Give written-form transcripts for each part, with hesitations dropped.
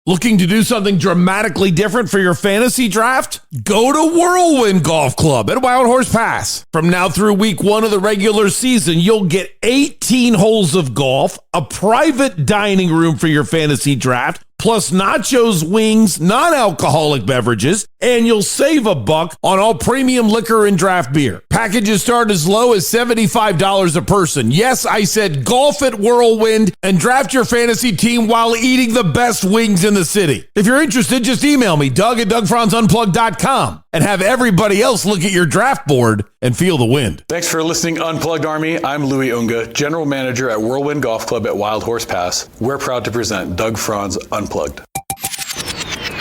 Looking to do something dramatically different for your fantasy draft? Go to Whirlwind Golf Club at Wild Horse Pass. From now through week 1 of the regular season, you'll get 18 holes of golf, a private dining room for your fantasy draft, plus nachos, wings, non-alcoholic beverages, and you'll save $1 on all premium liquor and draft beer. Packages start as low as $75 a person. Yes, I said golf at Whirlwind and draft your fantasy team while eating the best wings in the city. If you're interested, just email me, Doug at DougFranzUnplugged.com, and have everybody else look at your draft board and feel the wind. Thanks for listening, Unplugged Army. I'm Louis Unga, General Manager at Whirlwind Golf Club at Wild Horse Pass. We're proud to present Doug Franz Unplugged.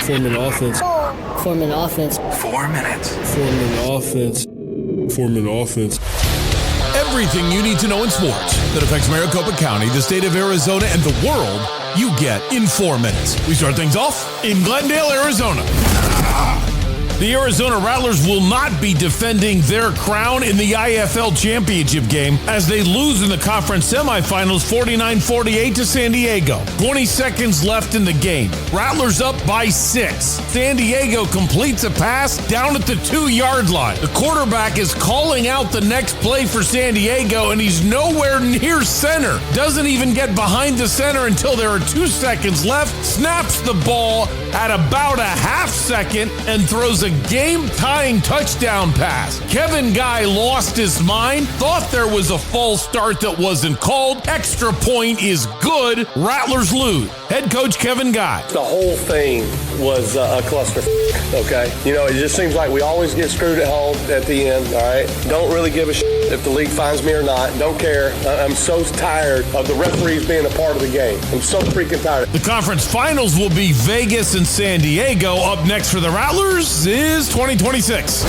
Form an offense. Form an offense. 4 minutes. Form an offense. Form an offense. Everything you need to know in sports that affects Maricopa County, the state of Arizona, and the world, you get in 4 minutes. We start things off in Glendale, Arizona. The Arizona Rattlers will not be defending their crown in the IFL championship game as they lose in the conference semifinals 49-48 to San Diego. 20 seconds left in the game. Rattlers up by 6. San Diego completes a pass down at the 2-yard line. The quarterback is calling out the next play for San Diego, and he's nowhere near center. Doesn't even get behind the center until there are 2 seconds left. Snaps the ball at about a half second and throws a game-tying touchdown pass. Kevin Guy lost his mind, thought there was a false start that wasn't called. Extra point is good. Rattlers lose. Head coach Kevin Guy. The whole thing was a cluster, okay? You know, it just seems like we always get screwed at home at the end, all right? Don't really give a shit if the league finds me or not. Don't care. I'm so tired of the referees being a part of the game. I'm so freaking tired. The conference finals will be Vegas and San Diego. Up next for the Rattlers is 2026.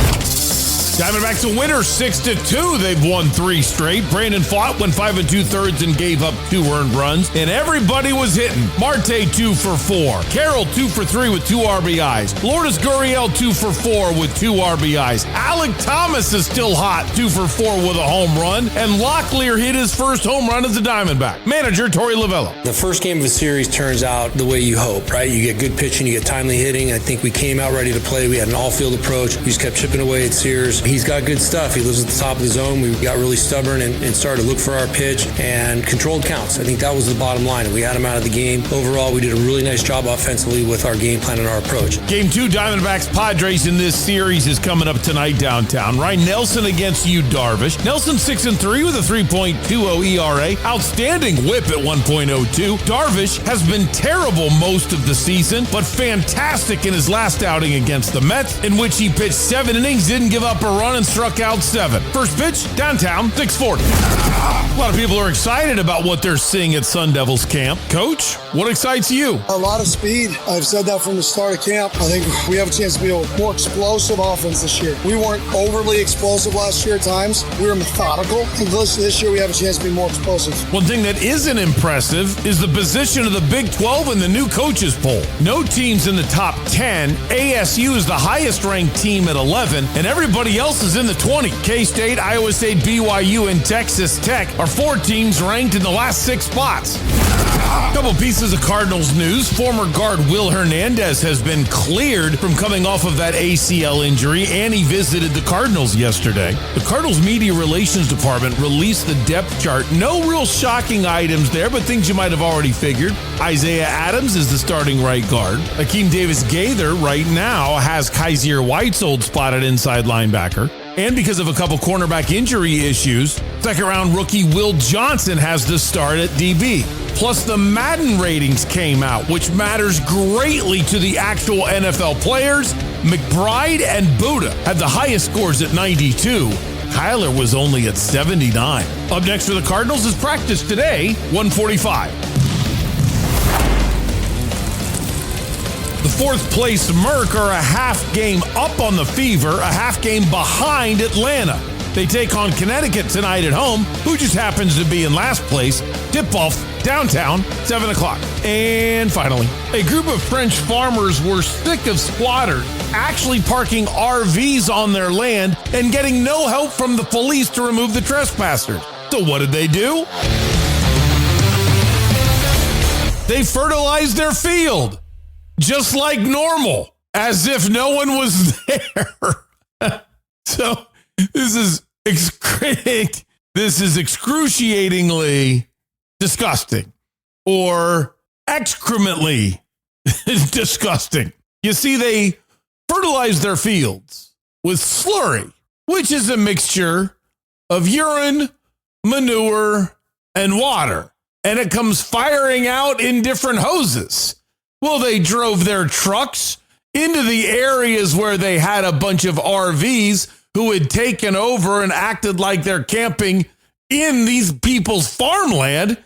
Diamondbacks a winner 6-2. They've won 3 straight. Brandon Pfaadt went 5 2/3 and gave up 2 earned runs. And everybody was hitting. Marte 2 for 4. Carroll 2 for 3 with 2 RBIs. Lourdes Gurriel 2 for 4 with 2 RBIs. Alec Thomas is still hot, 2 for 4 with a home run. And Locklear hit his first home run as a Diamondback. Manager Torey Lavello. The first game of a series turns out the way you hope, right? You get good pitching, you get timely hitting. I think we came out ready to play. We had an all-field approach. We just kept chipping away at Sears. He's got good stuff. He lives at the top of the zone. We got really stubborn and started to look for our pitch and controlled counts. I think that was the bottom line. We had him out of the game. Overall, we did a really nice job offensively with our game plan and our approach. Game 2, Diamondbacks Padres in this series is coming up tonight downtown. Ryan Nelson against Yu Darvish. Nelson 6-3 with a 3.20 ERA. Outstanding whip at 1.02. Darvish has been terrible most of the season, but fantastic in his last outing against the Mets, in which he pitched 7 innings, didn't give up a run, and struck out 7. First pitch, downtown, 6:40. A lot of people are excited about what they're seeing at Sun Devils camp. Coach, what excites you? A lot of speed. I've said that from the start of camp. I think we have a chance to be a more explosive offense this year. We weren't overly explosive last year at times. We were methodical. And this year we have a chance to be more explosive. One thing that isn't impressive is the position of the Big 12 in the new coaches poll. No teams in the top 10. ASU is the highest ranked team at 11, and everybody else is in the 20. K-State, Iowa State, BYU, and Texas Tech are 4 teams ranked in the last 6 spots. Couple pieces of Cardinals news. Former guard Will Hernandez has been cleared from coming off of that ACL injury, and he visited the Cardinals yesterday. The Cardinals Media Relations Department released the depth chart. No real shocking items there, but things you might have already figured. Isaiah Adams is the starting right guard. Akeem Davis-Gaither right now has Kaiser White's spot at inside linebacker. And because of a couple cornerback injury issues, second-round rookie Will Johnson has the start at DB. Plus, the Madden ratings came out, which matters greatly to the actual NFL players. McBride and Buddha had the highest scores at 92. Kyler was only at 79. Up next for the Cardinals is practice today, 1:45. The 4th place Merc are a half game up on the Fever, a half game behind Atlanta. They take on Connecticut tonight at home, who just happens to be in last place. Tip-off downtown, 7 o'clock. And finally, a group of French farmers were sick of squatters actually parking RVs on their land and getting no help from the police to remove the trespassers. So what did they do? They fertilized their field. just like normal, as if no one was there. So this is excruciatingly disgusting, or excremently disgusting. You see, they fertilize their fields with slurry, which is a mixture of urine, manure, and water, and it comes firing out in different hoses. Well, they drove their trucks into the areas where they had a bunch of RVs who had taken over and acted like they're camping in these people's farmland,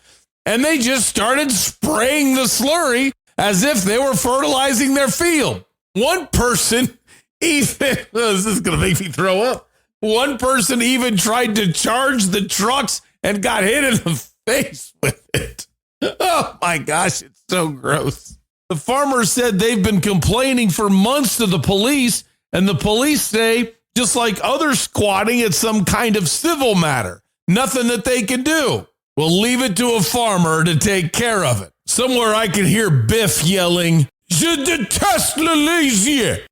and they just started spraying the slurry as if they were fertilizing their field. One person even, this is going to make me throw up. One person even tried to charge the trucks and got hit in the face with it. Oh my gosh, it's so gross. The farmer said they've been complaining for months to the police, and the police say, just like other squatting, it's some kind of civil matter. Nothing that they can do. We'll leave it to a farmer to take care of it. Somewhere I can hear Biff yelling, "Je déteste le laisier."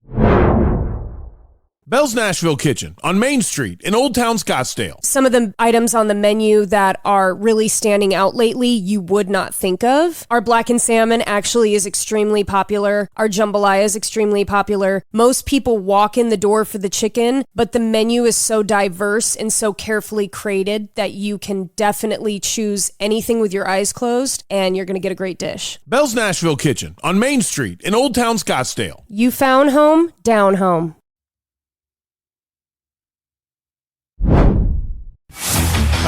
Bell's Nashville Kitchen on Main Street in Old Town Scottsdale. Some of the items on the menu that are really standing out lately you would not think of. Our blackened salmon actually is extremely popular. Our jambalaya is extremely popular. Most people walk in the door for the chicken, but the menu is so diverse and so carefully created that you can definitely choose anything with your eyes closed and you're going to get a great dish. Bell's Nashville Kitchen on Main Street in Old Town Scottsdale. You found home, down home.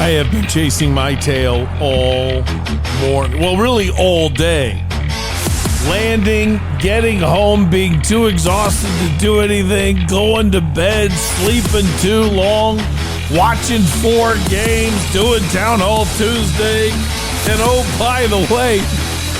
I have been chasing my tail all morning. Well, really all day. Landing, getting home, being too exhausted to do anything, going to bed, sleeping too long, watching 4 games, doing Town Hall Tuesday. And oh, by the way,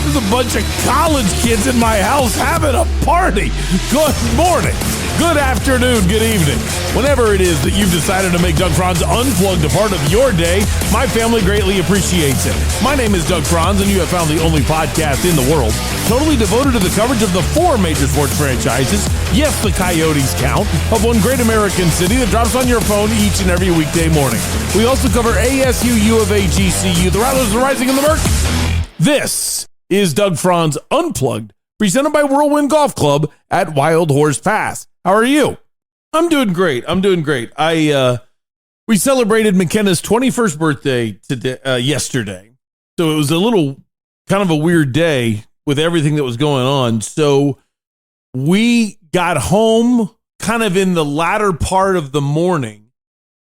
there's a bunch of college kids in my house having a party. Good morning. Good afternoon, good evening. Whenever it is that you've decided to make Doug Franz Unplugged a part of your day, my family greatly appreciates it. My name is Doug Franz, and you have found the only podcast in the world totally devoted to the coverage of the 4 major sports franchises, yes, the Coyotes count, of one great American city that drops on your phone each and every weekday morning. We also cover ASU, U of A, GCU, the Rattlers, the Rising, and the Merc. This is Doug Franz Unplugged, presented by Whirlwind Golf Club at Wild Horse Pass. How are you? I'm doing great. We celebrated McKenna's 21st birthday today, yesterday. So it was a little kind of a weird day with everything that was going on. So we got home kind of in the latter part of the morning.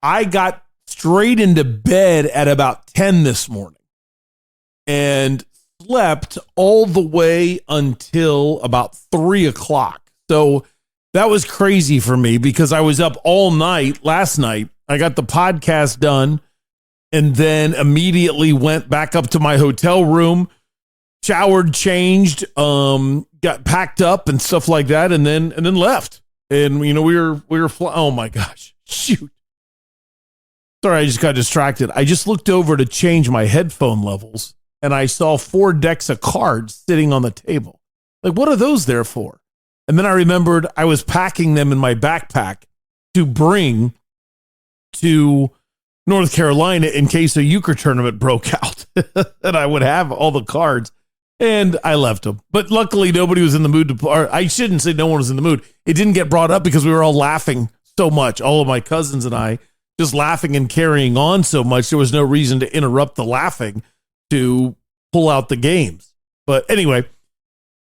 I got straight into bed at about 10 this morning and slept all the way until about 3 o'clock. So that was crazy for me because I was up all night last night. I got the podcast done and then immediately went back up to my hotel room, showered, changed, got packed up and stuff like that, and then left. And we were oh my gosh, shoot. Sorry, I just got distracted. I just looked over to change my headphone levels and I saw 4 decks of cards sitting on the table. Like, what are those there for? And then I remembered I was packing them in my backpack to bring to North Carolina in case a euchre tournament broke out and I would have all the cards, and I left them. But luckily nobody was in the mood or I shouldn't say no one was in the mood. It didn't get brought up because we were all laughing so much. All of my cousins and I just laughing and carrying on so much. There was no reason to interrupt the laughing to pull out the games. But anyway,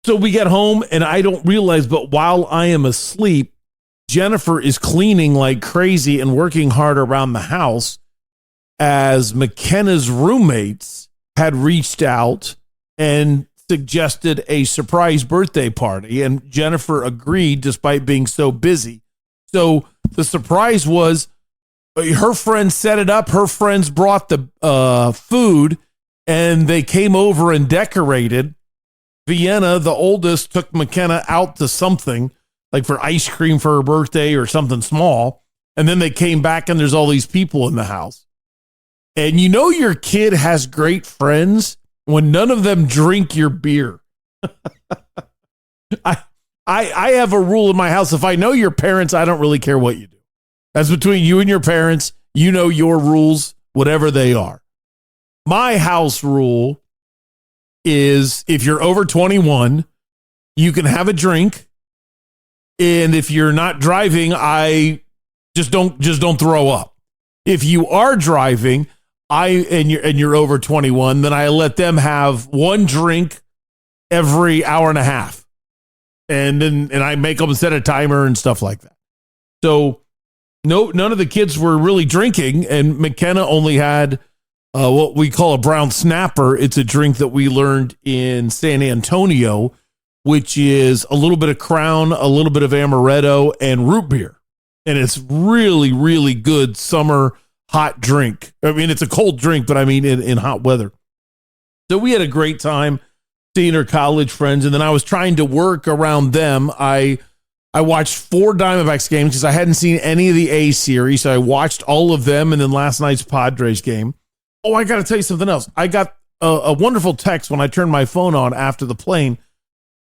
so we get home and I don't realize, but while I am asleep, Jennifer is cleaning like crazy and working hard around the house as McKenna's roommates had reached out and suggested a surprise birthday party. And Jennifer agreed despite being so busy. So the surprise was her friends set it up. Her friends brought the food and they came over and decorated. Vienna, the oldest, took McKenna out to something like for ice cream for her birthday or something small. And then they came back and there's all these people in the house. And you know your kid has great friends when none of them drink your beer. I have a rule in my house. If I know your parents, I don't really care what you do. That's between you and your parents. You know your rules, whatever they are. My house rule is if you're over 21, you can have a drink. And if you're not driving, I just don't throw up. If you are driving, and you're over 21, then I let them have one drink every hour and a half. And I make them set a timer and stuff like that. So none of the kids were really drinking, and McKenna only had what we call a brown snapper. It's a drink that we learned in San Antonio, which is a little bit of Crown, a little bit of amaretto, and root beer. And it's really, really good summer hot drink. I mean, it's a cold drink, but I mean in hot weather. So we had a great time seeing her college friends, and then I was trying to work around them. I watched 4 Diamondbacks games because I hadn't seen any of the A series. So I watched all of them, and then last night's Padres game. Oh, I got to tell you something else. I got a wonderful text when I turned my phone on after the plane.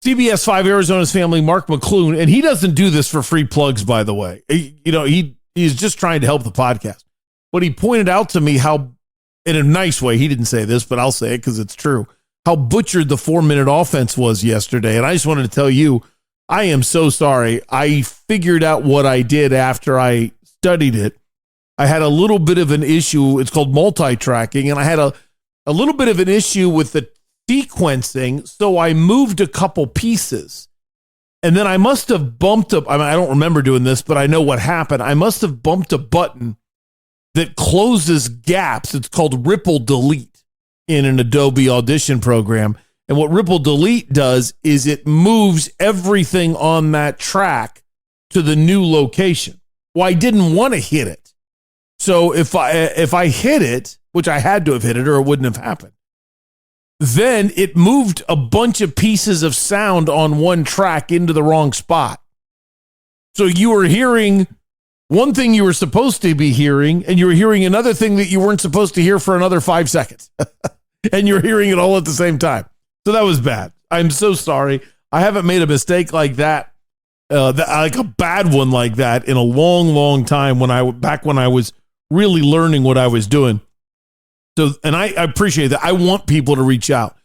CBS 5 Arizona's family, Mark McClune, and he doesn't do this for free plugs, by the way. He's just trying to help the podcast. But he pointed out to me how, in a nice way, he didn't say this, but I'll say it because it's true, how butchered the 4-minute offense was yesterday. And I just wanted to tell you, I am so sorry. I figured out what I did after I studied it. I had a little bit of an issue. It's called multi-tracking, and I had a little bit of an issue with the sequencing, so I moved a couple pieces. And then I must have bumped up, I don't remember doing this, but I know what happened. I must have bumped a button that closes gaps. It's called Ripple Delete in an Adobe Audition program. And what Ripple Delete does is it moves everything on that track to the new location. Well, I didn't want to hit it. So if I hit it, which I had to have hit it or it wouldn't have happened, then it moved a bunch of pieces of sound on one track into the wrong spot. So you were hearing one thing you were supposed to be hearing, and you were hearing another thing that you weren't supposed to hear for another 5 seconds. And you're hearing it all at the same time. So that was bad. I'm so sorry. I haven't made a mistake like that, like a bad one like that, in a long, long time back when I was really learning what I was doing. So, and I appreciate that. I want people to reach out.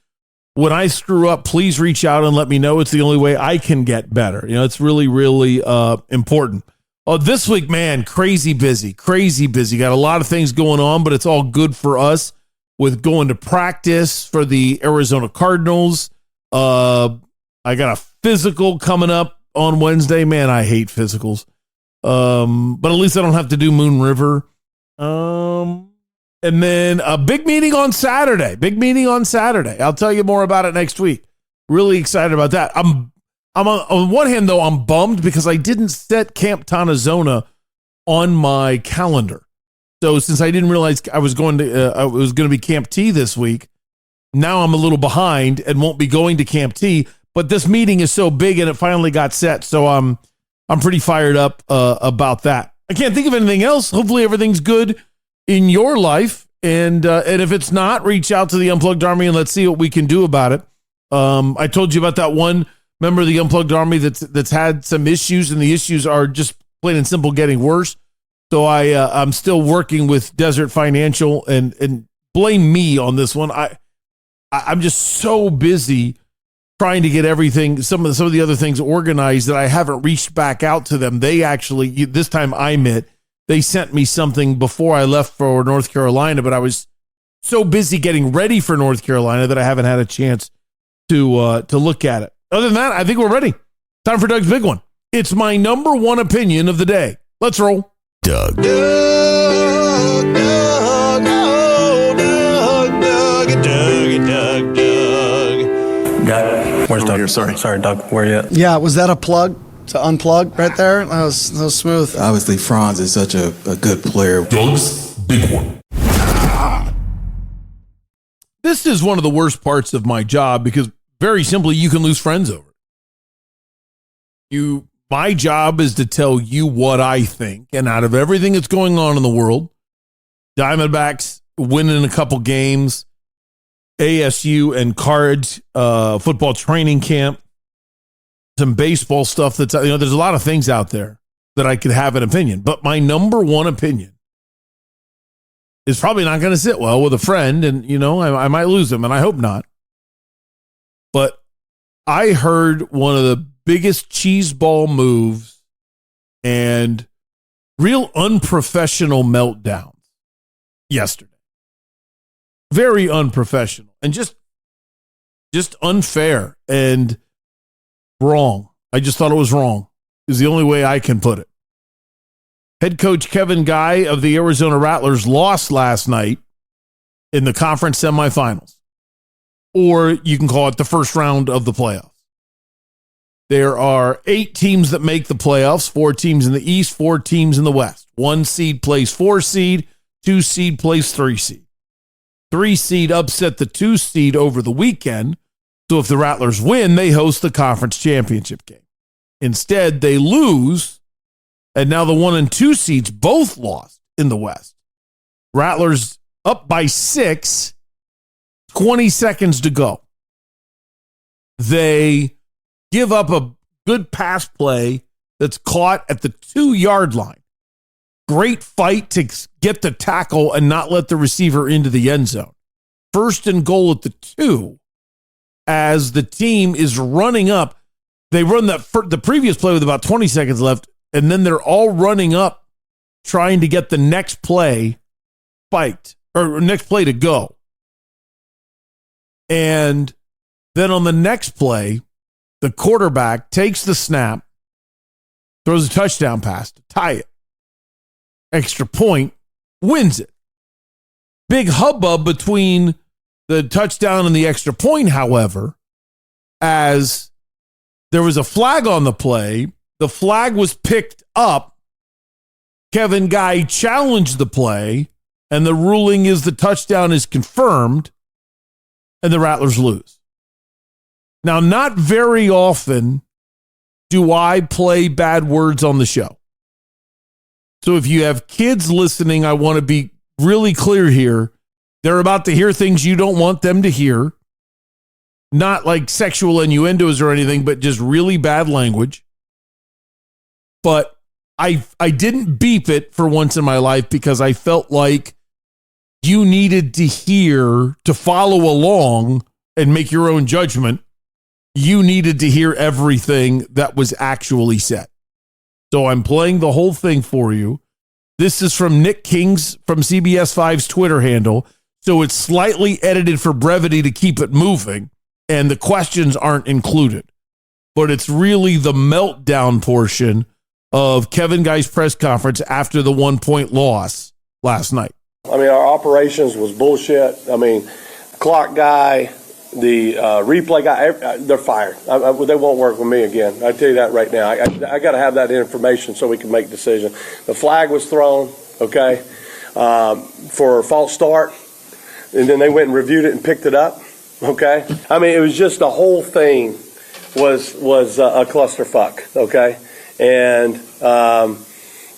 When I screw up, please reach out and let me know. It's the only way I can get better. It's really, really important. This week, man, crazy busy. Got a lot of things going on, but it's all good for us with going to practice for the Arizona Cardinals. I got a physical coming up on Wednesday. Man, I hate physicals. But at least I don't have to do Moon River. And then a big meeting on Saturday. I'll tell you more about it next week. Really excited about that. I'm on one hand, though, I'm bummed because I didn't set Camp Tonazona on my calendar. So since I didn't realize I was going to be Camp T this week, now I'm a little behind and won't be going to Camp T. But this meeting is so big and it finally got set, so I'm pretty fired up about that. I can't think of anything else. Hopefully everything's good in your life, and if it's not, reach out to the Unplugged Army and let's see what we can do about it. I told you about that one member of the Unplugged Army that's had some issues, and the issues are just plain and simple getting worse. So I'm still working with Desert Financial, and blame me on this one. I'm just so busy trying to get everything, some of the other things organized that I haven't reached back out to them. They actually, this time they sent me something before I left for North Carolina, but I was so busy getting ready for North Carolina that I haven't had a chance to look at it. Other than that, I think we're ready. Time for Doug's big one. It's my number one opinion of the day. Let's roll. Doug. Where's Doug? Here, sorry, Doug. Where you at? Yeah, was that a plug to unplug right there? That was smooth. Obviously, Franz is such a good player. Doug's big one. This is one of the worst parts of my job because very simply, you can lose friends over it. My job is to tell you what I think, and out of everything that's going on in the world, Diamondbacks winning a couple games, ASU and Cards football training camp, some baseball stuff that's, there's a lot of things out there that I could have an opinion. But my number one opinion is probably not going to sit well with a friend. And, I might lose him, and I hope not. But I heard one of the biggest cheeseball moves and real unprofessional meltdowns yesterday. Very unprofessional and just unfair and wrong. I just thought it was wrong, is the only way I can put it. Head coach Kevin Guy of the Arizona Rattlers lost last night in the conference semifinals, or you can call it the first round of the playoffs. There are 8 teams that make the playoffs, 4 teams in the East, 4 teams in the West. 1 seed plays 4 seed, 2 seed plays 3 seed. 3 seed upset the 2 seed over the weekend, so if the Rattlers win, they host the conference championship game. Instead, they lose, and now the 1 and 2 seeds both lost in the West. Rattlers up by 6, 20 seconds to go. They give up a good pass play that's caught at the 2-yard line. Great fight to get the tackle and not let the receiver into the end zone. 1st and goal at the 2 as the team is running up. They run the previous play with about 20 seconds left, and then they're all running up trying to get the next play spiked, or next play to go. And then on the next play, the quarterback takes the snap, throws a touchdown pass to tie it. Extra point, wins it. Big hubbub between the touchdown and the extra point, however, as there was a flag on the play. The flag was picked up. Kevin Guy challenged the play, and the ruling is the touchdown is confirmed, and the Rattlers lose. Now, not very often do I play bad words on the show. So if you have kids listening, I want to be really clear here. They're about to hear things you don't want them to hear. Not like sexual innuendos or anything, but just really bad language. But I didn't beep it for once in my life because I felt like you needed to hear, to follow along and make your own judgment. You needed to hear everything that was actually said. So I'm playing the whole thing for you. This is from Nick King's, from CBS 5's Twitter handle. So it's slightly edited for brevity to keep it moving, and the questions aren't included. But it's really the meltdown portion of Kevin Guy's press conference after the 1-point loss last night. I mean, our operations was bullshit. I mean, clock guy, the replay guy, they're fired. They won't work with me again. I tell you that right now. I got to have that information so we can make a decision. The flag was thrown, okay, for a false start, and then they went and reviewed it and picked it up, okay. I mean, it was just the whole thing was a clusterfuck, okay, and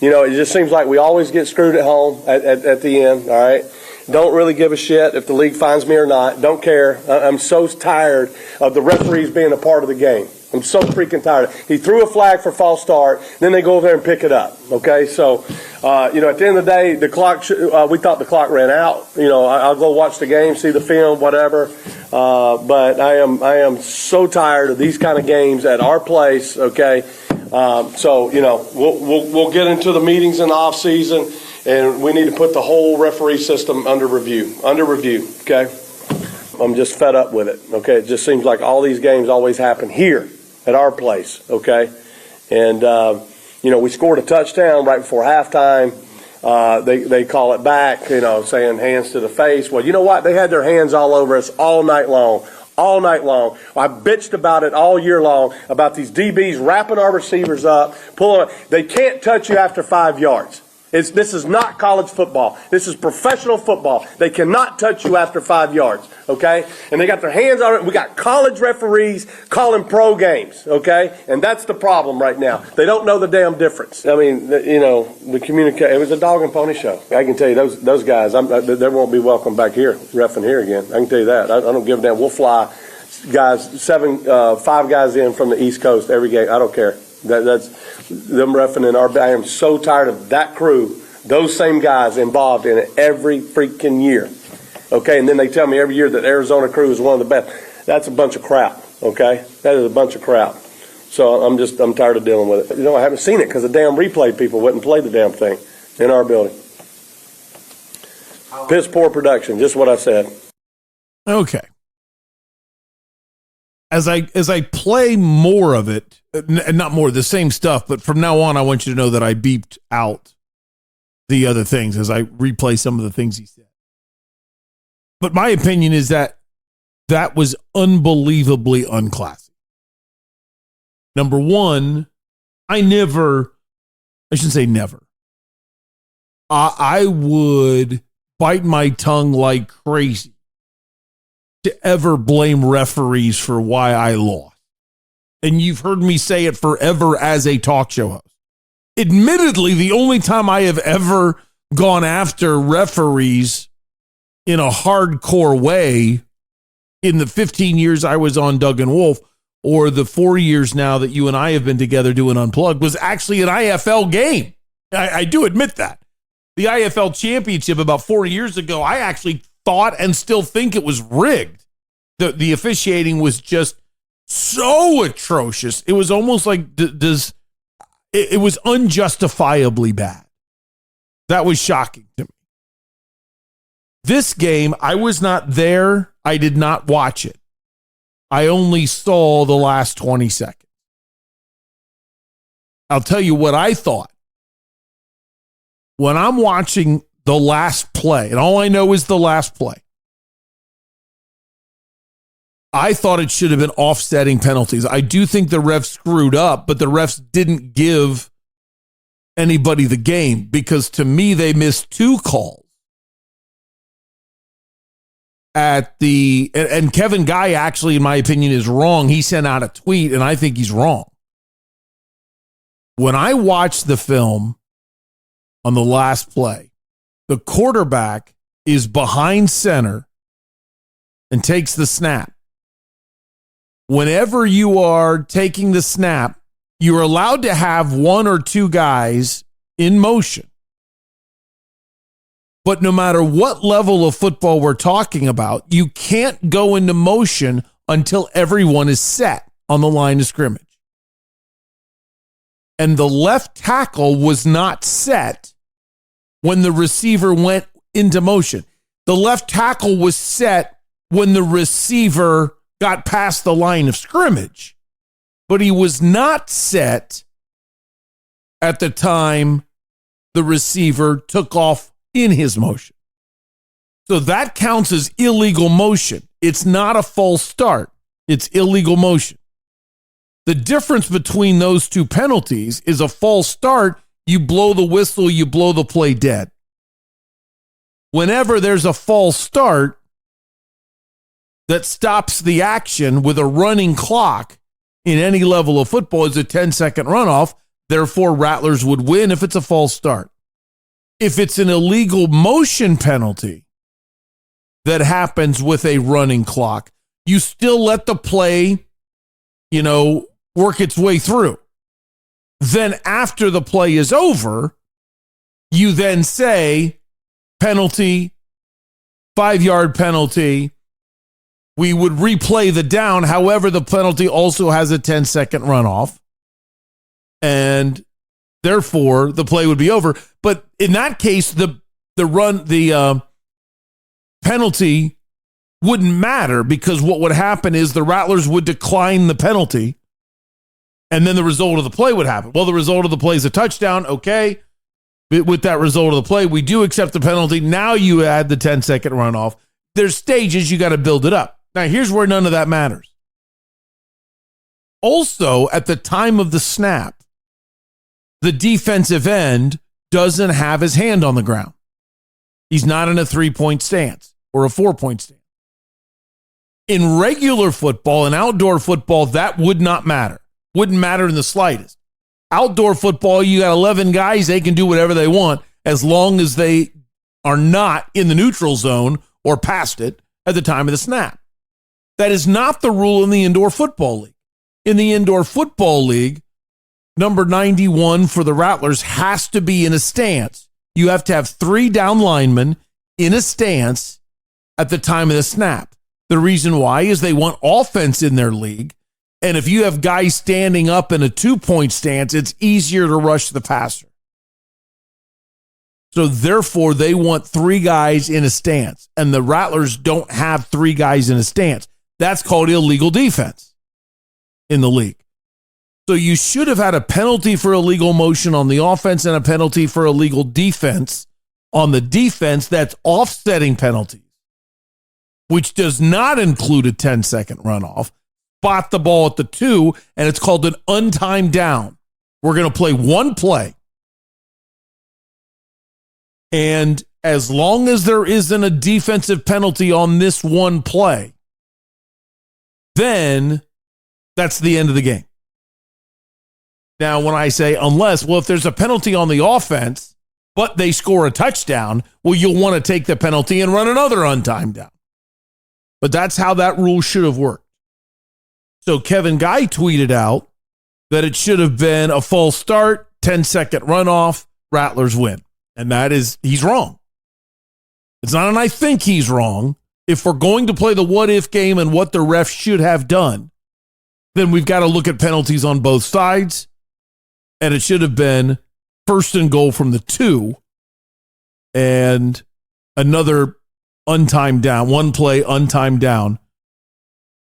it just seems like we always get screwed at home at the end, all right. Don't really give a shit if the league finds me or not. Don't care. I'm so tired of the referees being a part of the game. I'm so freaking tired. He threw a flag for false start, then they go over there and pick it up. Okay, so at the end of the day, the clock. We thought the clock ran out. I'll go watch the game, see the film, whatever. But I am so tired of these kind of games at our place. Okay, we'll get into the meetings in the off season. And we need to put the whole referee system under review, okay? I'm just fed up with it, okay? It just seems like all these games always happen here at our place, okay? And, we scored a touchdown right before halftime. They call it back, saying hands to the face. Well, you know what? They had their hands all over us all night long. All night long. I bitched about it all year long, about these DBs wrapping our receivers up, pulling. They can't touch you after 5 yards. This is not college football. This is professional football. They cannot touch you after 5 yards, okay? And they got their hands on it. We got college referees calling pro games, okay? And that's the problem right now. They don't know the damn difference. I mean, the communication. It was a dog and pony show. I can tell you those guys. They won't be welcome back here, reffing here again. I can tell you that. I don't give a damn. We'll fly guys, 5 guys in from the East Coast every game. I don't care. That's them reffing in our. I am so tired of that crew, those same guys involved in it every freaking year. Okay, and then they tell me every year that Arizona crew is one of the best. That's a bunch of crap. Okay, that is a bunch of crap. So I'm tired of dealing with it. You know, I haven't seen it because the damn replay people wouldn't play the damn thing in our building. Piss poor production, just what I said. Okay. As I play more of it, not more, the same stuff, but from now on, I want you to know that I beeped out the other things as I replay some of the things he said. But my opinion is that was unbelievably unclassy. Number one, I shouldn't say never. I would bite my tongue like crazy to ever blame referees for why I lost. And you've heard me say it forever as a talk show host. Admittedly, the only time I have ever gone after referees in a hardcore way in the 15 years I was on Doug and Wolf, or the 4 years now that you and I have been together doing Unplugged, was actually an IFL game. I do admit that. The IFL championship about 4 years ago, I actually thought and still think it was rigged. The officiating was just so atrocious. It was almost like it was unjustifiably bad. That was shocking to me. This game, I was not there. I did not watch it. I only saw the last 20 seconds. I'll tell you what I thought. When I'm watching the last play, and all I know is the last play, I thought it should have been offsetting penalties. I do think the refs screwed up, but the refs didn't give anybody the game because to me, they missed 2 calls. And Kevin Guy actually, in my opinion, is wrong. He sent out a tweet, and I think he's wrong. When I watched the film on the last play, the quarterback is behind center and takes the snap. Whenever you are taking the snap, you're allowed to have 1 or 2 guys in motion. But no matter what level of football we're talking about, you can't go into motion until everyone is set on the line of scrimmage. And the left tackle was not set when the receiver went into motion. The left tackle was set when the receiver got past the line of scrimmage. But he was not set at the time the receiver took off in his motion. So that counts as illegal motion. It's not a false start. It's illegal motion. The difference between those 2 penalties is a false start. You blow the whistle, you blow the play dead. Whenever there's a false start that stops the action with a running clock in any level of football is a 10-second runoff. Therefore, Rattlers would win if it's a false start. If it's an illegal motion penalty that happens with a running clock, you still let the play, work its way through. Then after the play is over, you then say penalty, 5-yard penalty. We would replay the down. However, the penalty also has a 10-second runoff. And therefore, the play would be over. But in that case, the penalty wouldn't matter because what would happen is the Rattlers would decline the penalty, and then the result of the play would happen. Well, the result of the play is a touchdown. Okay, with that result of the play, we do accept the penalty. Now you add the 10-second runoff. There's stages you got to build it up. Now, here's where none of that matters. Also, at the time of the snap, the defensive end doesn't have his hand on the ground. He's not in a 3-point stance or a 4-point stance. In regular football and outdoor football, that would not matter. Wouldn't matter in the slightest. Outdoor football, you got 11 guys, they can do whatever they want as long as they are not in the neutral zone or past it at the time of the snap. That is not the rule in the indoor football league. In the indoor football league, number 91 for the Rattlers has to be in a stance. You have to have 3 down linemen in a stance at the time of the snap. The reason why is they want offense in their league. And if you have guys standing up in a 2-point stance, it's easier to rush the passer. So therefore, they want 3 guys in a stance. And the Rattlers don't have 3 guys in a stance. That's called illegal defense in the league. So you should have had a penalty for illegal motion on the offense and a penalty for illegal defense on the defense. That's offsetting penalties, which does not include a 10-second runoff. Spot the ball at the 2, and it's called an untimed down. We're going to play one play. And as long as there isn't a defensive penalty on this one play, then that's the end of the game. Now, when I say unless, well, if there's a penalty on the offense, but they score a touchdown, well, you'll want to take the penalty and run another untimed down. But that's how that rule should have worked. So Kevin Guy tweeted out that it should have been a false start, 10-second runoff, Rattlers win. And that is, he's wrong. It's not an I think he's wrong. If we're going to play the what-if game and what the ref should have done, then we've got to look at penalties on both sides. And it should have been 1st and goal from the 2 and another untimed down, one play untimed down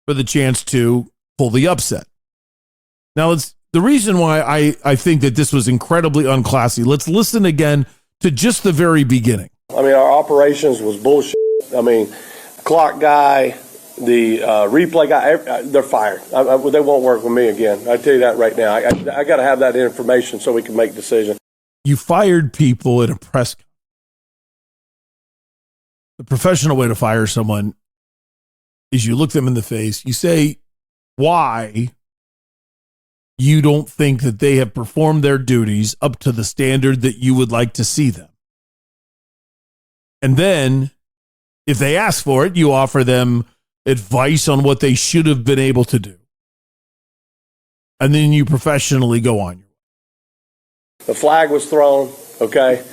for the chance to pull the upset. Now, the reason why I think that this was incredibly unclassy, let's listen again to just the very beginning. I mean, our operations was bullshit. I mean, clock guy, the replay guy, they're fired. They won't work with me again. I tell you that right now. I got to have that information so we can make decisions. You fired people at a press conference. The professional way to fire someone is you look them in the face. You say why you don't think that they have performed their duties up to the standard that you would like to see them. And then if they ask for it, you offer them advice on what they should have been able to do. And then you professionally go on your way. The flag was thrown, okay,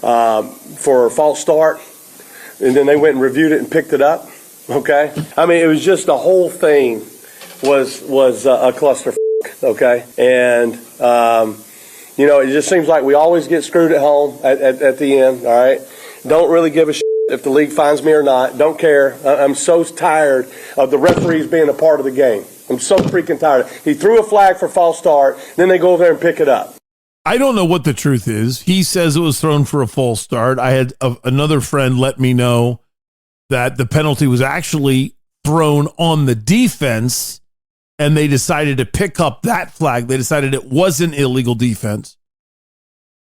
for a false start. And then they went and reviewed it and picked it up, okay? I mean, it was just the whole thing was a cluster, okay? And, it just seems like we always get screwed at home at the end, all right? Don't really give a shit if the league finds me or not. Don't care. I'm so tired of the referees being a part of the game. I'm so freaking tired. He threw a flag for false start, then they go over there and pick it up. I don't know what the truth is. He says it was thrown for a false start. I had another friend let me know that the penalty was actually thrown on the defense, and they decided to pick up that flag. They decided it wasn't illegal defense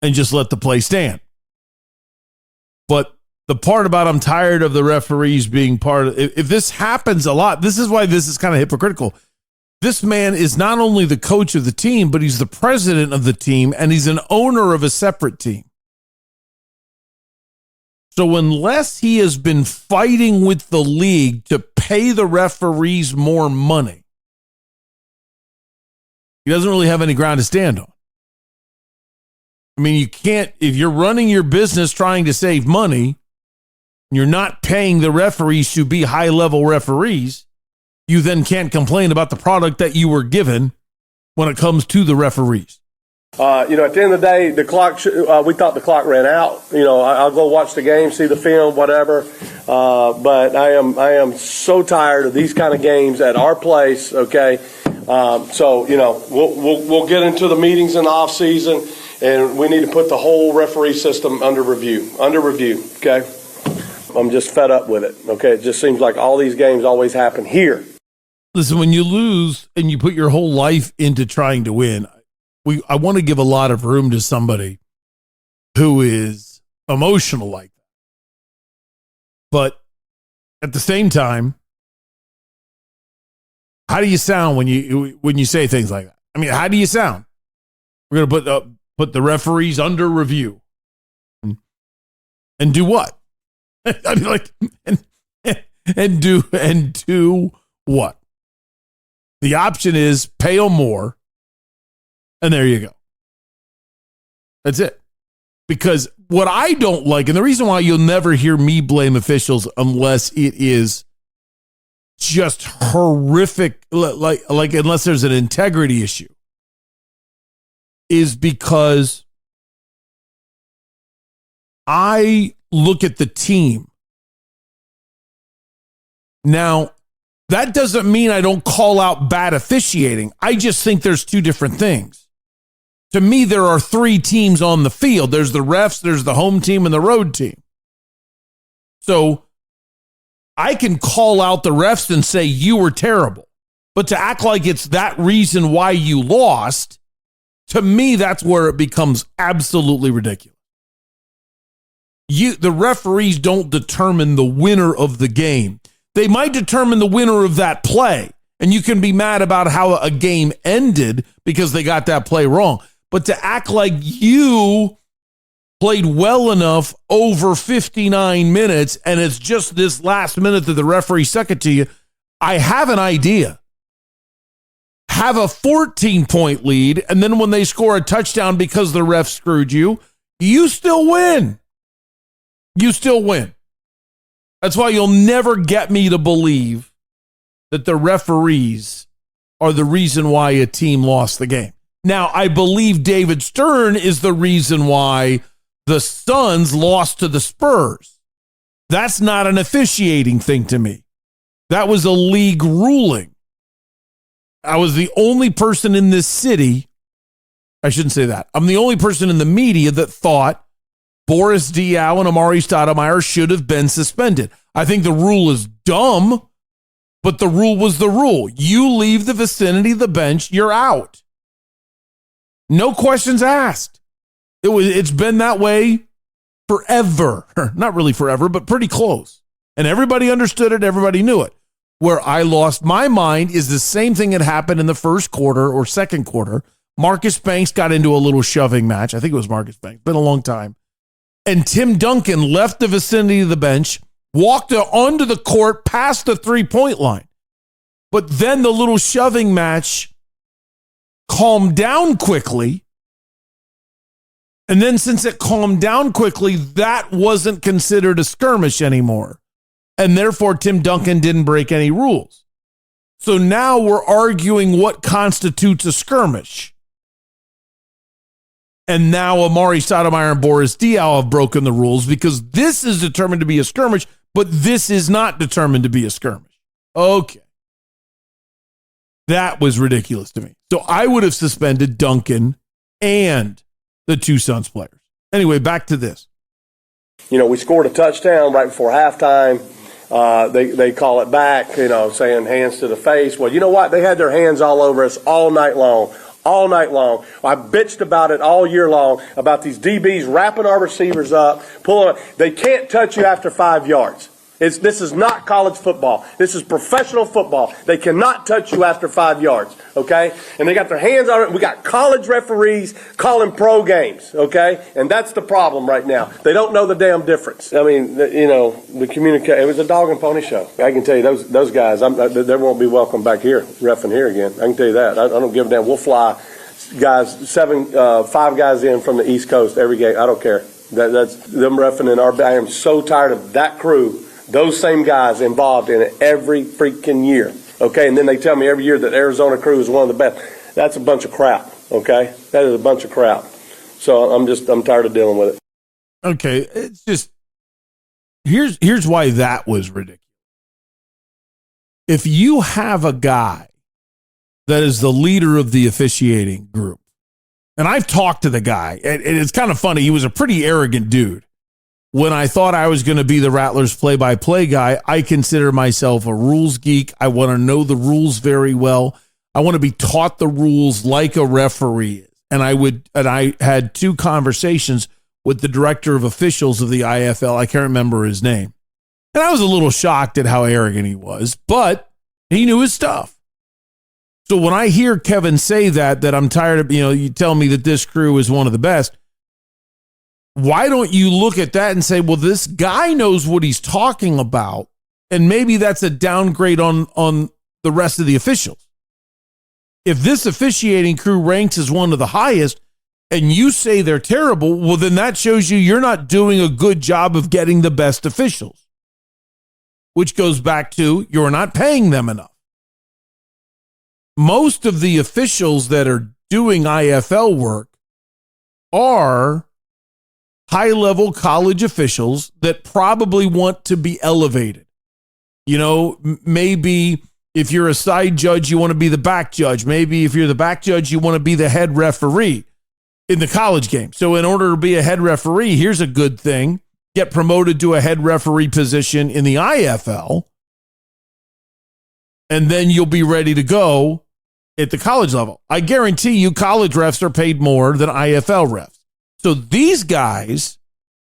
and just let the play stand. But the part about I'm tired of the referees being part of, if this happens a lot, this is why this is kind of hypocritical. This man is not only the coach of the team, but he's the president of the team, and he's an owner of a separate team. So unless he has been fighting with the league to pay the referees more money, he doesn't really have any ground to stand on. I mean, you can't, if you're running your business trying to save money, you're not paying the referees to be high-level referees, you then can't complain about the product that you were given when it comes to the referees. At the end of the day, the clock. We thought the clock ran out. I'll go watch the game, see the film, whatever. But I am so tired of these kind of games at our place. Okay, we'll get into the meetings in the off season, and we need to put the whole referee system under review. Okay, I'm just fed up with it. Okay, it just seems like all these games always happen here. Listen, when you lose and you put your whole life into trying to win, I want to give a lot of room to somebody who is emotional like that. But at the same time, how do you sound when you say things like that? I mean, how do you sound? We're going to put the referees under review and do what? I mean, and do what? The option is pay them more, and there you go. That's it. Because what I don't like, and the reason why you'll never hear me blame officials unless it is just horrific, like unless there's an integrity issue, is because I look at the team. Now, that doesn't mean I don't call out bad officiating. I just think there's two different things. To me, there are three teams on the field. There's the refs, there's the home team, and the road team. So I can call out the refs and say you were terrible. But to act like it's that reason why you lost, to me, that's where it becomes absolutely ridiculous. The referees don't determine the winner of the game. They might determine the winner of that play, and you can be mad about how a game ended because they got that play wrong. But to act like you played well enough over 59 minutes and it's just this last minute that the referee stuck it to you, I have an idea. Have a 14-point lead, and then when they score a touchdown because the ref screwed you, you still win. You still win. That's why you'll never get me to believe that the referees are the reason why a team lost the game. Now, I believe David Stern is the reason why the Suns lost to the Spurs. That's not an officiating thing to me. That was a league ruling. I was the only person in this city. I shouldn't say that. I'm the only person in the media that thought Boris Diaw and Amari Stoudemire should have been suspended. I think the rule is dumb, but the rule was the rule. You leave the vicinity of the bench, you're out. No questions asked. It's been that way forever. Not really forever, but pretty close. And everybody understood it. Everybody knew it. Where I lost my mind is the same thing that happened in the first quarter or second quarter. Marcus Banks got into a little shoving match. I think it was Marcus Banks. Been a long time. And Tim Duncan left the vicinity of the bench, walked onto the court past the three-point line. But then the little shoving match calmed down quickly. And then since it calmed down quickly, that wasn't considered a skirmish anymore. And therefore, Tim Duncan didn't break any rules. So now we're arguing what constitutes a skirmish. And now Amari Stoudemire and Boris Diaw have broken the rules because this is determined to be a skirmish, but this is not determined to be a skirmish. Okay. That was ridiculous to me. So I would have suspended Duncan and the two Suns players. Anyway, back to this. You know, we scored a touchdown right before halftime. They call it back, saying hands to the face. Well, you know what? They had their hands all over us all night long. All night long. I bitched about it all year long, about these DBs wrapping our receivers up, pulling. They can't touch you after 5 yards. This is not college football. This is professional football. They cannot touch you after 5 yards, okay? And they got their hands on it. We got college referees calling pro games, okay? And that's the problem right now. They don't know the damn difference. I mean, the communication. It was a dog and pony show. I can tell you those guys, they won't be welcome back here, reffing here again. I can tell you that. I don't give a damn. We'll fly guys, 5 guys in from the East Coast every game. I don't care. That's them reffing in our. I am so tired of that crew. Those same guys involved in it every freaking year, okay? And then they tell me every year that Arizona crew is one of the best. That's a bunch of crap, okay? That is a bunch of crap. So I'm tired of dealing with it. Okay, it's just here's why that was ridiculous. If you have a guy that is the leader of the officiating group, and I've talked to the guy, and it's kind of funny. He was a pretty arrogant dude. When I thought I was going to be the Rattlers play-by-play guy, I consider myself a rules geek. I want to know the rules very well. I want to be taught the rules like a referee is. And I had 2 conversations with the director of officials of the IFL. I can't remember his name. And I was a little shocked at how arrogant he was, but he knew his stuff. So when I hear Kevin say that I'm tired of, you tell me that this crew is one of the best. Why don't you look at that and say, well, this guy knows what he's talking about, and maybe that's a downgrade on the rest of the officials. If this officiating crew ranks as one of the highest and you say they're terrible, well, then that shows you're not doing a good job of getting the best officials, which goes back to you're not paying them enough. Most of the officials that are doing IFL work are high-level college officials that probably want to be elevated. You know, maybe if you're a side judge, you want to be the back judge. Maybe if you're the back judge, you want to be the head referee in the college game. So in order to be a head referee, here's a good thing. Get promoted to a head referee position in the IFL, and then you'll be ready to go at the college level. I guarantee you college refs are paid more than IFL refs. So these guys,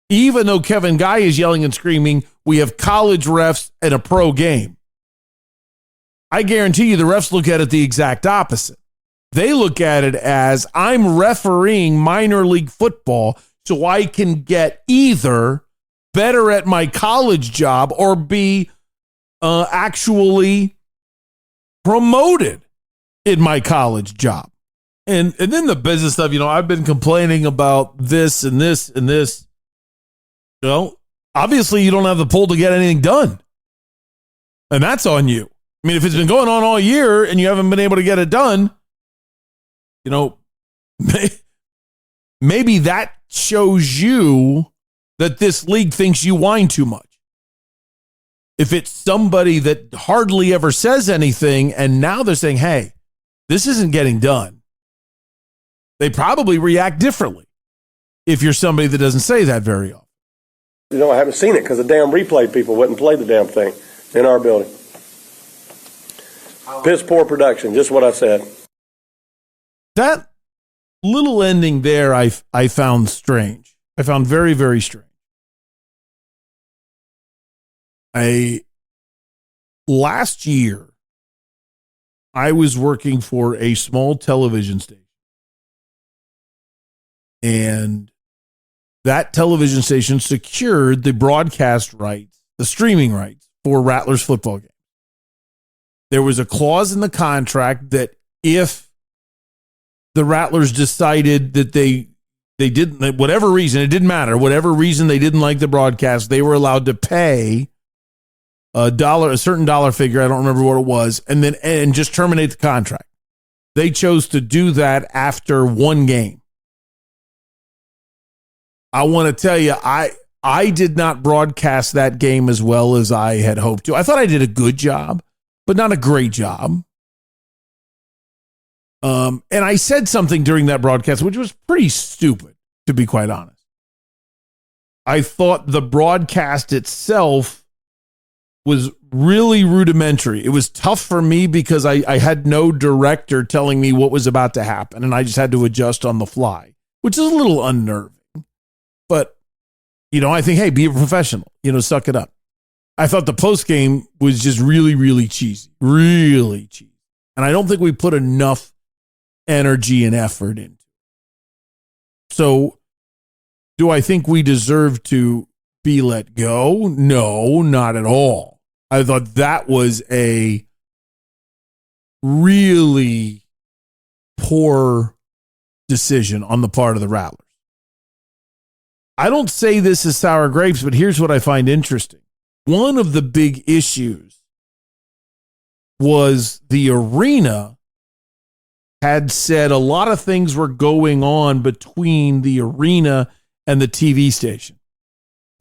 even though Kevin Guy is yelling and screaming, we have college refs at a pro game. I guarantee you the refs look at it the exact opposite. They look at it as I'm refereeing minor league football so I can get either better at my college job or be actually promoted in my college job. And then the business stuff, you know, I've been complaining about this and this and this. You know, obviously you don't have the pull to get anything done. And that's on you. I mean, if it's been going on all year and you haven't been able to get it done, you know, maybe that shows you that this league thinks you whine too much. If it's somebody that hardly ever says anything and now they're saying, hey, this isn't getting done, they probably react differently if you're somebody that doesn't say that very often. You know, I haven't seen it because the damn replay people wouldn't play the damn thing in our building. Piss poor production, just what I said. That little ending there I found strange. I found very, very strange. Last year, I was working for a small television station. And that television station secured the broadcast rights, the streaming rights for Rattlers football games. There was a clause in the contract that if the Rattlers decided that they didn't, whatever reason, it didn't matter, whatever reason they didn't like the broadcast, they were allowed to pay a certain dollar figure, I don't remember what it was, and just terminate the contract. They chose to do that after one game. I want to tell you, I did not broadcast that game as well as I had hoped to. I thought I did a good job, but not a great job. And I said something during that broadcast, which was pretty stupid, to be quite honest. I thought the broadcast itself was really rudimentary. It was tough for me because I had no director telling me what was about to happen, and I just had to adjust on the fly, which is a little unnerving. But, you know, I think, hey, be a professional, you know, suck it up. I thought the post game was just really, really cheesy, really cheesy. And I don't think we put enough energy and effort into it. So do I think we deserve to be let go? No, not at all. I thought that was a really poor decision on the part of the Rattlers. I don't say this as sour grapes, but here's what I find interesting. One of the big issues was the arena had said a lot of things were going on between the arena and the TV station.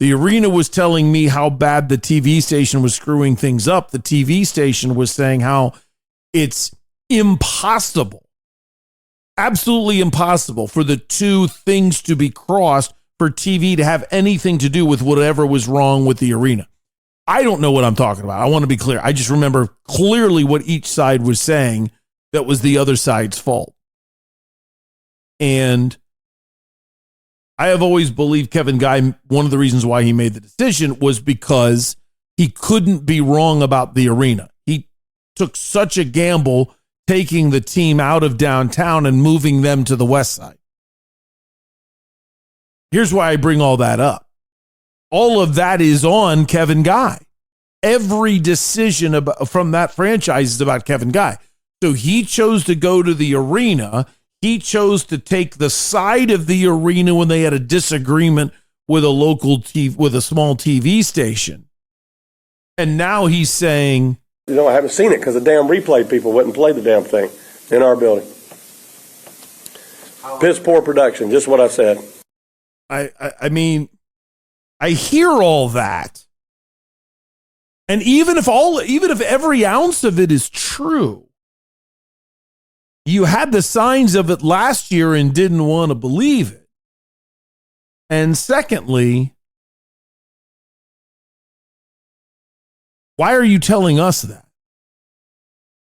The arena was telling me how bad the TV station was screwing things up. The TV station was saying how it's impossible, absolutely impossible for the two things to be crossed for TV to have anything to do with whatever was wrong with the arena. I don't know what I'm talking about. I want to be clear. I just remember clearly what each side was saying that was the other side's fault. And I have always believed Kevin Guy, one of the reasons why he made the decision was because he couldn't be wrong about the arena. He took such a gamble taking the team out of downtown and moving them to the west side. Here's why I bring all that up. All of that is on Kevin Guy. every decision from that franchise is about Kevin Guy. So he chose to go to the arena. He chose to take the side of the arena when they had a disagreement with a local TV, with a small TV station. And now he's saying, I haven't seen it because the damn replay people wouldn't play the damn thing in our building. Piss poor production, just what I said. I mean, I hear all that. And even if every ounce of it is true, you had the signs of it last year and didn't want to believe it. And secondly, why are you telling us that?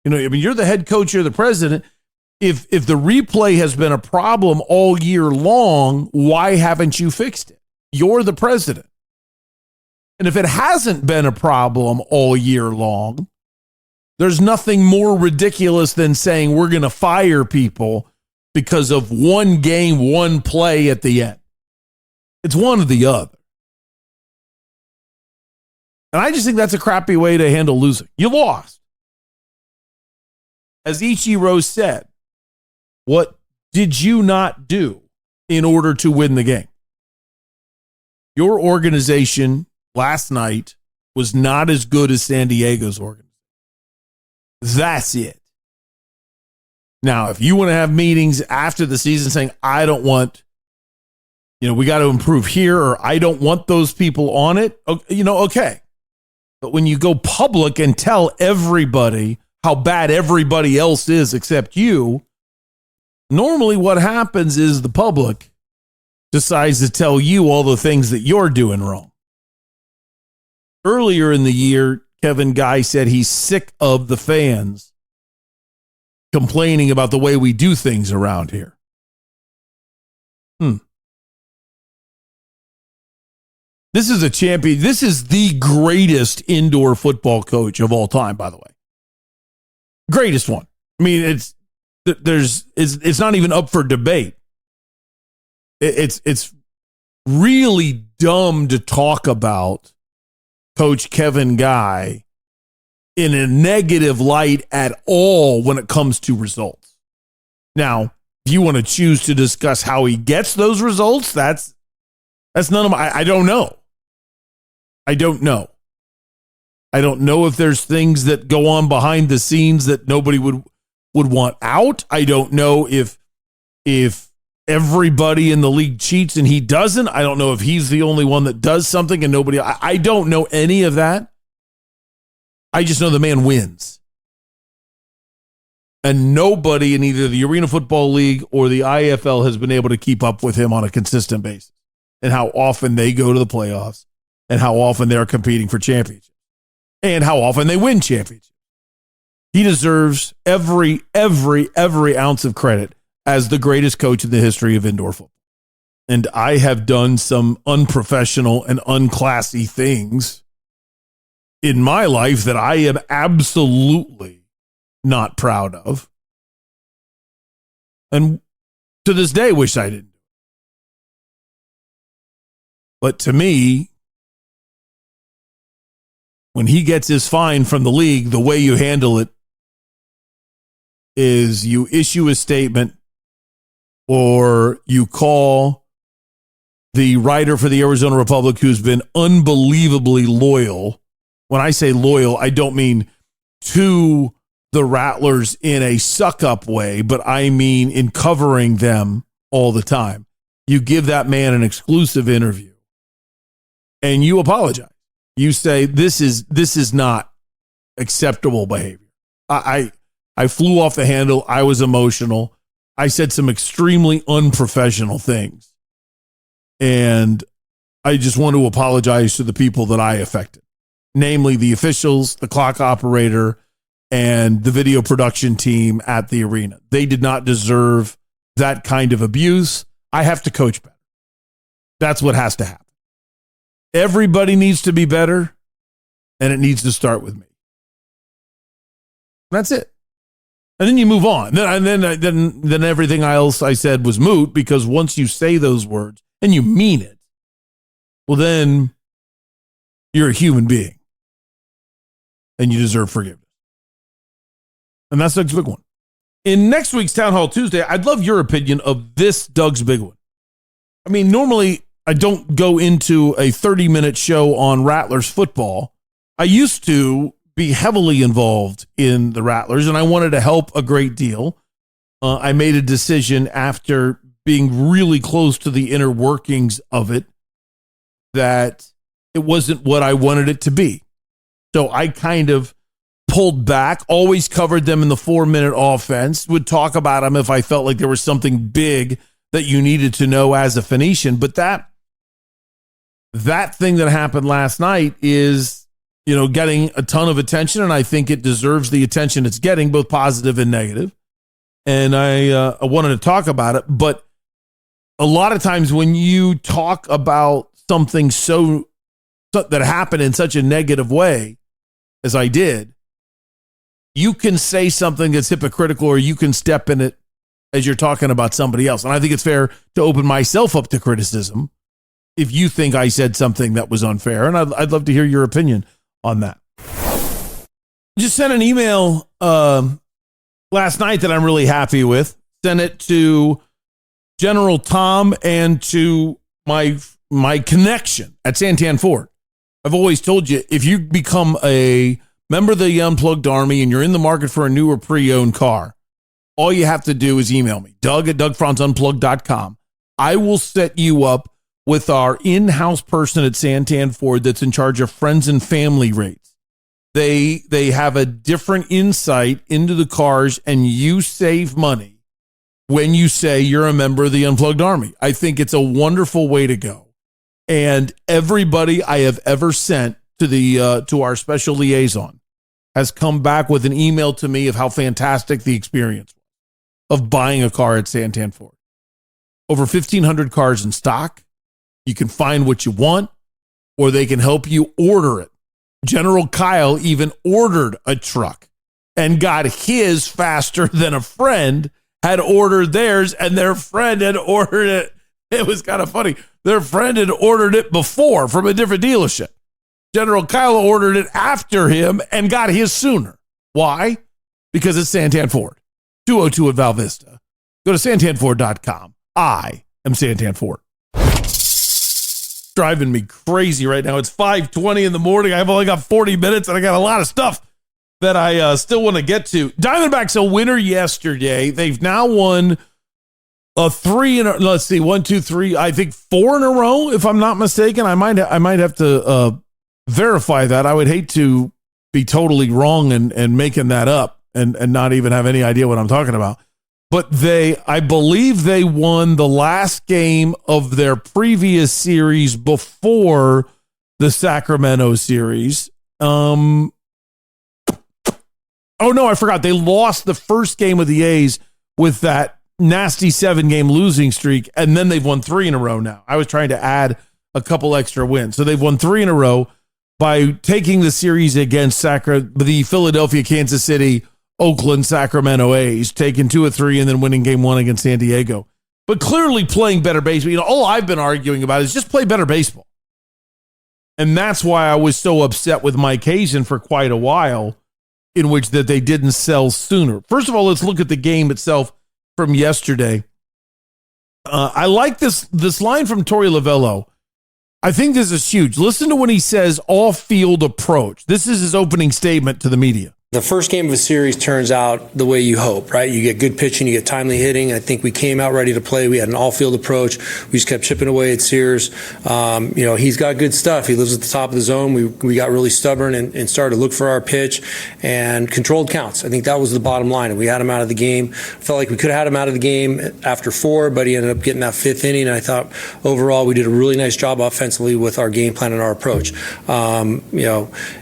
You know, I mean, you're the head coach, you're the president. If the replay has been a problem all year long, why haven't you fixed it? You're the president. And if it hasn't been a problem all year long, there's nothing more ridiculous than saying we're going to fire people because of one game, one play at the end. It's one or the other. And I just think that's a crappy way to handle losing. You lost. As Ichiro said, what did you not do in order to win the game? Your organization last night was not as good as San Diego's organization. That's it. Now, if you want to have meetings after the season saying, I don't want, we got to improve here, or I don't want those people on it, okay. But when you go public and tell everybody how bad everybody else is except you, normally what happens is the public decides to tell you all the things that you're doing wrong. Earlier in the year, Kevin Guy said he's sick of the fans complaining about the way we do things around here. This is a champion. This is the greatest indoor football coach of all time, by the way. Greatest one. I mean, it's not even up for debate. It's really dumb to talk about Coach Kevin Guy in a negative light at all when it comes to results. Now, if you want to choose to discuss how he gets those results, that's none of my, I don't know. I don't know if there's things that go on behind the scenes that nobody would want out. I don't know if everybody in the league cheats and he doesn't. I don't know if he's the only one that does something and nobody. I don't know any of that. I just know the man wins. And nobody in either the Arena Football League or the IFL has been able to keep up with him on a consistent basis, and how often they go to the playoffs, and how often they're competing for championships, and how often they win championships. He deserves every ounce of credit as the greatest coach in the history of indoor football. And I have done some unprofessional and unclassy things in my life that I am absolutely not proud of. And to this day, wish I didn't. But to me, when he gets his fine from the league, the way you handle it is you issue a statement or you call the writer for the Arizona Republic who's been unbelievably loyal. When I say loyal, I don't mean to the Rattlers in a suck-up way, but I mean in covering them all the time. You give that man an exclusive interview and you apologize. You say, this is not acceptable behavior. I flew off the handle. I was emotional. I said some extremely unprofessional things. And I just want to apologize to the people that I affected, namely the officials, the clock operator, and the video production team at the arena. They did not deserve that kind of abuse. I have to coach better. That's what has to happen. Everybody needs to be better, and it needs to start with me. That's it. And then you move on. Then everything else I said was moot, because once you say those words and you mean it, well, then you're a human being. and you deserve forgiveness. And that's Doug's big one. In next week's Town Hall Tuesday, I'd love your opinion of this Doug's big one. I mean, normally I don't go into a 30-minute show on Rattlers football. I used to be heavily involved in the Rattlers, and I wanted to help a great deal. I made a decision after being really close to the inner workings of it that it wasn't what I wanted it to be. So I kind of pulled back, always covered them in the 4-minute offense, would talk about them if I felt like there was something big that you needed to know as a Phoenician. But that thing that happened last night is, getting a ton of attention, and I think it deserves the attention it's getting, both positive and negative. And I wanted to talk about it, but a lot of times when you talk about something that happened in such a negative way, as I did, you can say something that's hypocritical, or you can step in it as you're talking about somebody else. And I think it's fair to open myself up to criticism if you think I said something that was unfair. And I'd love to hear your opinion on that. Just sent an email last night that I'm really happy with. Sent it to General Tom and to my connection at Santan Ford. I've always told you, if you become a member of the Unplugged Army and you're in the market for a new or pre-owned car, all you have to do is email me, Doug@DougFranzUnplugged.com. I will set you up with our in-house person at Santan Ford that's in charge of friends and family rates. They have a different insight into the cars, and you save money when you say you're a member of the Unplugged Army. I think it's a wonderful way to go. And everybody I have ever sent to our special liaison has come back with an email to me of how fantastic the experience was of buying a car at Santan Ford. Over 1,500 cars in stock. You can find what you want, or they can help you order it. General Kyle even ordered a truck and got his faster than a friend had ordered theirs, and their friend had ordered it. It was kind of funny. Their friend had ordered it before from a different dealership. General Kyle ordered it after him and got his sooner. Why? Because it's Santan Ford. 202 at Val Vista. Go to santanford.com. I am Santan Ford. Driving me crazy right now. It's 5:20 in the morning. I've only got 40 minutes, and I got a lot of stuff that I still want to get to. Diamondbacks a winner yesterday. They've now won three in a, let's see, 1, 2, 3, I think 4 in a row, if I'm not mistaken. I might have to verify that. I would hate to be totally wrong and making that up and not even have any idea what I'm talking about. But I believe they won the last game of their previous series before the Sacramento series. Oh no, I forgot. They lost the first game of the A's with that nasty 7-game losing streak, and then they've won 3 in a row now. I was trying to add a couple extra wins. So they've won 3 in a row by taking the series against the Philadelphia, Kansas City, Oakland, Sacramento A's, taking 2 of 3 and then winning game 1 against San Diego. But clearly playing better baseball. All I've been arguing about is just play better baseball. And that's why I was so upset with Mike Hazen for quite a while, in which that they didn't sell sooner. First of all, let's look at the game itself from yesterday. I like this line from Torey Lovello. I think this is huge. Listen to when he says off-field approach. This is his opening statement to the media. The first game of a series turns out the way you hope, right? You get good pitching, you get timely hitting. I think we came out ready to play. We had an all-field approach. We just kept chipping away at Sears. He's got good stuff. He lives at the top of the zone. We got really stubborn and started to look for our pitch and controlled counts. I think that was the bottom line. And we had him out of the game. Felt like we could have had him out of the game after 4, but he ended up getting that 5th inning. And I thought overall we did a really nice job offensively with our game plan and our approach.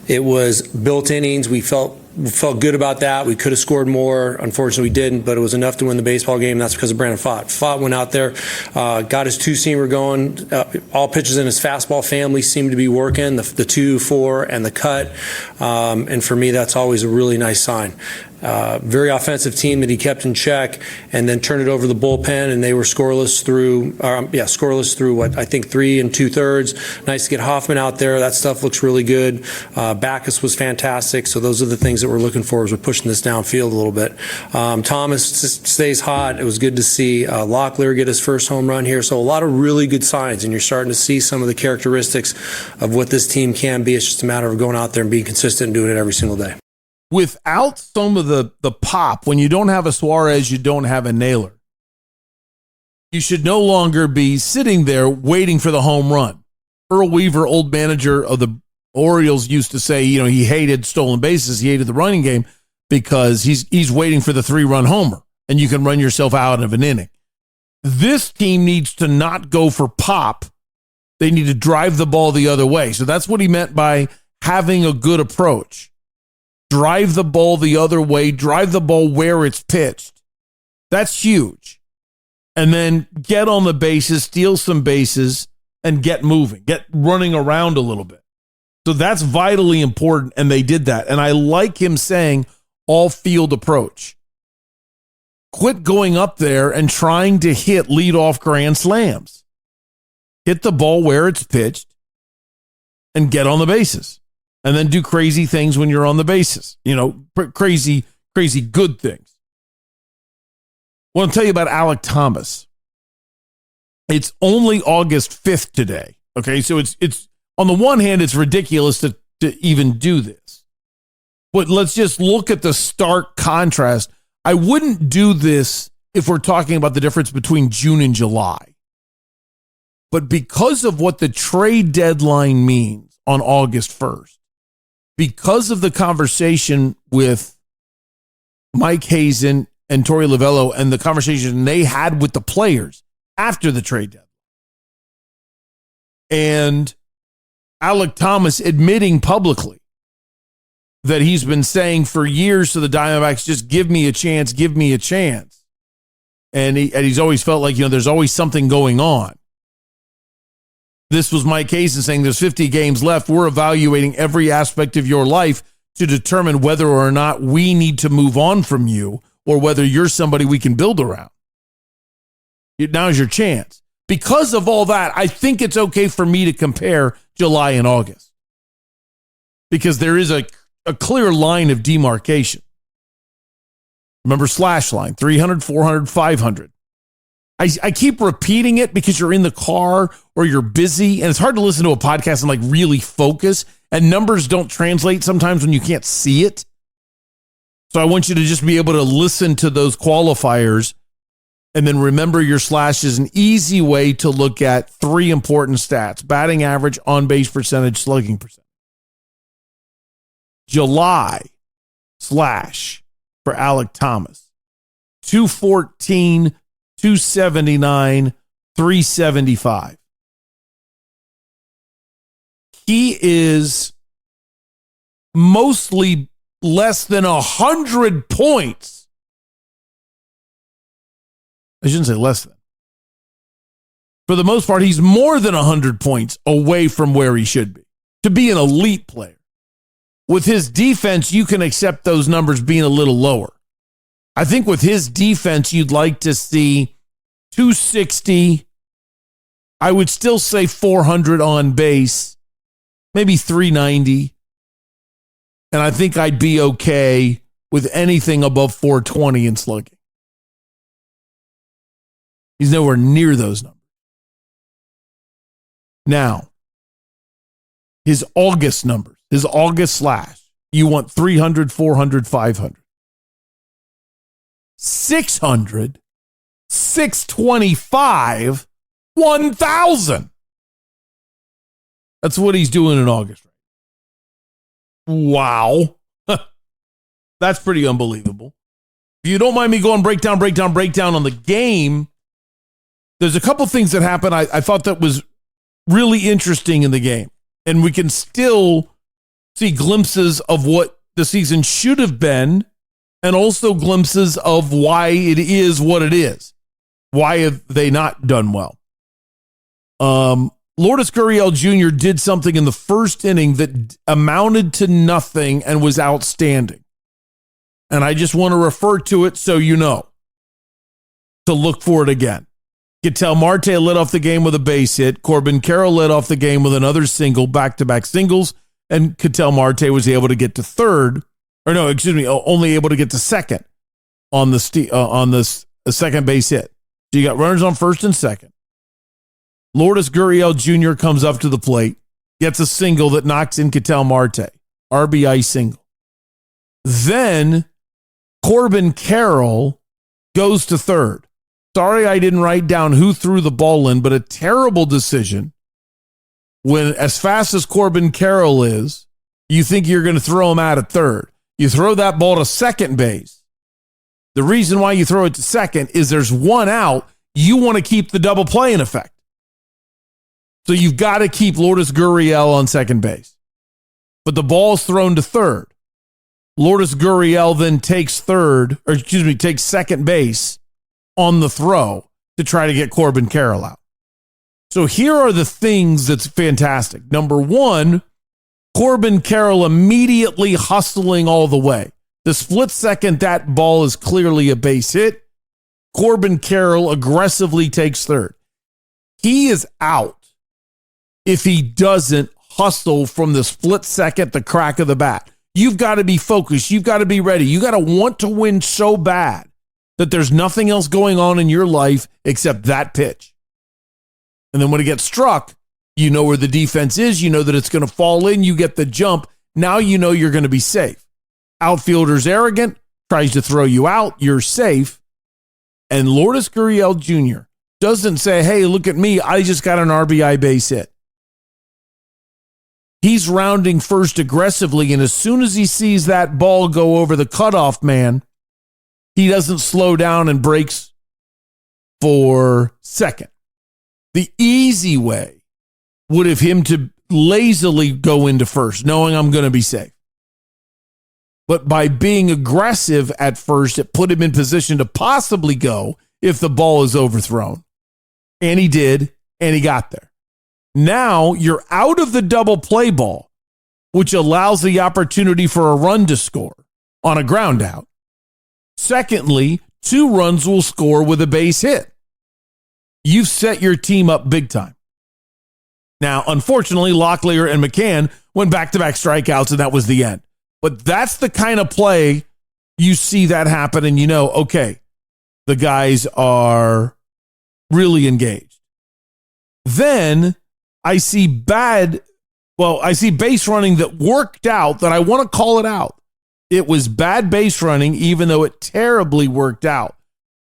It was built innings. We felt good about that. We could have scored more. Unfortunately, we didn't, but it was enough to win the baseball game. That's because of Brandon Pfaadt. Pfaadt went out there, got his 2-seamer going. All pitches in his fastball family seemed to be working, the 2, 4, and the cut. And for me, that's always a really nice sign. Very offensive team that he kept in check, and then turned it over the bullpen, and they were scoreless through what I think 3 2/3. Nice to get Hoffman out there. That stuff looks really good. BACKS was fantastic. So those are the things that we're looking for as we're pushing this downfield a little bit. Thomas stays hot. It was good to see Locklear get his first home run here. So a lot of really good signs, and you're starting to see some of the characteristics of what this team can be. It's just a matter of going out there and being consistent and doing it every single day. Without some of the pop, when you don't have a Suarez, you don't have a Naylor, you should no longer be sitting there waiting for the home run. Earl Weaver, old manager of the Orioles, used to say, he hated stolen bases. He hated the running game because he's waiting for the 3-run homer, and you can run yourself out of an inning. This team needs to not go for pop. They need to drive the ball the other way. So that's what he meant by having a good approach. Drive the ball the other way, drive the ball where it's pitched. That's huge. And then get on the bases, steal some bases, and get moving, get running around a little bit. So that's vitally important, and they did that. And I like him saying all field approach. Quit going up there and trying to hit leadoff grand slams. Hit the ball where it's pitched and get on the bases. And then do crazy things when you're on the bases. Crazy good things. I want to tell you about Alek Thomas. It's only August 5th today. Okay, so it's on the one hand, it's ridiculous to even do this. But let's just look at the stark contrast. I wouldn't do this if we're talking about the difference between June and July. But because of what the trade deadline means on August 1st, because of the conversation with Mike Hazen and Torey Lovello and the conversation they had with the players after the trade deadline, and Alek Thomas admitting publicly that he's been saying for years to the Diamondbacks, just give me a chance, give me a chance. And he's always felt like, there's always something going on. This was Mike Hazen saying there's 50 games left. We're evaluating every aspect of your life to determine whether or not we need to move on from you or whether you're somebody we can build around. Now's your chance. Because of all that, I think it's okay for me to compare July and August because there is a clear line of demarcation. Remember slash line, 300, 400, 500. I keep repeating it because you're in the car or you're busy, and it's hard to listen to a podcast and really focus, and numbers don't translate sometimes when you can't see it. So I want you to just be able to listen to those qualifiers and then remember your slash is an easy way to look at 3 important stats: batting average, on-base percentage, slugging percentage. July slash for Alek Thomas, 214, 279, 375. He is mostly less than 100 points. I shouldn't say less than. For the most part, he's more than 100 points away from where he should be to be an elite player. With his defense, you can accept those numbers being a little lower. I think with his defense, you'd like to see 260. I would still say 400 on base, maybe 390. And I think I'd be okay with anything above 420 in slugging. He's nowhere near those numbers. Now, his August numbers, his August slash, you want 300, 400, 500. 600, 625, 1,000. That's what he's doing in August. Wow. That's pretty unbelievable. If you don't mind me going breakdown on the game, there's a couple things that happened I thought that was really interesting in the game. And we can still see glimpses of what the season should have been and also glimpses of why it is what it is. Why have they not done well? Lourdes Gurriel Jr. did something in the first inning that amounted to nothing and was outstanding. And I just want to refer to it so you know to look for it again. Ketel Marte led off the game with a base hit. Corbin Carroll led off the game with another single, back-to-back singles, and Ketel Marte was able to get to third, only able to get to second on the second base hit. So you got runners on first and second. Lourdes Gurriel Jr. comes up to the plate, gets a single that knocks in Ketel Marte, RBI single. Then Corbin Carroll goes to third. Sorry I didn't write down who threw the ball in, but a terrible decision. When as fast as Corbin Carroll is, you think you're going to throw him out at third. You throw that ball to second base. The reason why you throw it to second is there's one out. You want to keep the double play in effect. So you've got to keep Lourdes Gurriel on second base. But the ball's thrown to third. Lourdes Gurriel then takes second base on the throw to try to get Corbin Carroll out. So here are the things that's fantastic. Number one, Corbin Carroll immediately hustling all the way. The split second that ball is clearly a base hit, Corbin Carroll aggressively takes third. He is out if he doesn't hustle from the split second, the crack of the bat. You've got to be focused. You've got to be ready. You got to want to win so bad that there's nothing else going on in your life except that pitch. And then when it gets struck, you know where the defense is. You know that it's going to fall in. You get the jump. Now you know you're going to be safe. Outfielder's arrogant, tries to throw you out. You're safe. And Lourdes Gurriel Jr. doesn't say, hey, look at me. I just got an RBI base hit. He's rounding first aggressively, and as soon as he sees that ball go over the cutoff man, he doesn't slow down and breaks for second. The easy way would have him to lazily go into first, knowing I'm going to be safe. But by being aggressive at first, it put him in position to possibly go if the ball is overthrown. And he did, and he got there. Now you're out of the double play ball, which allows the opportunity for a run to score on a ground out. Secondly, 2 runs will score with a base hit. You've set your team up big time. Now, unfortunately, Locklear and McCann went back-to-back strikeouts, and that was the end. But that's the kind of play you see that happen, and you know, okay, the guys are really engaged. Then I see base running that worked out that I want to call it out. It was bad base running, even though it terribly worked out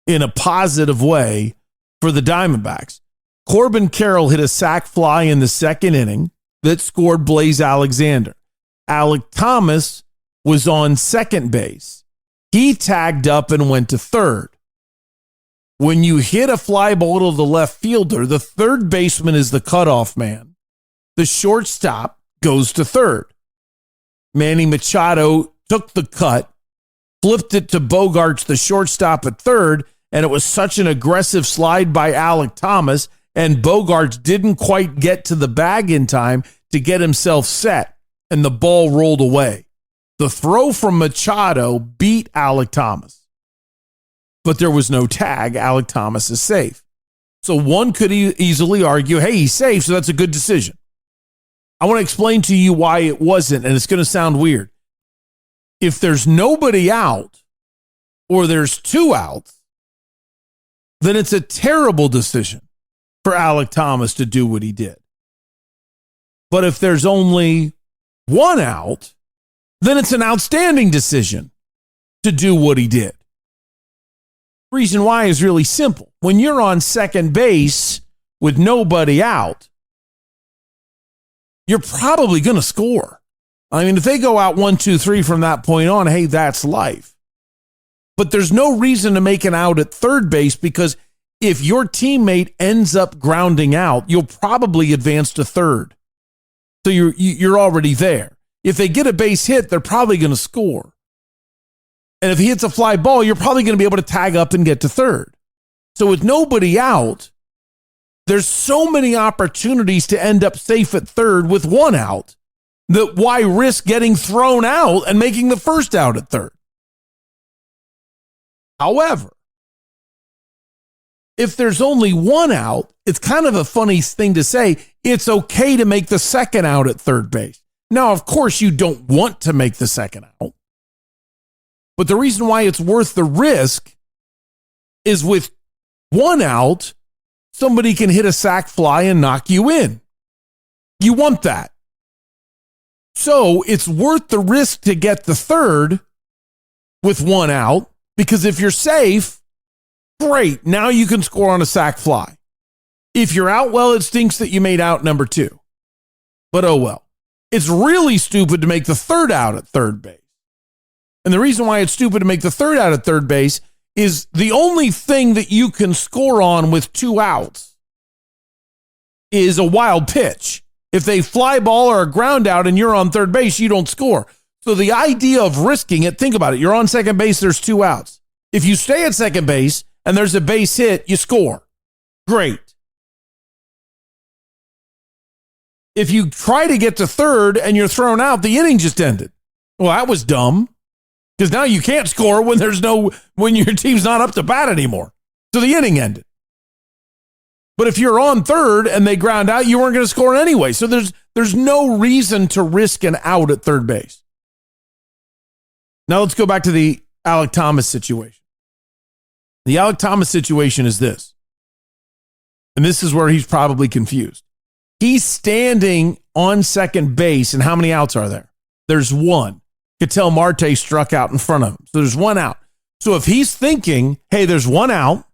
in a positive way for the Diamondbacks. Corbin Carroll hit a sac fly in the second inning that scored Blaze Alexander. Alec Thomas was on second base. He tagged up and went to third. When you hit a fly ball to the left fielder, the third baseman is the cutoff man. The shortstop goes to third. Manny Machado took the cut, flipped it to Bogaerts, the shortstop at third, and it was such an aggressive slide by Alec Thomas, and Bogaerts didn't quite get to the bag in time to get himself set, and the ball rolled away. The throw from Machado beat Alec Thomas, but there was no tag. Alec Thomas is safe. So one could easily argue, hey, he's safe, so that's a good decision. I want to explain to you why it wasn't, and it's going to sound weird. If there's nobody out or there's 2 outs, then it's a terrible decision for Alec Thomas to do what he did. But if there's only 1 out, then it's an outstanding decision to do what he did. Reason why is really simple. When you're on second base with nobody out, you're probably going to score. I mean, if they go out 1, 2, 3 from that point on, hey, that's life. But there's no reason to make an out at third base, because if your teammate ends up grounding out, you'll probably advance to third. So you're already there. If they get a base hit, they're probably going to score. And if he hits a fly ball, you're probably going to be able to tag up and get to third. So with nobody out, there's so many opportunities to end up safe at third with 1 out that why risk getting thrown out and making the first out at third? However, if there's only one out, it's kind of a funny thing to say. It's okay to make the second out at third base. Now, of course, you don't want to make the second out. But the reason why it's worth the risk is with one out, somebody can hit a sac fly and knock you in. You want that. So it's worth the risk to get the third with one out, because if you're safe, great. Now you can score on a sac fly. If you're out, well, it stinks that you made out number 2. But oh well. It's really stupid to make the third out at third base. And the reason why it's stupid to make the third out at third base is the only thing that you can score on with 2 outs is a wild pitch. If they fly ball or a ground out and you're on third base, you don't score. So the idea of risking it, think about it. You're on second base, there's 2 outs. If you stay at second base and there's a base hit, you score. Great. If you try to get to third and you're thrown out, the inning just ended. Well, that was dumb, because now you can't score when your team's not up to bat anymore. So the inning ended. But if you're on third and they ground out, you weren't going to score anyway. So there's no reason to risk an out at third base. Now let's go back to the Alek Thomas situation. The Alek Thomas situation is this. And this is where he's probably confused. He's standing on second base, and how many outs are there? There's 1. Ketel Marte struck out in front of him. So there's 1 out. So if he's thinking, hey, there's 1 out,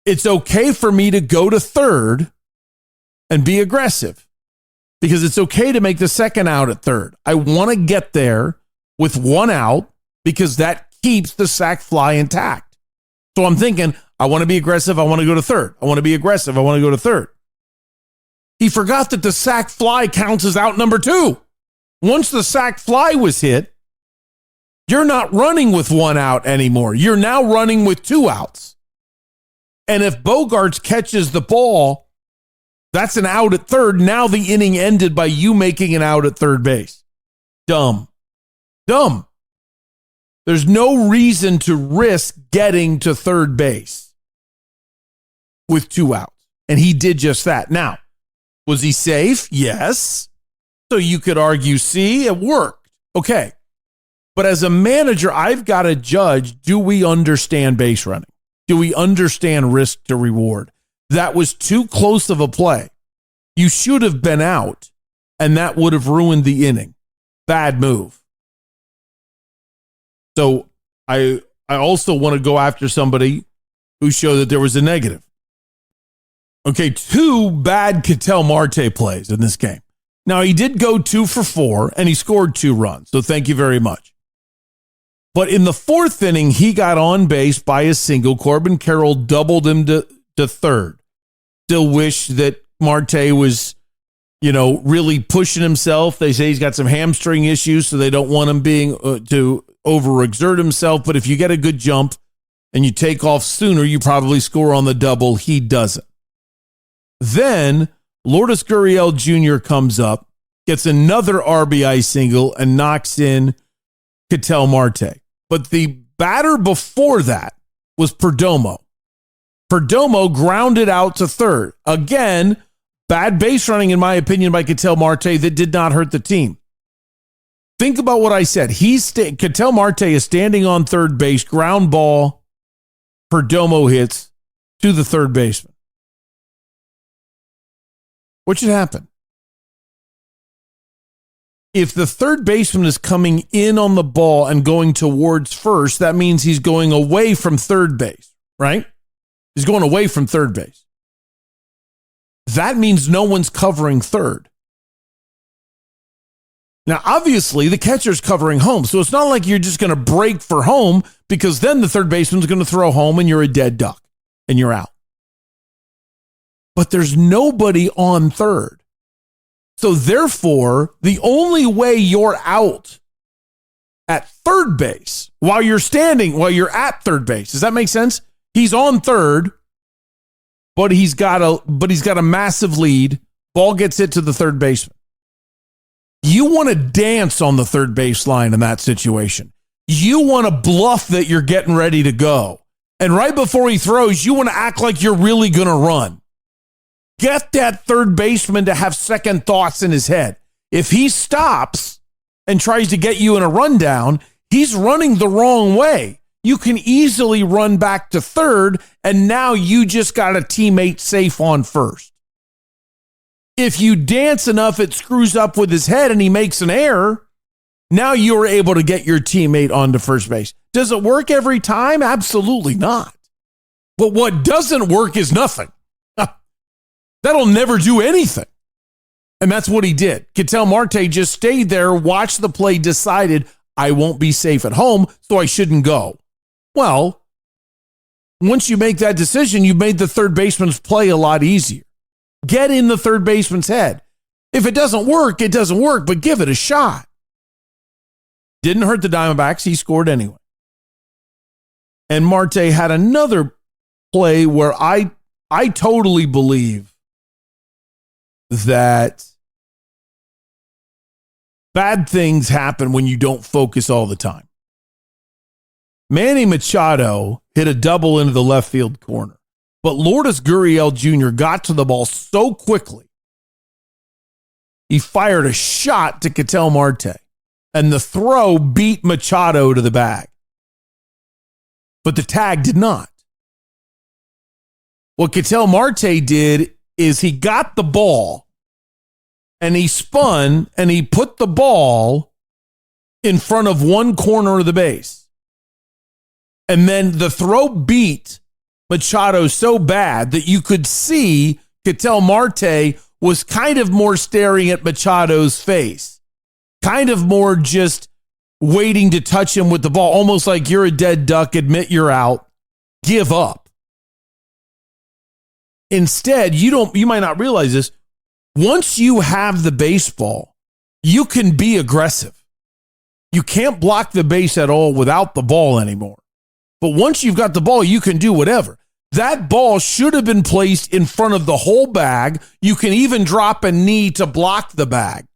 it's okay for me to go to third and be aggressive, because it's okay to make the second out at third. I want to get there with 1 out because that keeps the sac fly intact. So I'm thinking, I want to be aggressive. I want to go to third. I want to be aggressive. I want to go to third. He forgot that the sac fly counts as out number 2. Once the sac fly was hit, you're not running with 1 out anymore. You're now running with 2 outs. And if Bogaerts catches the ball, that's an out at third. Now the inning ended by you making an out at third base. Dumb. There's no reason to risk getting to third base with 2 outs. And he did just that. Now, was he safe? Yes. So you could argue, see, it worked. Okay. But as a manager, I've got to judge, do we understand base running? Do we understand risk to reward? That was too close of a play. You should have been out, and that would have ruined the inning. Bad move. So I also want to go after somebody who showed that there was a negative. Okay, 2 bad Ketel Marte plays in this game. Now, he did go 2 for 4, and he scored 2 runs, so thank you very much. But in the 4th inning, he got on base by a single. Corbin Carroll doubled him to third. Still wish that Marte was, really pushing himself. They say he's got some hamstring issues, so they don't want him to overexert himself. But if you get a good jump and you take off sooner, you probably score on the double. He doesn't. Then Lourdes Gurriel Jr. comes up, gets another RBI single, and knocks in Ketel Marte. But the batter before that was Perdomo. Perdomo grounded out to third. Again, bad base running, in my opinion, by Ketel Marte that did not hurt the team. Think about what I said. Ketel Marte is standing on third base, ground ball, Perdomo hits to the third baseman. What should happen? If the third baseman is coming in on the ball and going towards first, that means he's going away from third base, right? He's going away from third base. That means no one's covering third. Now, obviously, the catcher's covering home, so it's not like you're just going to break for home, because then the third baseman's going to throw home and you're a dead duck and you're out. But there's nobody on third. So therefore, the only way you're out at third base while you're at third base, does that make sense? He's on third, but he's got a massive lead. Ball gets hit to the third baseman. You want to dance on the third base line in that situation. You want to bluff that you're getting ready to go. And right before he throws, you want to act like you're really going to run. Get that third baseman to have second thoughts in his head. If he stops and tries to get you in a rundown, he's running the wrong way. You can easily run back to third, and now you just got a teammate safe on first. If you dance enough, it screws up with his head and he makes an error. Now you're able to get your teammate onto first base. Does it work every time? Absolutely not. But what doesn't work is nothing. That'll never do anything. And that's what he did. Ketel Marte just stayed there, watched the play, decided, I won't be safe at home, so I shouldn't go. Well, once you make that decision, you've made the third baseman's play a lot easier. Get in the third baseman's head. If it doesn't work, it doesn't work, but give it a shot. Didn't hurt the Diamondbacks. He scored anyway. And Marte had another play where I totally believe that bad things happen when you don't focus all the time. Manny Machado hit a double into the left field corner, but Lourdes Gurriel Jr. got to the ball so quickly, he fired a shot to Ketel Marte, and the throw beat Machado to the bag. But the tag did not. What Ketel Marte did is he got the ball, and he spun, and he put the ball in front of one corner of the base. And then the throw beat Machado so bad that you could see Ketel Marte was kind of more staring at Machado's face, kind of more just waiting to touch him with the ball, almost like you're a dead duck, admit you're out, give up. Instead, you might not realize this, once you have the baseball, you can be aggressive. You can't block the base at all without the ball anymore. But once you've got the ball, you can do whatever. That ball should have been placed in front of the whole bag. You can even drop a knee to block the bag.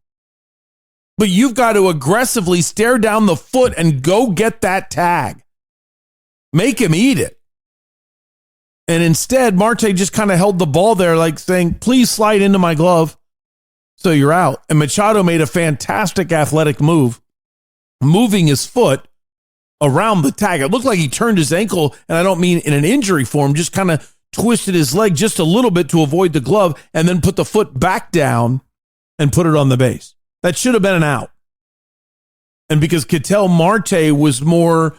But you've got to aggressively stare down the foot and go get that tag. Make him eat it. And instead, Marte just kind of held the ball there like saying, please slide into my glove. So you're out. And Machado made a fantastic athletic move, moving his foot around the tag. It looked like he turned his ankle, and I don't mean in an injury form, just kind of twisted his leg just a little bit to avoid the glove and then put the foot back down and put it on the base. That should have been an out. And because Ketel Marte was more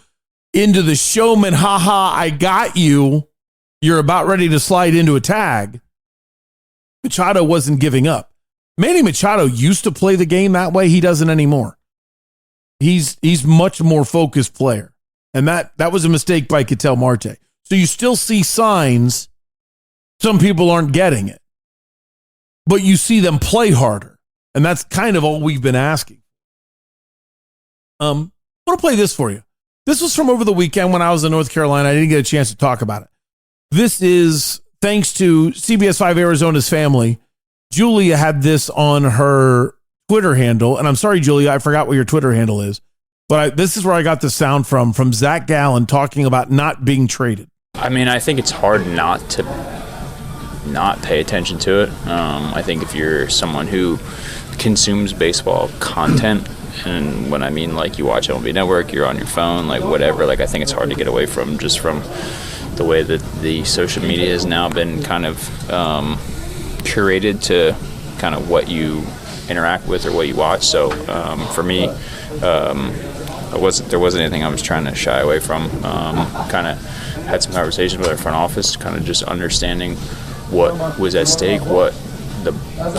into the showman, haha, I got you, you're about ready to slide into a tag, Machado wasn't giving up. Manny Machado used to play the game that way. He doesn't anymore. He's much more focused player. And that was a mistake by Ketel Marte. So you still see signs. Some people aren't getting it. But you see them play harder. And that's kind of all we've been asking. I want to play this for you. This was from over the weekend when I was in North Carolina. I didn't get a chance to talk about it. This is thanks to CBS 5 Arizona's family. Julia had this on her Twitter handle, and I'm sorry, Julia, I forgot what your Twitter handle is, but this is where I got the sound from Zach Gallen talking about not being traded. I mean, I think it's hard not to not pay attention to it. I think if you're someone who consumes baseball content, and when I mean like you watch MLB Network, you're on your phone, like whatever, like I think it's hard to get away from just from the way that the social media has now been kind of curated to kind of what you interact with or what you watch. So for me, there wasn't anything I was trying to shy away from. Kind of had some conversations with our front office, kind of just understanding what was at stake, what the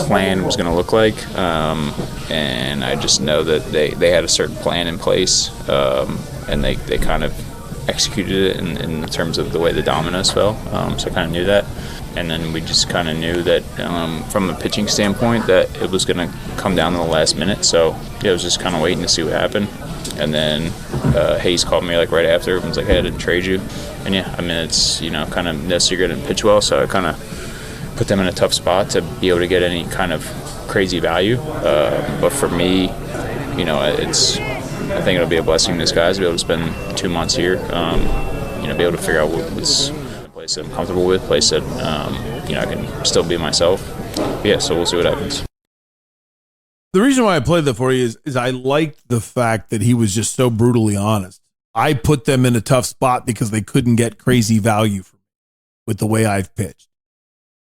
plan was going to look like, and I just know that they had a certain plan in place, and they kind of executed it in terms of the way the dominoes fell. So I kind of knew that. And then we just kind of knew that from a pitching standpoint that it was going to come down to the last minute. So yeah, I was just kind of waiting to see what happened. And then Hayes called me like right after and was like, hey, I didn't trade you. And yeah, I mean, it's, kind of this year didn't pitch well. So I kind of put them in a tough spot to be able to get any kind of crazy value. But for me, it's I think it'll be a blessing in disguise to be able to spend 2 months here. Be able to figure out what's a place that I'm comfortable with, place that I can still be myself. But yeah, so we'll see what happens. The reason why I played that for you is I liked the fact that he was just so brutally honest. I put them in a tough spot because they couldn't get crazy value from me with the way I've pitched.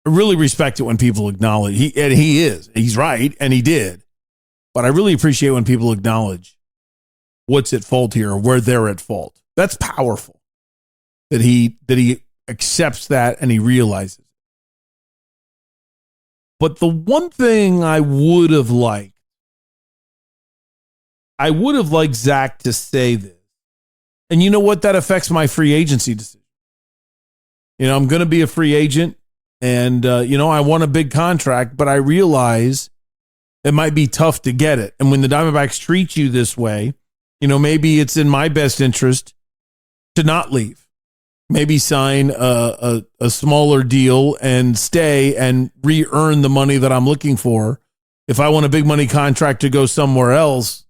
I really respect it when people acknowledge he's right, and he did. But I really appreciate when people acknowledge what's at fault here or where they're at fault. That's powerful. That he accepts that and he realizes. But the one thing I would have liked Zach to say this. And you know what? That affects my free agency decision. I'm going to be a free agent and, I want a big contract, but I realize it might be tough to get it. And when the Diamondbacks treat you this way, maybe it's in my best interest to not leave. Maybe sign a smaller deal and stay and re-earn the money that I'm looking for. If I want a big money contract to go somewhere else,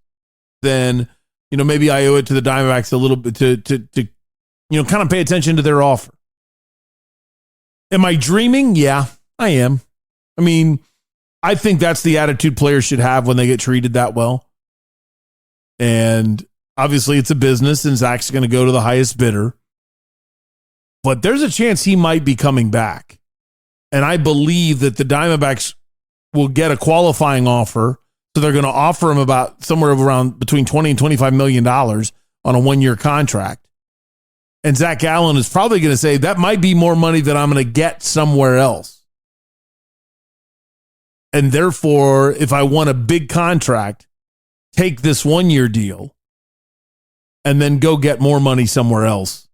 then, maybe I owe it to the Diamondbacks a little bit to kind of pay attention to their offer. Am I dreaming? Yeah, I am. I mean, I think that's the attitude players should have when they get treated that well. And obviously it's a business and Zach's going to go to the highest bidder. But there's a chance he might be coming back. And I believe that the Diamondbacks will get a qualifying offer. So they're going to offer him about somewhere around between $20 and $25 million on a 1-year contract. And Zach Allen is probably going to say that might be more money than I'm going to get somewhere else. And therefore, if I want a big contract, take this 1-year deal and then go get more money somewhere else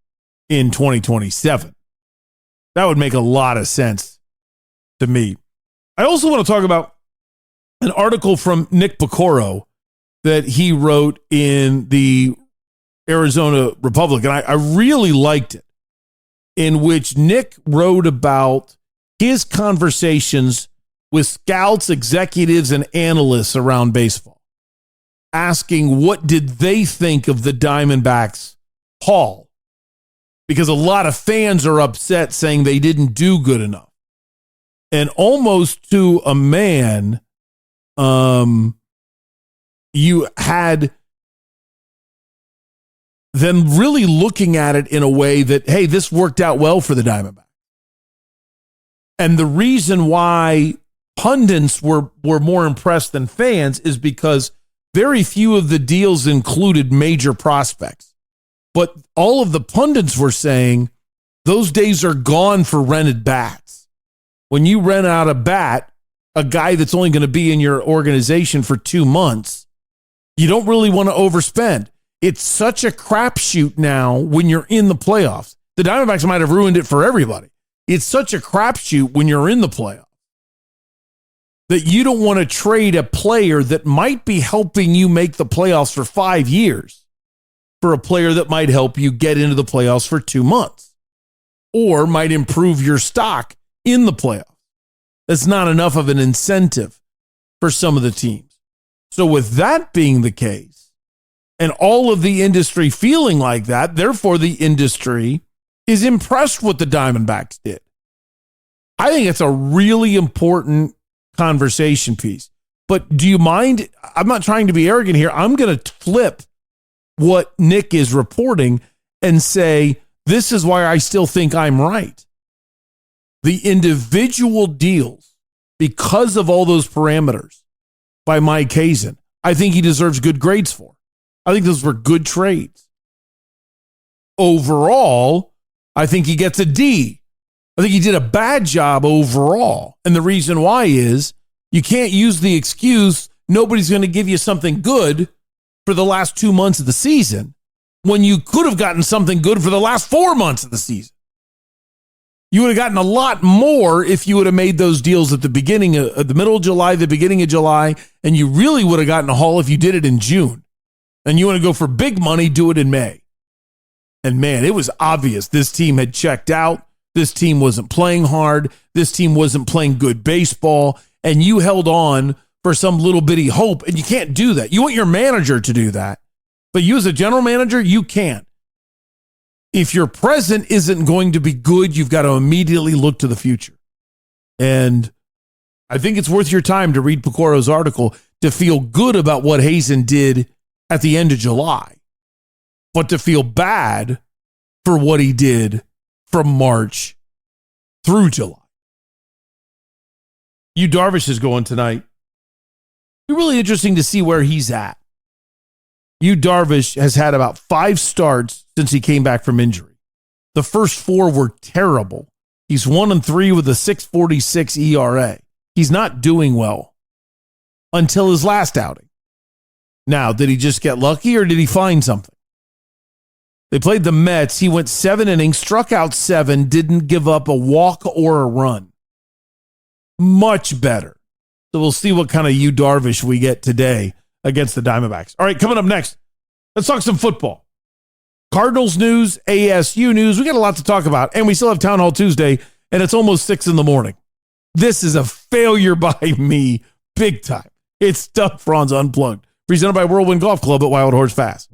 in 2027. That would make a lot of sense to me. I also want to talk about an article from Nick Pecoro that he wrote in the Arizona Republic, and I really liked it, in which Nick wrote about his conversations with scouts, executives, and analysts around baseball, asking what did they think of the Diamondbacks' haul, because a lot of fans are upset saying they didn't do good enough. And almost to a man, you had them really looking at it in a way that, hey, this worked out well for the Diamondbacks. And the reason why pundits were more impressed than fans is because very few of the deals included major prospects. But all of the pundits were saying those days are gone for rented bats. When you rent out a bat, a guy that's only going to be in your organization for 2 months, you don't really want to overspend. It's such a crapshoot now when you're in the playoffs. The Diamondbacks might have ruined it for everybody. It's such a crapshoot when you're in the playoffs that you don't want to trade a player that might be helping you make the playoffs for 5 years for a player that might help you get into the playoffs for 2 months or might improve your stock in the playoffs. That's not enough of an incentive for some of the teams. So with that being the case, and all of the industry feeling like that, therefore the industry is impressed with the Diamondbacks did. I think it's a really important conversation piece. But do you mind? I'm not trying to be arrogant here. I'm going to flip what Nick is reporting and say, this is why I still think I'm right. The individual deals, because of all those parameters by Mike Hazen, I think he deserves good grades for. I think those were good trades. Overall, I think he gets a D. I think he did a bad job overall. And the reason why is you can't use the excuse nobody's going to give you something good for the last 2 months of the season when you could have gotten something good for the last 4 months of the season. You would have gotten a lot more if you would have made those deals at the beginning of the middle of July, the beginning of July, and you really would have gotten a haul if you did it in June. And you want to go for big money, do it in May. And man, it was obvious this team had checked out. This team wasn't playing hard. This team wasn't playing good baseball. And you held on for some little bitty hope. And you can't do that. You want your manager to do that. But you as a general manager, you can't. If your present isn't going to be good, you've got to immediately look to the future. And I think it's worth your time to read Pecoro's article to feel good about what Hazen did at the end of July, but to feel bad for what he did from March through July. Yu Darvish is going tonight. It'll be really interesting to see where he's at. Yu Darvish has had about 5 starts since he came back from injury. The first 4 were terrible. He's 1-3 with a 6.46 ERA. He's not doing well until his last outing. Now, did he just get lucky or did he find something? They played the Mets. He went 7 innings, struck out 7, didn't give up a walk or a run. Much better. So we'll see what kind of Yu Darvish we get today against the Diamondbacks. All right, coming up next, let's talk some football. Cardinals news, ASU news. We got a lot to talk about, and we still have Town Hall Tuesday, and it's almost 6 a.m. This is a failure by me, big time. It's Doug Franz Unplugged, presented by Whirlwind Golf Club at Wild Horse Pass.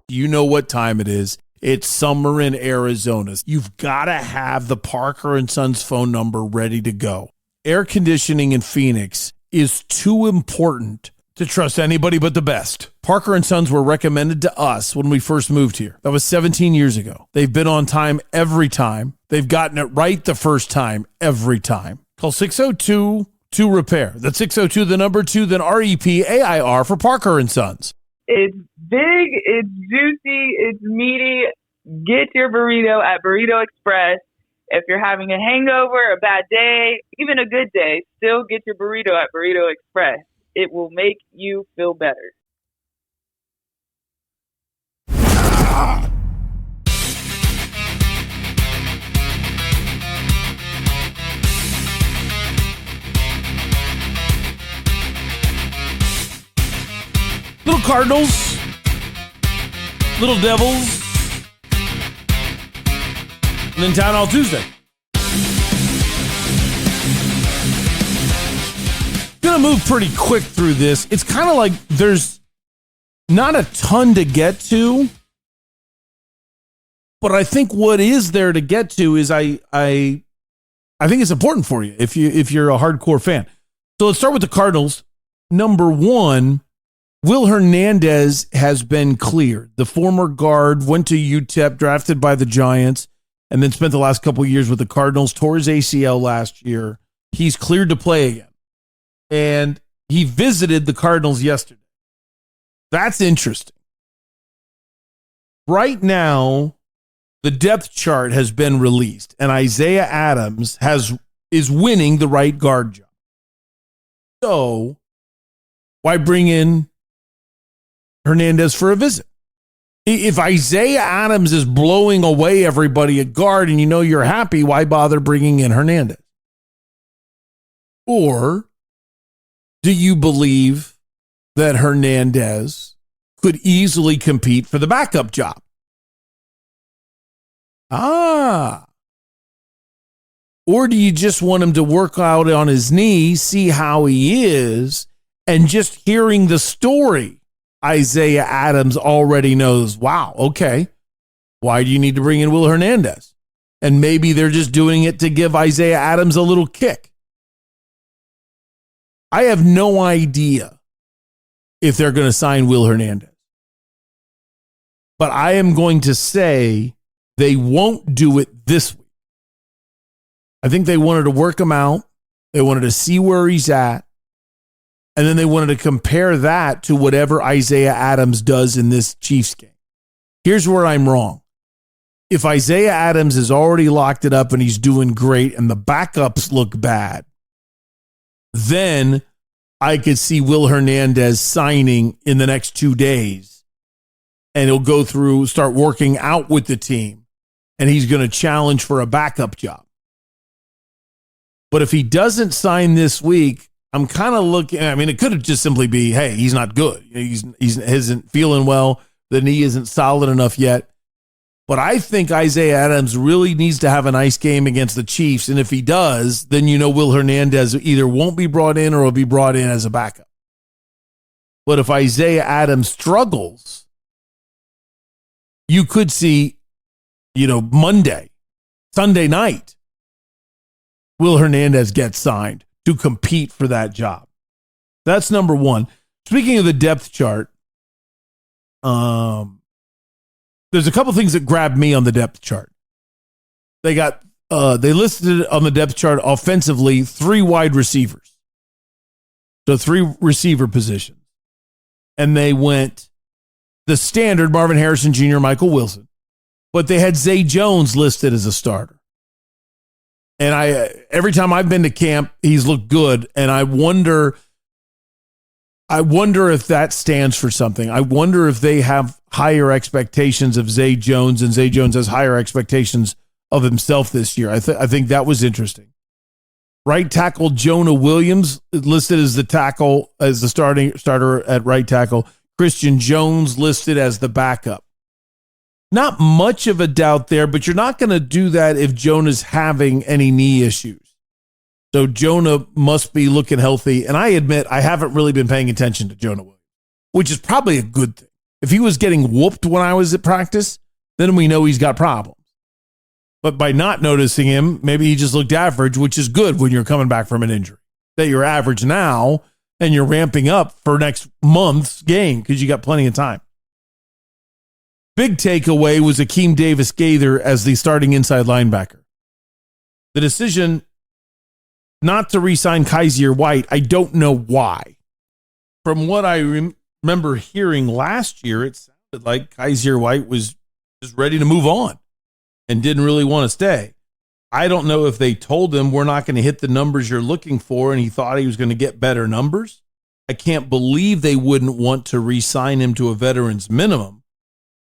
You know what time it is. It's summer in Arizona. You've got to have the Parker & Sons phone number ready to go. Air conditioning in Phoenix is too important to trust anybody but the best. Parker & Sons were recommended to us when we first moved here. That was 17 years ago. They've been on time every time. They've gotten it right the first time, every time. Call 602-2-REPAIR. That's 602, the number 2, then REPAIR for Parker & Sons. It's big, it's juicy, it's meaty. Get your burrito at Burrito Express. If you're having a hangover, a bad day, even a good day, still get your burrito at Burrito Express. It will make you feel better. Little Cardinals, Little Devils, and then Town Hall Tuesday. Gonna move pretty quick through this. It's kind of like there's not a ton to get to, but I think what is there to get to is I think it's important for you if you're a hardcore fan. So let's start with the Cardinals. Number 1. Will Hernandez has been cleared. The former guard went to UTEP, drafted by the Giants, and then spent the last couple of years with the Cardinals, tore his ACL last year. He's cleared to play again. And he visited the Cardinals yesterday. That's interesting. Right now, the depth chart has been released, and Isaiah Adams is winning the right guard job. So, why bring in Hernandez for a visit? If Isaiah Adams is blowing away everybody at guard and you know you're happy, why bother bringing in Hernandez? Or do you believe that Hernandez could easily compete for the backup job? Or do you just want him to work out on his knee, see how he is, and just hearing the story, Isaiah Adams already knows, wow, okay, why do you need to bring in Will Hernandez? And maybe they're just doing it to give Isaiah Adams a little kick. I have no idea if they're going to sign Will Hernandez. But I am going to say they won't do it this week. I think they wanted to work him out. They wanted to see where he's at. And then they wanted to compare that to whatever Isaiah Adams does in this Chiefs game. Here's where I'm wrong. If Isaiah Adams has already locked it up and he's doing great and the backups look bad, then I could see Will Hernandez signing in the next 2 days. And he'll go through, start working out with the team. And he's going to challenge for a backup job. But if he doesn't sign this week, I'm kind of looking, I mean, it could have just simply be, hey, he's not good. He isn't feeling well. The knee isn't solid enough yet. But I think Isaiah Adams really needs to have a nice game against the Chiefs. And if he does, then you know Will Hernandez either won't be brought in or will be brought in as a backup. But if Isaiah Adams struggles, you could see, Sunday night, Will Hernandez gets signed to compete for that job. That's number one. Speaking of the depth chart, there's a couple things that grabbed me on the depth chart. They listed on the depth chart offensively 3 wide receivers. So 3 receiver positions. And they went the standard Marvin Harrison Jr., Michael Wilson. But they had Zay Jones listed as a starter. And every time I've been to camp, he's looked good. And I wonder if that stands for something. I wonder if they have higher expectations of Zay Jones, and Zay Jones has higher expectations of himself this year. I think that was interesting. Right tackle Jonah Williams listed as the starter at right tackle. Christian Jones listed as the backup. Not much of a doubt there, but you're not going to do that if Jonah's having any knee issues. So Jonah must be looking healthy. And I admit I haven't really been paying attention to Jonah Williams, which is probably a good thing. If he was getting whooped when I was at practice, then we know he's got problems. But by not noticing him, maybe he just looked average, which is good when you're coming back from an injury. That you're average now and you're ramping up for next month's game because you got plenty of time. Big takeaway was Akeem Davis-Gaither as the starting inside linebacker. The decision not to re-sign Kaiser White, I don't know why. From what I remember hearing last year, it sounded like Kaiser White was just ready to move on and didn't really want to stay. I don't know if they told him we're not going to hit the numbers you're looking for and he thought he was going to get better numbers. I can't believe they wouldn't want to re-sign him to a veteran's minimum.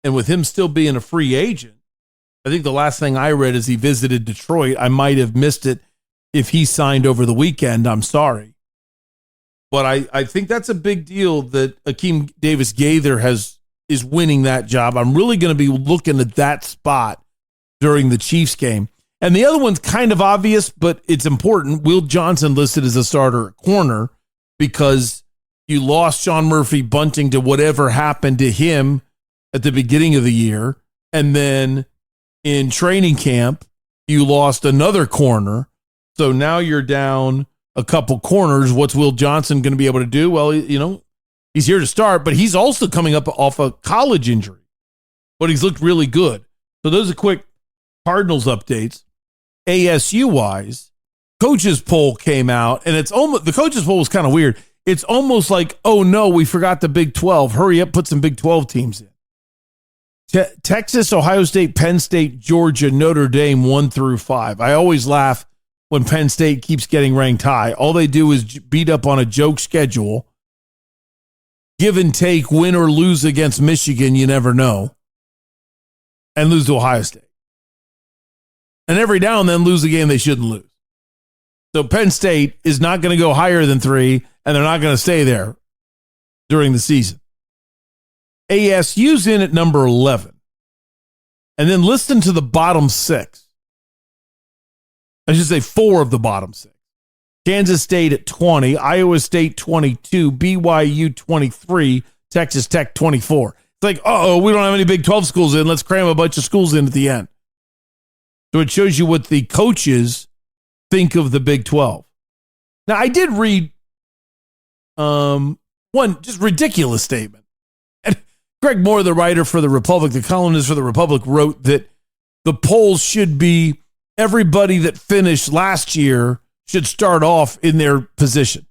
And with him still being a free agent, I think the last thing I read is he visited Detroit. I might have missed it if he signed over the weekend. I'm sorry. But I think that's a big deal that Akeem Davis-Gaither is winning that job. I'm really going to be looking at that spot during the Chiefs game. And the other one's kind of obvious, but it's important. Will Johnson listed as a starter at corner because you lost Sean Murphy Bunting to whatever happened to him at the beginning of the year. And then in training camp, you lost another corner. So now you're down a couple corners. What's Will Johnson going to be able to do? Well, he's here to start, but he's also coming up off a college injury. But he's looked really good. So those are quick Cardinals updates. ASU-wise, coaches poll came out, and it's almost the coaches poll was kind of weird. It's almost like, oh no, we forgot the Big 12. Hurry up, put some Big 12 teams in. Texas, Ohio State, Penn State, Georgia, Notre Dame, 1 through 5. I always laugh when Penn State keeps getting ranked high. All they do is beat up on a joke schedule. Give and take, win or lose against Michigan, you never know. And lose to Ohio State. And every now and then lose a game they shouldn't lose. So Penn State is not going to go higher than 3, and they're not going to stay there during the season. ASU's in at number 11. And then listen to the bottom 6. I should say 4 of the bottom 6. Kansas State at 20, Iowa State 22, BYU 23, Texas Tech 24. It's like, we don't have any Big 12 schools in. Let's cram a bunch of schools in at the end. So it shows you what the coaches think of the Big 12. Now, I did read one just ridiculous statement. And Greg Moore, the writer for The Republic, the columnist for The Republic, wrote that the polls should be everybody that finished last year should start off in their position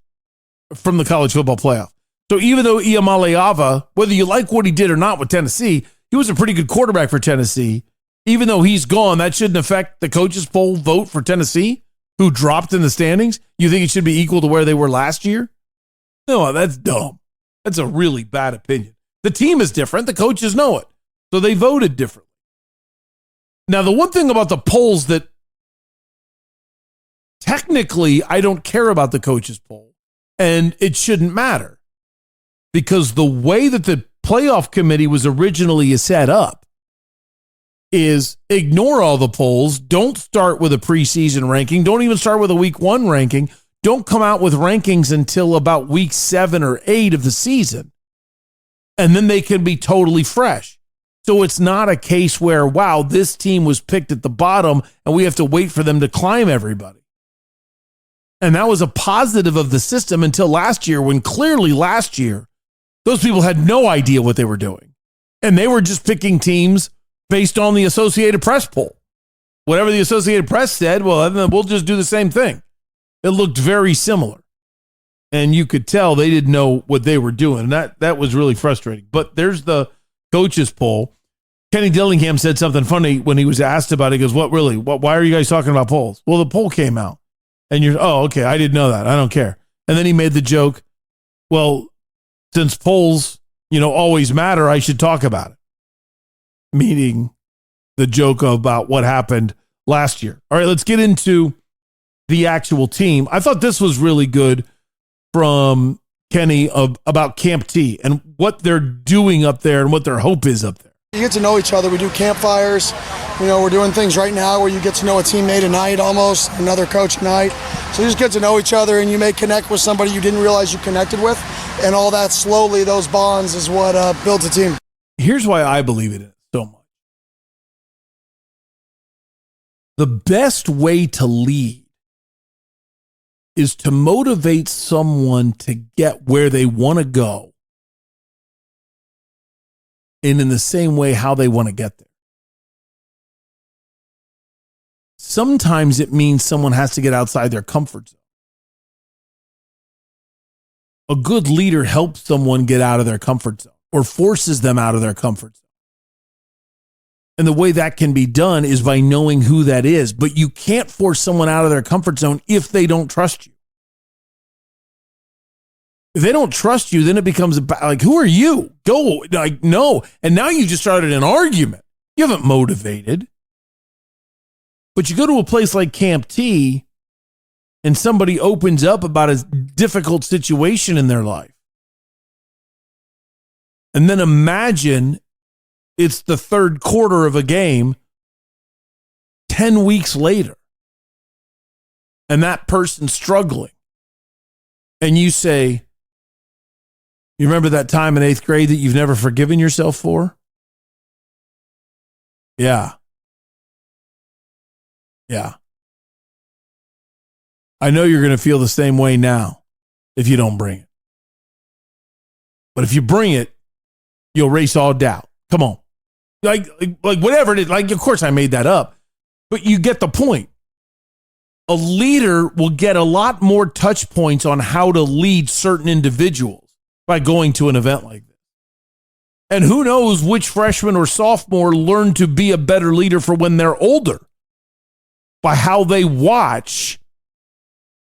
from the college football playoff. So even though Iamaleava, whether you like what he did or not with Tennessee, he was a pretty good quarterback for Tennessee. Even though he's gone, that shouldn't affect the coaches poll vote for Tennessee, who dropped in the standings. You think it should be equal to where they were last year? No, that's dumb. That's a really bad opinion. The team is different. The coaches know it. So they voted differently. Now, the one thing about the polls that technically I don't care about the coaches poll, and it shouldn't matter, because the way that the playoff committee was originally set up is ignore all the polls. Don't start with a preseason ranking. Don't even start with a week 1 ranking. Don't come out with rankings until about week 7 or 8 of the season. and then they can be totally fresh. So it's not a case where, wow, this team was picked at the bottom and we have to wait for them to climb everybody. And that was a positive of the system until last year, when clearly last year, those people had no idea what they were doing. And they were just picking teams based on the Associated Press poll. Whatever the Associated Press said, well, then we'll just do the same thing. It looked very similar. And you could tell they didn't know what they were doing. And that was really frustrating. But there's the coaches poll. Kenny Dillingham said something funny when he was asked about it. He goes, why are you guys talking about polls? Well, the poll came out. And okay, I didn't know that. I don't care. And then he made the joke, well, since polls, always matter, I should talk about it. Meaning the joke about what happened last year. All right, let's get into the actual team. I thought this was really good from Kenny about Camp T and what they're doing up there and what their hope is up there. You get to know each other. We do campfires. We're doing things right now where you get to know a teammate a night almost, another coach a night. So you just get to know each other, and you may connect with somebody you didn't realize you connected with. And all that slowly, those bonds is what builds a team. Here's why I believe in it so much. The best way to lead is to motivate someone to get where they want to go, and in the same way how they want to get there. Sometimes it means someone has to get outside their comfort zone. A good leader helps someone get out of their comfort zone or forces them out of their comfort zone. And the way that can be done is by knowing who that is. But you can't force someone out of their comfort zone if they don't trust you. If they don't trust you, then it becomes about, like, who are you? Go, like, no. And now you just started an argument. You haven't motivated. But you go to a place like Camp T and somebody opens up about a difficult situation in their life. And then imagine it's the third quarter of a game 10 weeks later and that person's struggling. And you say, you remember that time in 8th grade that you've never forgiven yourself for? Yeah. Yeah. I know you're going to feel the same way now if you don't bring it. But if you bring it, you'll erase all doubt. Come on. Like whatever it is. Like, of course I made that up, but you get the point. A leader will get a lot more touch points on how to lead certain individuals by going to an event like this. And who knows which freshman or sophomore learn to be a better leader for when they're older by how they watch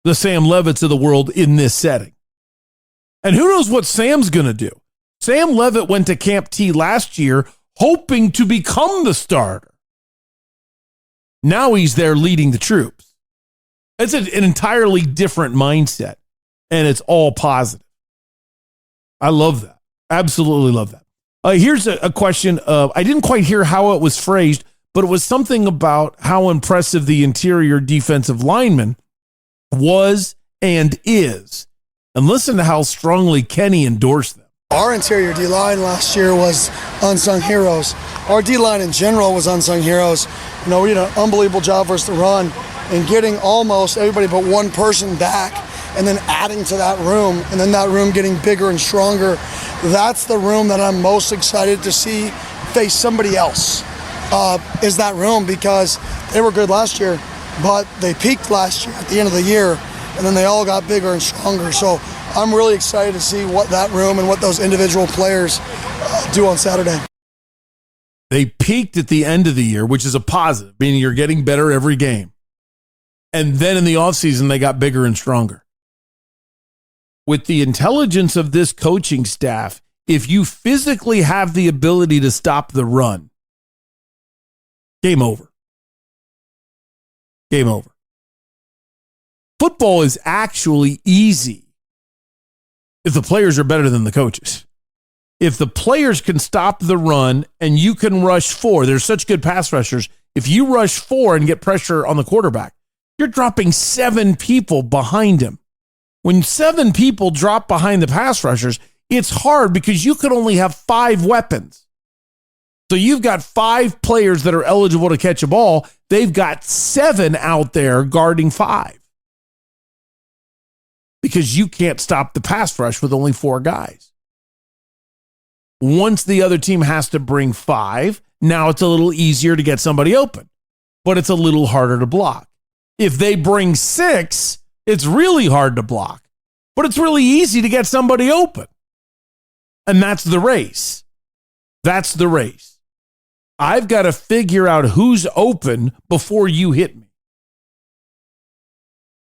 the Sam Levitts of the world in this setting. And who knows what Sam's going to do. Sam Levitt went to Camp T last year hoping to become the starter. Now he's there leading the troops. It's an entirely different mindset, and it's all positive. I love that. Absolutely love that. Here's a question. I didn't quite hear how it was phrased, but it was something about how impressive the interior defensive lineman was and is. And listen to how strongly Kenny endorsed them. Our interior D-line last year was unsung heroes. Our D-line in general was unsung heroes. We did an unbelievable job versus the run and getting almost everybody but one person back and then adding to that room and then that room getting bigger and stronger. That's the room that I'm most excited to see face somebody else. Is that room, because they were good last year, but they peaked last year at the end of the year, and then they all got bigger and stronger. So I'm really excited to see what that room and what those individual players do on Saturday. They peaked at the end of the year, which is a positive, meaning you're getting better every game. And then in the offseason, they got bigger and stronger. With the intelligence of this coaching staff, if you physically have the ability to stop the run, game over. Game over. Football is actually easy if the players are better than the coaches. If the players can stop the run and you can rush 4, there's such good pass rushers. If you rush 4 and get pressure on the quarterback, you're dropping 7 people behind him. When 7 people drop behind the pass rushers, It's hard because you could only have 5 weapons. So you've got 5 players that are eligible to catch a ball. They've got 7 out there guarding 5. Because you can't stop the pass rush with only 4 guys. Once the other team has to bring 5, now it's a little easier to get somebody open, but it's a little harder to block. If they bring 6, it's really hard to block, but it's really easy to get somebody open. And that's the race. That's the race. I've got to figure out who's open before you hit me.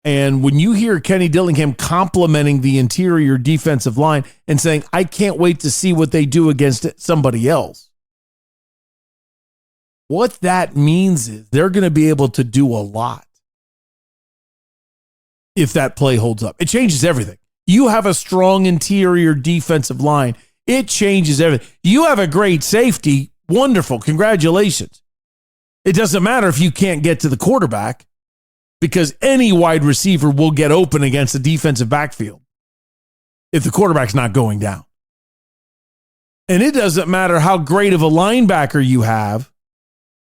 And when you hear Kenny Dillingham complimenting the interior defensive line and saying, I can't wait to see what they do against somebody else, what that means is they're going to be able to do a lot if that play holds up. It changes everything. You have a strong interior defensive line. It changes everything. You have a great safety. Wonderful. Congratulations. It doesn't matter if you can't get to the quarterback, because any wide receiver will get open against the defensive backfield if the quarterback's not going down. And it doesn't matter how great of a linebacker you have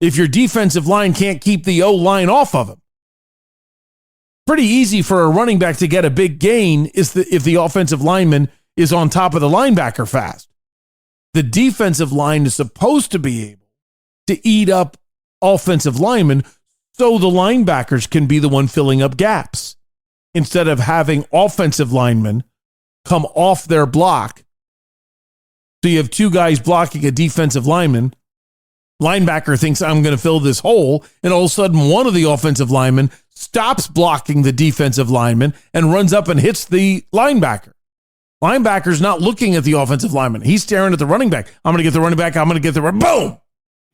if your defensive line can't keep the O-line off of him. Pretty easy for a running back to get a big gain if the offensive lineman is on top of the linebacker fast. The defensive line is supposed to be able to eat up offensive linemen so the linebackers can be the one filling up gaps instead of having offensive linemen come off their block. So you have 2 guys blocking a defensive lineman. Linebacker thinks I'm going to fill this hole, and all of a sudden one of the offensive linemen stops blocking the defensive lineman and runs up and hits the linebacker. Linebacker's not looking at the offensive lineman. He's staring at the running back. I'm going to get the running back. I'm going to get the boom.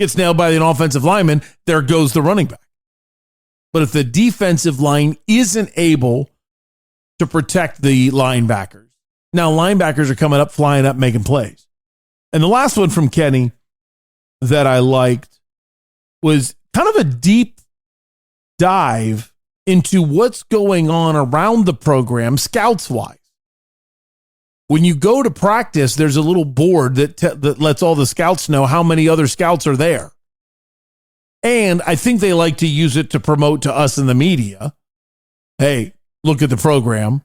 Gets nailed by an offensive lineman. There goes the running back. But if the defensive line isn't able to protect the linebackers, now linebackers are coming up, flying up, making plays. And the last one from Kenny that I liked was kind of a deep dive into what's going on around the program scouts-wise. When you go to practice, there's a little board that lets all the scouts know how many other scouts are there. And I think they like to use it to promote to us in the media. Hey, look at the program,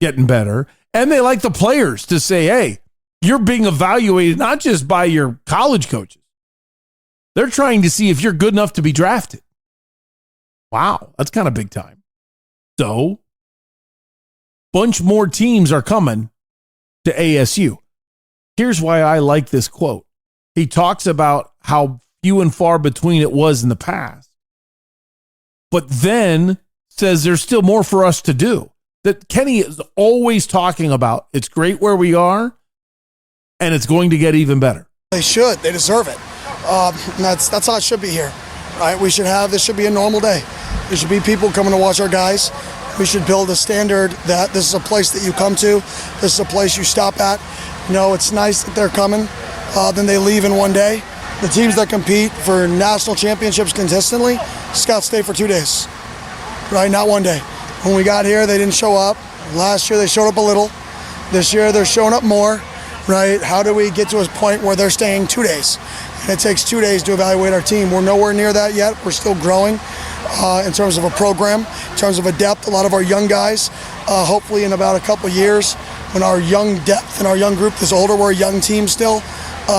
getting better. And they like the players to say, hey, you're being evaluated not just by your college coaches. They're trying to see if you're good enough to be drafted. Wow, that's kind of big time. So, bunch more teams are coming to ASU. Here's why I like this quote. He talks about how few and far between it was in the past, but then says there's still more for us to do. That Kenny is always talking about, it's great where we are, and it's going to get even better. They should. They deserve it. That's how it should be here. Right? This should be a normal day. There should be people coming to watch our guys. We should build a standard that this is a place that you come to. This is a place you stop at. You know, it's nice that they're coming. Then they leave in one day. The teams that compete for national championships consistently, scouts stay for 2 days. Right? Not one day. When we got here, they didn't show up. Last year, they showed up a little. This year, they're showing up more. Right? How do we get to a point where they're staying 2 days? And it takes 2 days to evaluate our team. We're nowhere near that yet. We're still growing in terms of a program, in terms of a depth. A lot of our young guys, hopefully in about a couple years, when our young depth and our young group is older, we're a young team still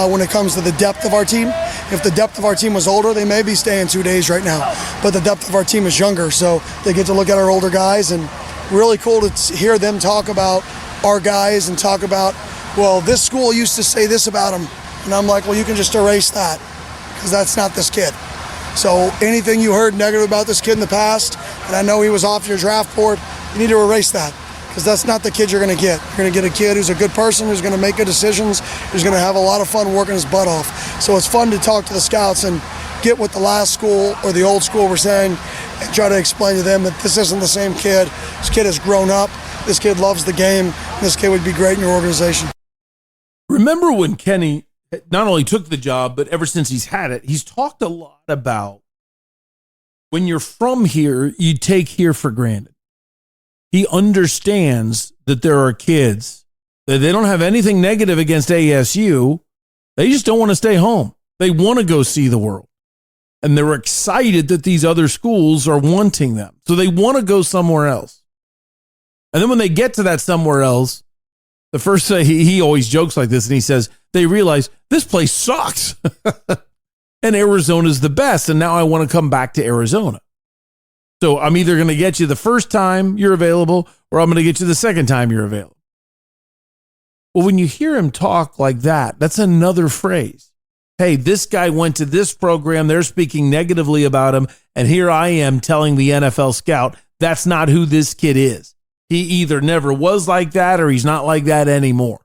when it comes to the depth of our team. If the depth of our team was older, they may be staying 2 days right now. But the depth of our team is younger, so they get to look at our older guys, and really cool to hear them talk about our guys and talk about, well, this school used to say this about them. And I'm like, well, you can just erase that because that's not this kid. So anything you heard negative about this kid in the past, and I know he was off your draft board, you need to erase that because that's not the kid you're going to get. You're going to get a kid who's a good person, who's going to make good decisions, who's going to have a lot of fun working his butt off. So it's fun to talk to the scouts and get what the last school or the old school were saying and try to explain to them that this isn't the same kid. This kid has grown up. This kid loves the game. This kid would be great in your organization. Remember when Kenny not only took the job, but ever since he's had it, he's talked a lot about when you're from here, you take here for granted. He understands that there are kids They don't have anything negative against ASU. They just don't want to stay home. They want to go see the world. And they're excited that these other schools are wanting them. So they want to go somewhere else. And then when they get to that somewhere else, the first thing he always jokes like this, and he says, they realize this place sucks. And Arizona's the best. And now I want to come back to Arizona. So I'm either going to get you the first time you're available, or I'm going to get you the second time you're available. Well, when you hear him talk like that, that's another phrase. Hey, this guy went to this program. They're speaking negatively about him. And here I am telling the NFL scout, that's not who this kid is. He either never was like that or he's not like that anymore.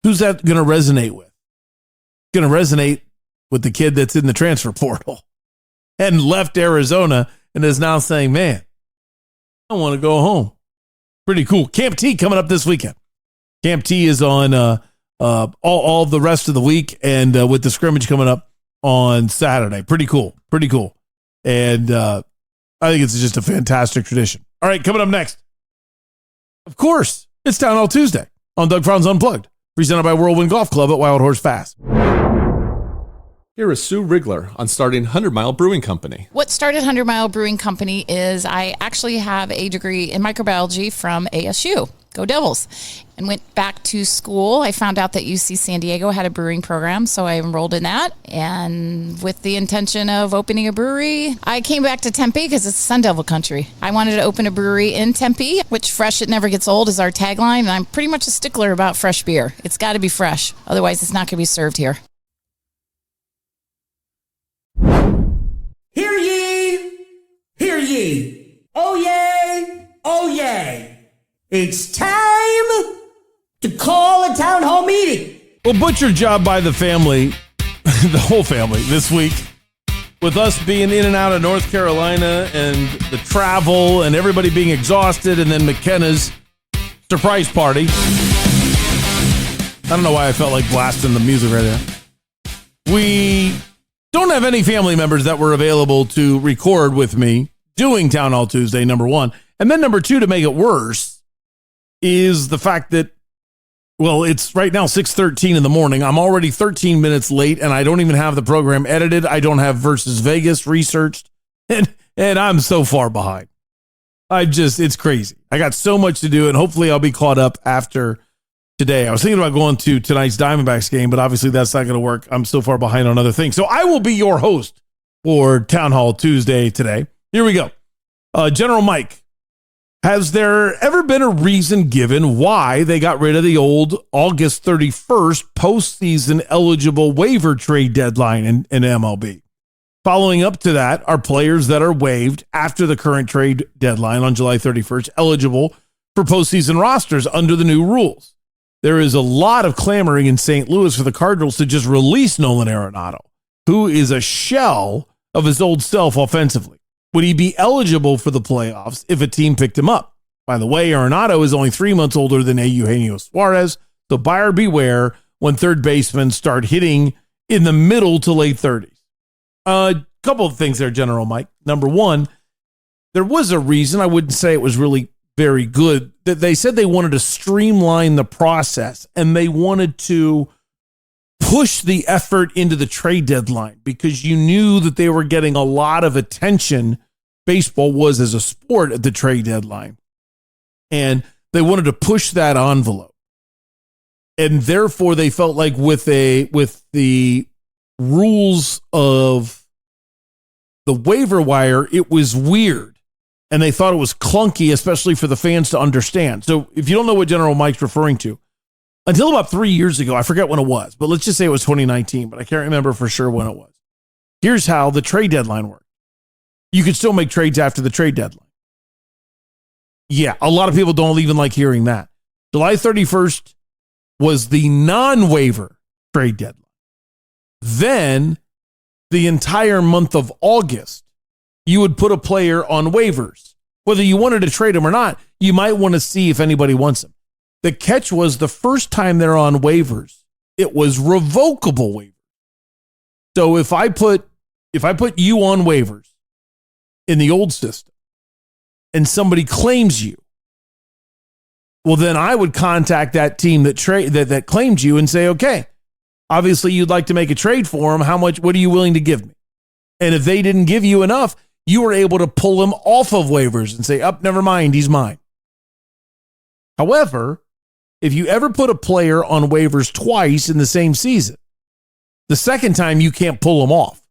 Who's that going to resonate with? Going to resonate with the kid that's in the transfer portal and left Arizona and is now saying, man, I want to go home. Pretty cool. Camp T coming up this weekend. Camp T is on all the rest of the week, and with the scrimmage coming up on Saturday. Pretty cool. Pretty cool. And I think it's just a fantastic tradition. All right, coming up next, of course, it's Town Hall Tuesday on Doug Franz Unplugged, presented by Whirlwind Golf Club at Wild Horse Pass. Here is Sue Rigler on starting 100 Mile Brewing Company. What started 100 Mile Brewing Company is I actually have a degree in microbiology from ASU. Go Devils. And went back to school. I found out that UC San Diego had a brewing program, so I enrolled in that. And with the intention of opening a brewery, I came back to Tempe because it's Sun Devil country. I wanted to open a brewery in Tempe, which fresh, it never gets old is our tagline. And I'm pretty much a stickler about fresh beer. It's got to be fresh. Otherwise, it's not going to be served here. Hear ye! Hear ye! Oh yay! Oh yay! It's time to call a town hall meeting. Well, butcher job by the family, the whole family this week, with us being in and out of North Carolina and the travel and everybody being exhausted, and then McKenna's surprise party. I don't know why I felt like blasting the music right there. We don't have any family members that were available to record with me doing Town Hall Tuesday, number one. And then number two, to make it worse, is the fact that, well, it's right now 6:13 in the morning. I'm already 13 minutes late, and I don't even have the program edited. I don't have Versus Vegas researched, and I'm so far behind. It's crazy. I got so much to do, and hopefully I'll be caught up after today. I was thinking about going to tonight's Diamondbacks game, but obviously that's not going to work. I'm so far behind on other things. So I will be your host for Town Hall Tuesday today. Here we go. General Mike, has there ever been a reason given why they got rid of the old August 31st postseason eligible waiver trade deadline in MLB? Following up to that are players that are waived after the current trade deadline on July 31st eligible for postseason rosters under the new rules. There is a lot of clamoring in St. Louis for the Cardinals to just release Nolan Arenado, who is a shell of his old self offensively. Would he be eligible for the playoffs if a team picked him up? By the way, Arenado is only 3 months older than Eugenio Suarez, so buyer beware when third basemen start hitting in the middle to late 30s. A couple of things there, General Mike. Number one, there was a reason, I wouldn't say it was really very good, that they said they wanted to streamline the process and they wanted to push the effort into the trade deadline because you knew that they were getting a lot of attention. Baseball was as a sport at the trade deadline. And they wanted to push that envelope. And therefore they felt like with the rules of the waiver wire, it was weird. And they thought it was clunky, especially for the fans to understand. So if you don't know what General Mike's referring to, until about 3 years ago, I forget when it was, but let's just say it was 2019, but I can't remember for sure when it was. Here's how the trade deadline worked. You could still make trades after the trade deadline. Yeah, a lot of people don't even like hearing that. July 31st was the non-waiver trade deadline. Then the entire month of August, you would put a player on waivers. Whether you wanted to trade him or not, you might want to see if anybody wants him. The catch was the first time they're on waivers, it was revocable waivers. So if I put you on waivers in the old system and somebody claims you, Well, then I would contact that team that claimed you and say, okay, obviously you'd like to make a trade for him. What are you willing to give me? And if they didn't give you enough, you were able to pull him off of waivers and say, never mind, he's mine. However, if you ever put a player on waivers twice in the same season, the second time you can't pull him off.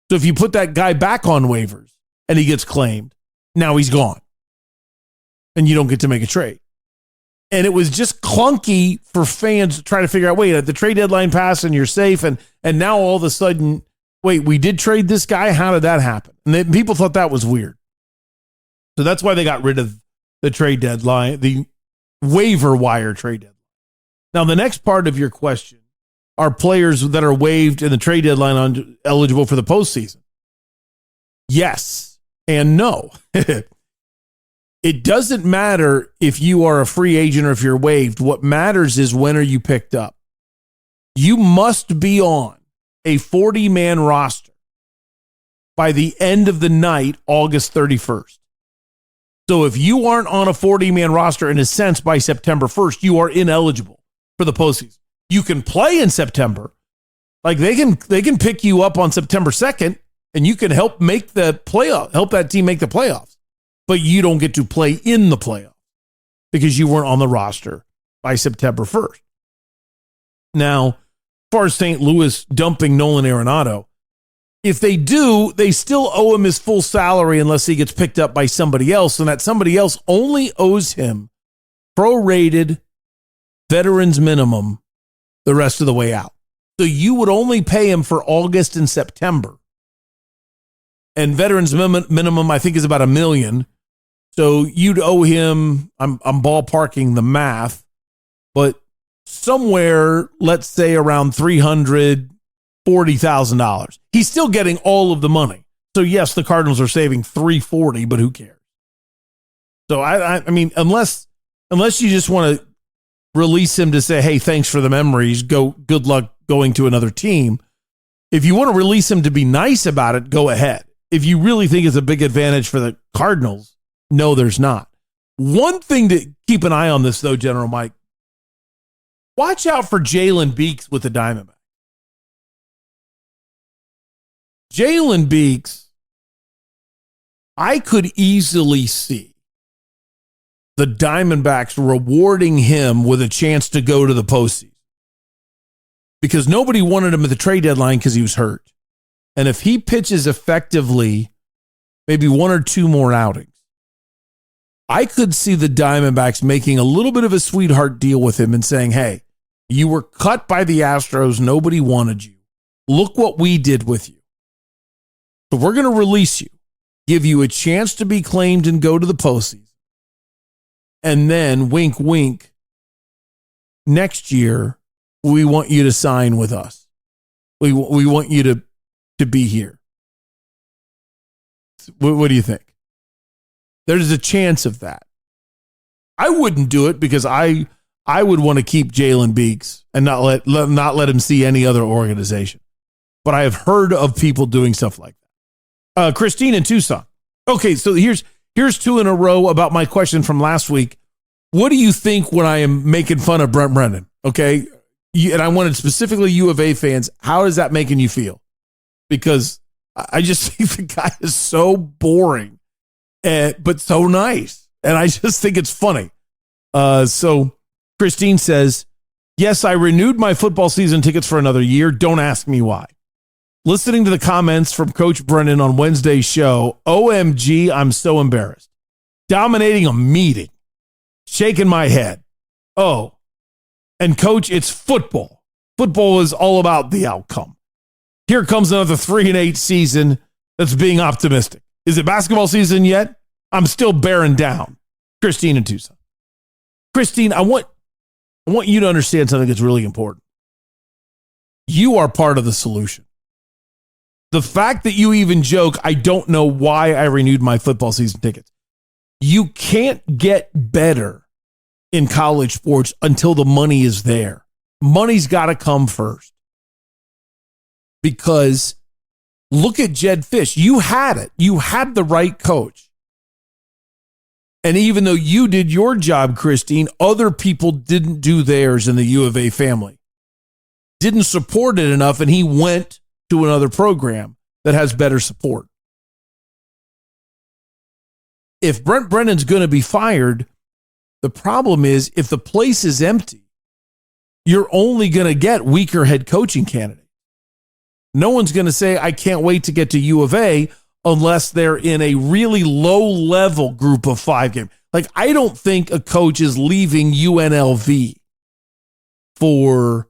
So if you put that guy back on waivers and he gets claimed, now he's gone. And you don't get to make a trade. And it was just clunky for fans to try to figure out, wait, the trade deadline passed and you're safe. And now all of a sudden, wait, we did trade this guy? How did that happen? And then people thought that was weird. So that's why they got rid of the trade deadline, the waiver wire trade deadline. Now, the next part of your question, are players that are waived in the trade deadline eligible for the postseason? Yes and no. It doesn't matter if you are a free agent or if you're waived. What matters is when are you picked up. You must be on a 40-man roster by the end of the night, August 31st. So if you aren't on a 40-man roster, in a sense, by September 1st, you are ineligible for the postseason. You can play in September. Like they can pick you up on September 2nd and you can help make the playoff, help that team make the playoffs. But you don't get to play in the playoffs because you weren't on the roster by September 1st. Now, as far as St. Louis dumping Nolan Arenado, if they do, they still owe him his full salary unless he gets picked up by somebody else, and that somebody else only owes him prorated veterans minimum the rest of the way out. So you would only pay him for August and September. And veterans minimum, I think, is about $1 million. So you'd owe him, I'm ballparking the math, but somewhere, let's say around $340,000. He's still getting all of the money. So yes, the Cardinals are saving $340, but who cares? So I mean, unless you just want to release him to say, hey, thanks for the memories, good luck going to another team. If you want to release him to be nice about it, go ahead. If you really think it's a big advantage for the Cardinals, no, there's not. One thing to keep an eye on this, though, General Mike, watch out for Jalen Beeks with the Diamondbacks. Jalen Beeks, I could easily see the Diamondbacks rewarding him with a chance to go to the postseason because nobody wanted him at the trade deadline because he was hurt. And if he pitches effectively, maybe one or two more outings, I could see the Diamondbacks making a little bit of a sweetheart deal with him and saying, hey, you were cut by the Astros. Nobody wanted you. Look what we did with you. So we're going to release you, give you a chance to be claimed and go to the postseason. And then, wink, wink, next year, we want you to sign with us. We want you to be here. What do you think? There's a chance of that. I wouldn't do it because I would want to keep Jalen Beeks and not let him see any other organization. But I have heard of people doing stuff like that. Christine in Tucson. Okay, so here's two in a row about my question from last week. What do you think when I am making fun of Brent Brennan? Okay, and I wanted specifically U of A fans. How is that making you feel? Because I just think the guy is so boring, but so nice. And I just think it's funny. So Christine says, yes, I renewed my football season tickets for another year. Don't ask me why. Listening to the comments from Coach Brennan on Wednesday's show, OMG, I'm so embarrassed. Dominating a meeting. Shaking my head. Oh, and Coach, it's football. Football is all about the outcome. Here comes another 3-8 season that's being optimistic. Is it basketball season yet? I'm still bearing down. Christine in Tucson. Christine, I want you to understand something that's really important. You are part of the solution. The fact that you even joke, I don't know why I renewed my football season tickets. You can't get better in college sports until the money is there. Money's got to come first. Because look at Jed Fish. You had it. You had the right coach. And even though you did your job, Christine, other people didn't do theirs in the U of A family. Didn't support it enough, and he went to another program that has better support. If Brent Brennan's going to be fired, the problem is if the place is empty, you're only going to get weaker head coaching candidates. No one's going to say, I can't wait to get to U of A unless they're in a really low-level group of 5 game. Like, I don't think a coach is leaving UNLV for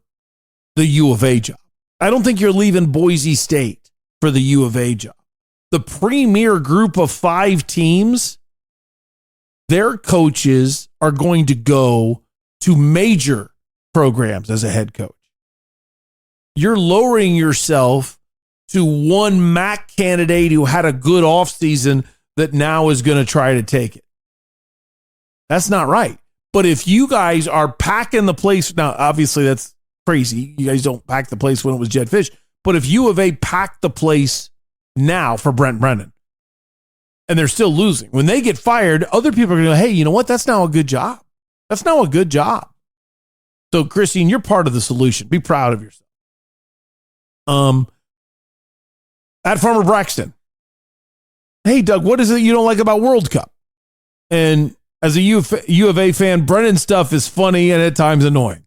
the U of A job. I don't think you're leaving Boise State for the U of A job. The premier group of 5 teams, their coaches are going to go to major programs as a head coach. You're lowering yourself to one MAC candidate who had a good offseason that now is going to try to take it. That's not right. But if you guys are packing the place, now obviously that's crazy. You guys don't pack the place when it was Jed Fish. But if U of A packed the place now for Brent Brennan and they're still losing, when they get fired, other people are going to go, hey, you know what? That's now a good job. That's now a good job. So, Christine, you're part of the solution. Be proud of yourself. At Farmer Braxton, hey, Doug, what is it you don't like about World Cup? And as a U of A fan, Brennan's stuff is funny and at times annoying.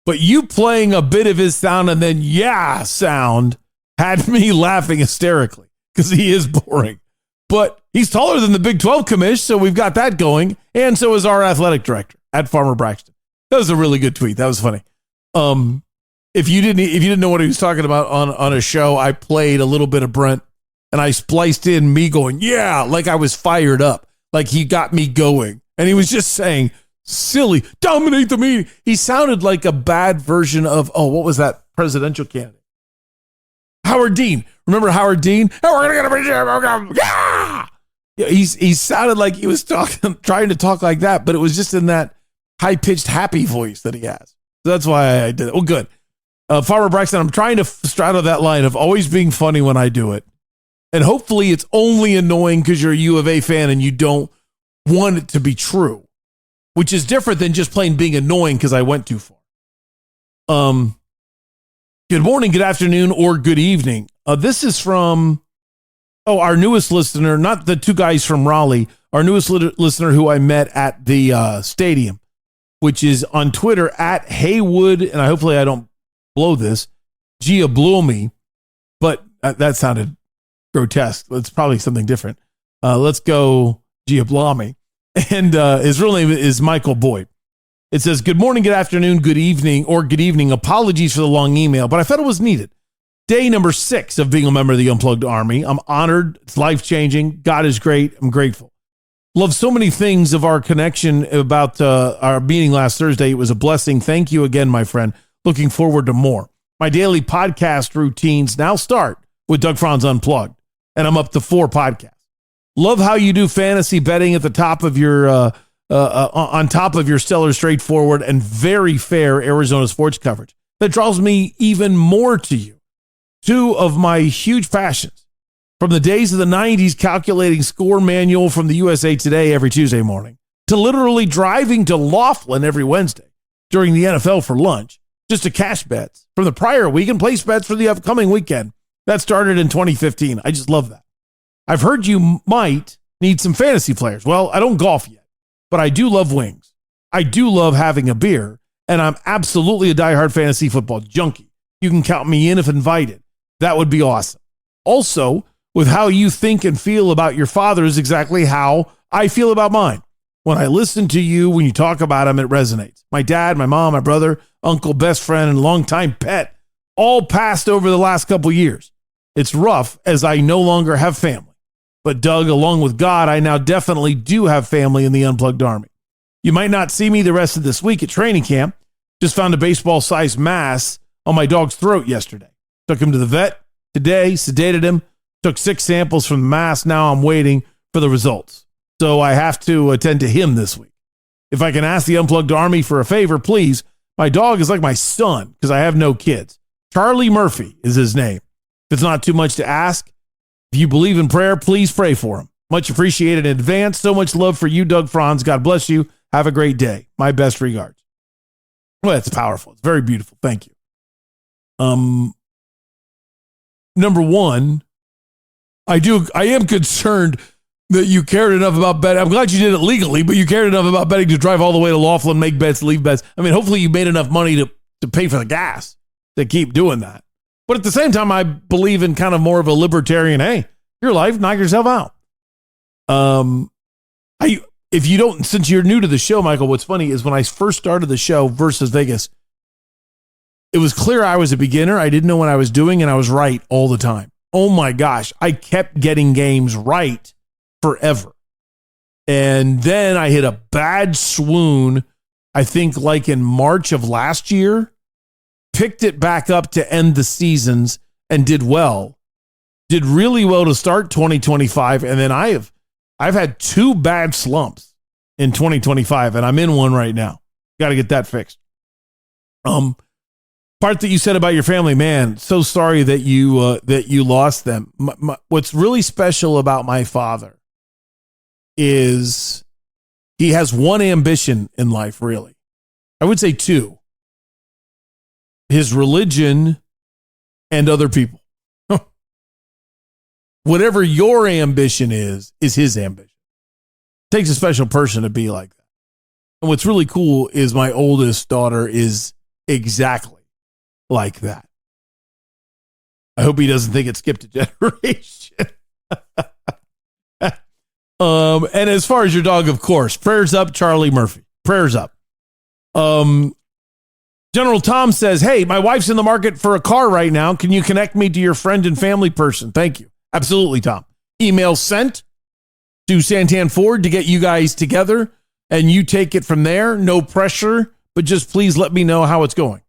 But you playing a bit of his sound and then sound had me laughing hysterically because he is boring. But he's taller than the Big 12 commish, so we've got that going. And so is our athletic director at Farmer Braxton. That was a really good tweet. That was funny. If you didn't know what he was talking about on a show, I played a little bit of Brent and I spliced in me going, yeah, like I was fired up, like he got me going. And he was just saying, silly, dominate the meeting. He sounded like a bad version of, what was that presidential candidate? Howard Dean. Remember Howard Dean? Oh, we're going to get a yeah. He sounded like he was trying to talk like that, but it was just in that high-pitched, happy voice that he has. So that's why I did it. Well, good. Farmer Braxton, I'm trying to straddle that line of always being funny when I do it. And hopefully it's only annoying because you're a U of A fan and you don't want it to be true, which is different than just plain being annoying because I went too far. Good morning, good afternoon, or good evening. This is from, our newest listener, not the 2 guys from Raleigh, our newest listener who I met at the stadium, which is on Twitter at Haywood, and hopefully I don't blow this, Gia Bloomy, but that sounded grotesque. It's probably something different. Let's go Gia Bloomy. And his real name is Michael Boyd. It says, good morning, good afternoon, good evening, or good evening. Apologies for the long email, but I felt it was needed. Day number 6 of being a member of the Unplugged Army. I'm honored. It's life-changing. God is great. I'm grateful. Love so many things of our connection about our meeting last Thursday. It was a blessing. Thank you again, my friend. Looking forward to more. My daily podcast routines now start with Doug Franz Unplugged, and I'm up to 4 podcasts. Love how you do fantasy betting at the top of your, on top of your stellar, straightforward, and very fair Arizona sports coverage. That draws me even more to you. 2 of my huge passions. From the days of the 90s, calculating score manual from the USA Today every Tuesday morning, to literally driving to Laughlin every Wednesday during the NFL for lunch, just to cash bets from the prior week and place bets for the upcoming weekend. That started in 2015. I just love that. I've heard you might need some fantasy players. Well, I don't golf yet, but I do love wings. I do love having a beer, and I'm absolutely a diehard fantasy football junkie. You can count me in if invited. That would be awesome. Also, with how you think and feel about your father is exactly how I feel about mine. When I listen to you, when you talk about him, it resonates. My dad, my mom, my brother, uncle, best friend, and longtime pet all passed over the last couple years. It's rough as I no longer have family. But Doug, along with God, I now definitely do have family in the Unplugged Army. You might not see me the rest of this week at training camp. Just found a baseball-sized mass on my dog's throat yesterday. Took him to the vet today, sedated him, took 6 samples from the mass. Now I'm waiting for the results. So I have to attend to him this week. If I can ask the Unplugged Army for a favor, please. My dog is like my son because I have no kids. Charlie Murphy is his name. If it's not too much to ask, if you believe in prayer, please pray for him. Much appreciated in advance. So much love for you, Doug Franz. God bless you. Have a great day. My best regards. Well, it's powerful. It's very beautiful. Thank you. Number one, I am concerned that you cared enough about betting. I'm glad you did it legally, but you cared enough about betting to drive all the way to Laughlin, make bets, leave bets. I mean, hopefully you made enough money to pay for the gas to keep doing that. But at the same time, I believe in kind of more of a libertarian, hey, your life, knock yourself out. If you don't, since you're new to the show, Michael, what's funny is when I first started the show versus Vegas, it was clear I was a beginner. I didn't know what I was doing, and I was right all the time. Oh my gosh, I kept getting games right forever. And then I hit a bad swoon, I think like in March of last year, picked it back up to end the seasons and did well. Did really well to start 2025, and then I've had 2 bad slumps in 2025, and I'm in one right now. Got to get that fixed. Part that you said about your family, man, so sorry that you lost them. What's really special about my father is he has one ambition in life, really. I would say 2. His religion and other people. Whatever your ambition is his ambition. It takes a special person to be like that. And what's really cool is my oldest daughter is exactly like that. I hope he doesn't think it skipped a generation. And as far as your dog, of course, prayers up, Charlie Murphy. Prayers up. General Tom says, hey, my wife's in the market for a car right now. Can you connect me to your friend and family person? Thank you. Absolutely, Tom. Email sent to Santan Ford to get you guys together, and you take it from there. No pressure, but just please let me know how it's going.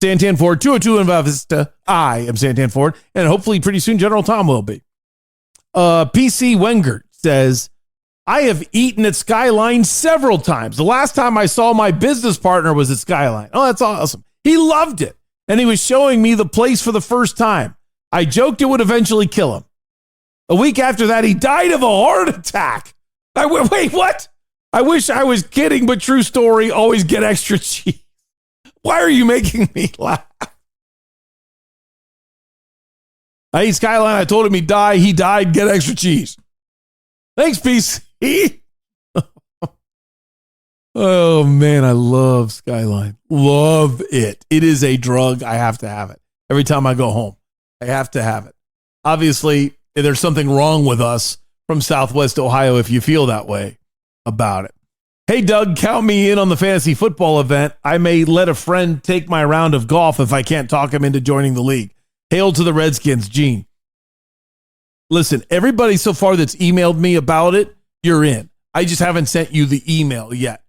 Santan Ford, 202 in Vista. I am Santan Ford, and hopefully pretty soon General Tom will be. PC Wenger says, I have eaten at Skyline several times. The last time I saw my business partner was at Skyline. Oh, that's awesome. He loved it, and he was showing me the place for the first time. I joked it would eventually kill him. A week after that, he died of a heart attack. Wait, what? I wish I was kidding, but true story. Always get extra cheese. Why are you making me laugh? I ate Skyline. I told him he'd die. He died. Get extra cheese. Thanks, PC. Oh, man, I love Skyline. Love it. It is a drug. I have to have it. Every time I go home, I have to have it. Obviously, there's something wrong with us from Southwest Ohio if you feel that way about it. Hey, Doug, count me in on the fantasy football event. I may let a friend take my round of golf if I can't talk him into joining the league. Hail to the Redskins, Gene. Listen, everybody so far that's emailed me about it, you're in. I just haven't sent you the email yet.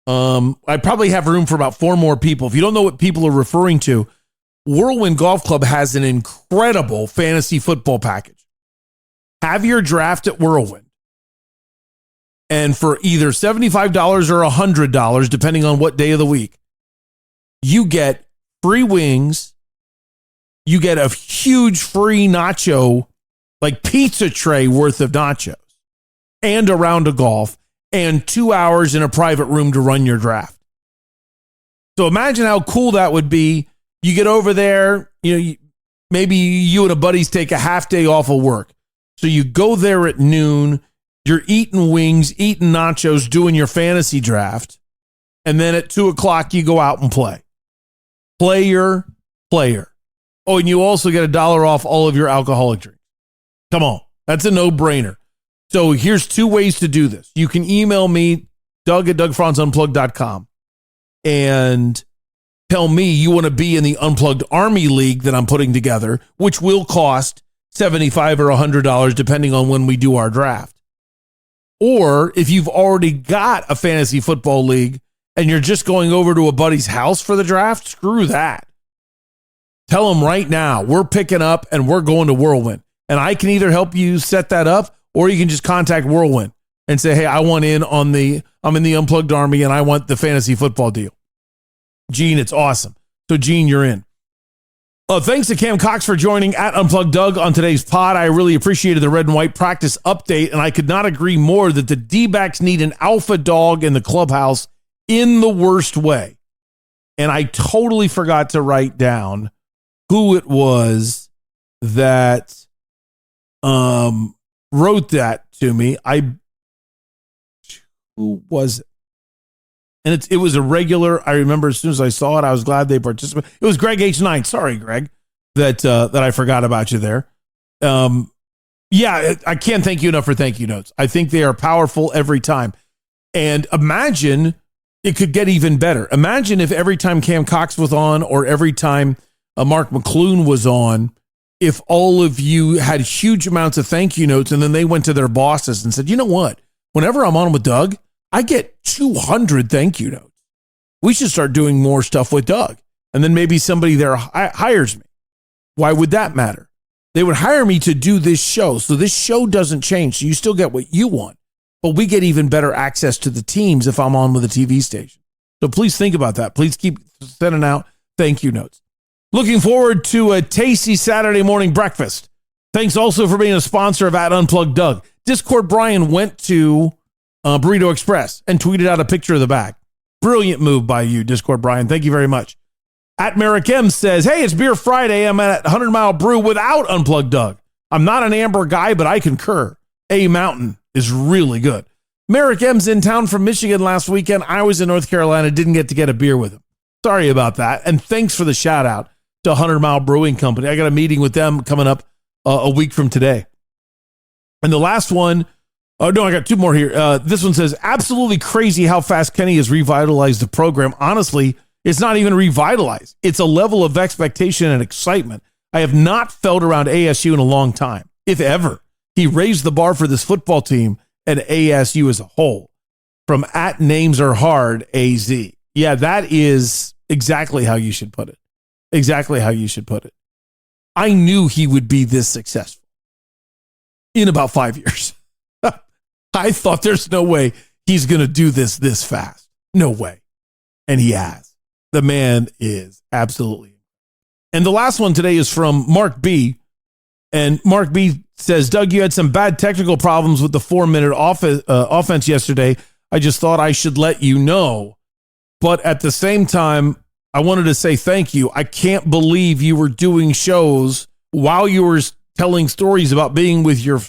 I probably have room for about 4 more people. If you don't know what people are referring to, Whirlwind Golf Club has an incredible fantasy football package. Have your draft at Whirlwind. And for either $75 or $100, depending on what day of the week, you get free wings. You get a huge free nacho, like pizza tray worth of nachos, and a round of golf, and 2 hours in a private room to run your draft. So imagine how cool that would be. You get over there, maybe you and a buddies take a half day off of work. So you go there at noon, you're eating wings, eating nachos, doing your fantasy draft. And then at 2:00, you go out and play. Player. Oh, and you also get $1 off all of your alcoholic drinks. Come on. That's a no-brainer. So here's 2 ways to do this. You can email me, Doug@DougFranzUnplugged.com, and tell me you want to be in the Unplugged Army League that I'm putting together, which will cost $75 or $100 depending on when we do our draft. Or if you've already got a fantasy football league and you're just going over to a buddy's house for the draft, screw that. Tell them right now, we're picking up and we're going to Whirlwind. And I can either help you set that up, or you can just contact Whirlwind and say, hey, I'm in the Unplugged Army and I want the fantasy football deal. Gene, it's awesome. So Gene, you're in. Thanks to Cam Cox for joining at Unplugged Doug on today's pod. I really appreciated the red and white practice update, and I could not agree more that the D-backs need an alpha dog in the clubhouse in the worst way. And I totally forgot to write down who it was that wrote that to me. Who was it? And it was a regular. I remember as soon as I saw it, I was glad they participated. It was Greg H9. Sorry, Greg, that I forgot about you there. Yeah, I can't thank you enough for thank you notes. I think they are powerful every time. And imagine it could get even better. Imagine if every time Cam Cox was on or every time Mark McClune was on, if all of you had huge amounts of thank you notes and then they went to their bosses and said, you know what? Whenever I'm on with Doug, I get 200 thank you notes. We should start doing more stuff with Doug. And then maybe somebody there hires me. Why would that matter? They would hire me to do this show. So this show doesn't change. So you still get what you want. But we get even better access to the teams if I'm on with a TV station. So please think about that. Please keep sending out thank you notes. Looking forward to a tasty Saturday morning breakfast. Thanks also for being a sponsor of at Unplugged Doug. Discord Brian went to Burrito Express and tweeted out a picture of the bag. Brilliant move by you, Discord Brian. Thank you very much. At Merrick M says, hey, it's Beer Friday. I'm at 100 Mile Brew without Unplugged Doug. I'm not an amber guy, but I concur. A Mountain is really good. Merrick M's in town from Michigan last weekend. I was in North Carolina, didn't get to get a beer with him. Sorry about that. And thanks for the shout out to 100 Mile Brewing Company. I got a meeting with them coming up a week from today. And the last one, oh, no, I got two more here. This one says, absolutely crazy how fast Kenny has revitalized the program. Honestly, it's not even revitalized. It's a level of expectation and excitement I have not felt around ASU in a long time, if ever. He raised the bar for this football team and ASU as a whole. From at names are hard, AZ. Yeah, that is exactly how you should put it. Exactly how you should put it. I knew he would be this successful in about 5 years. I thought there's no way he's going to do this fast. No way. And he has. The man is absolutely. And the last one today is from Mark B. And Mark B says, Doug, you had some bad technical problems with the 4-minute offense yesterday. I just thought I should let you know. But at the same time, I wanted to say thank you. I can't believe you were doing shows while you were telling stories about being with your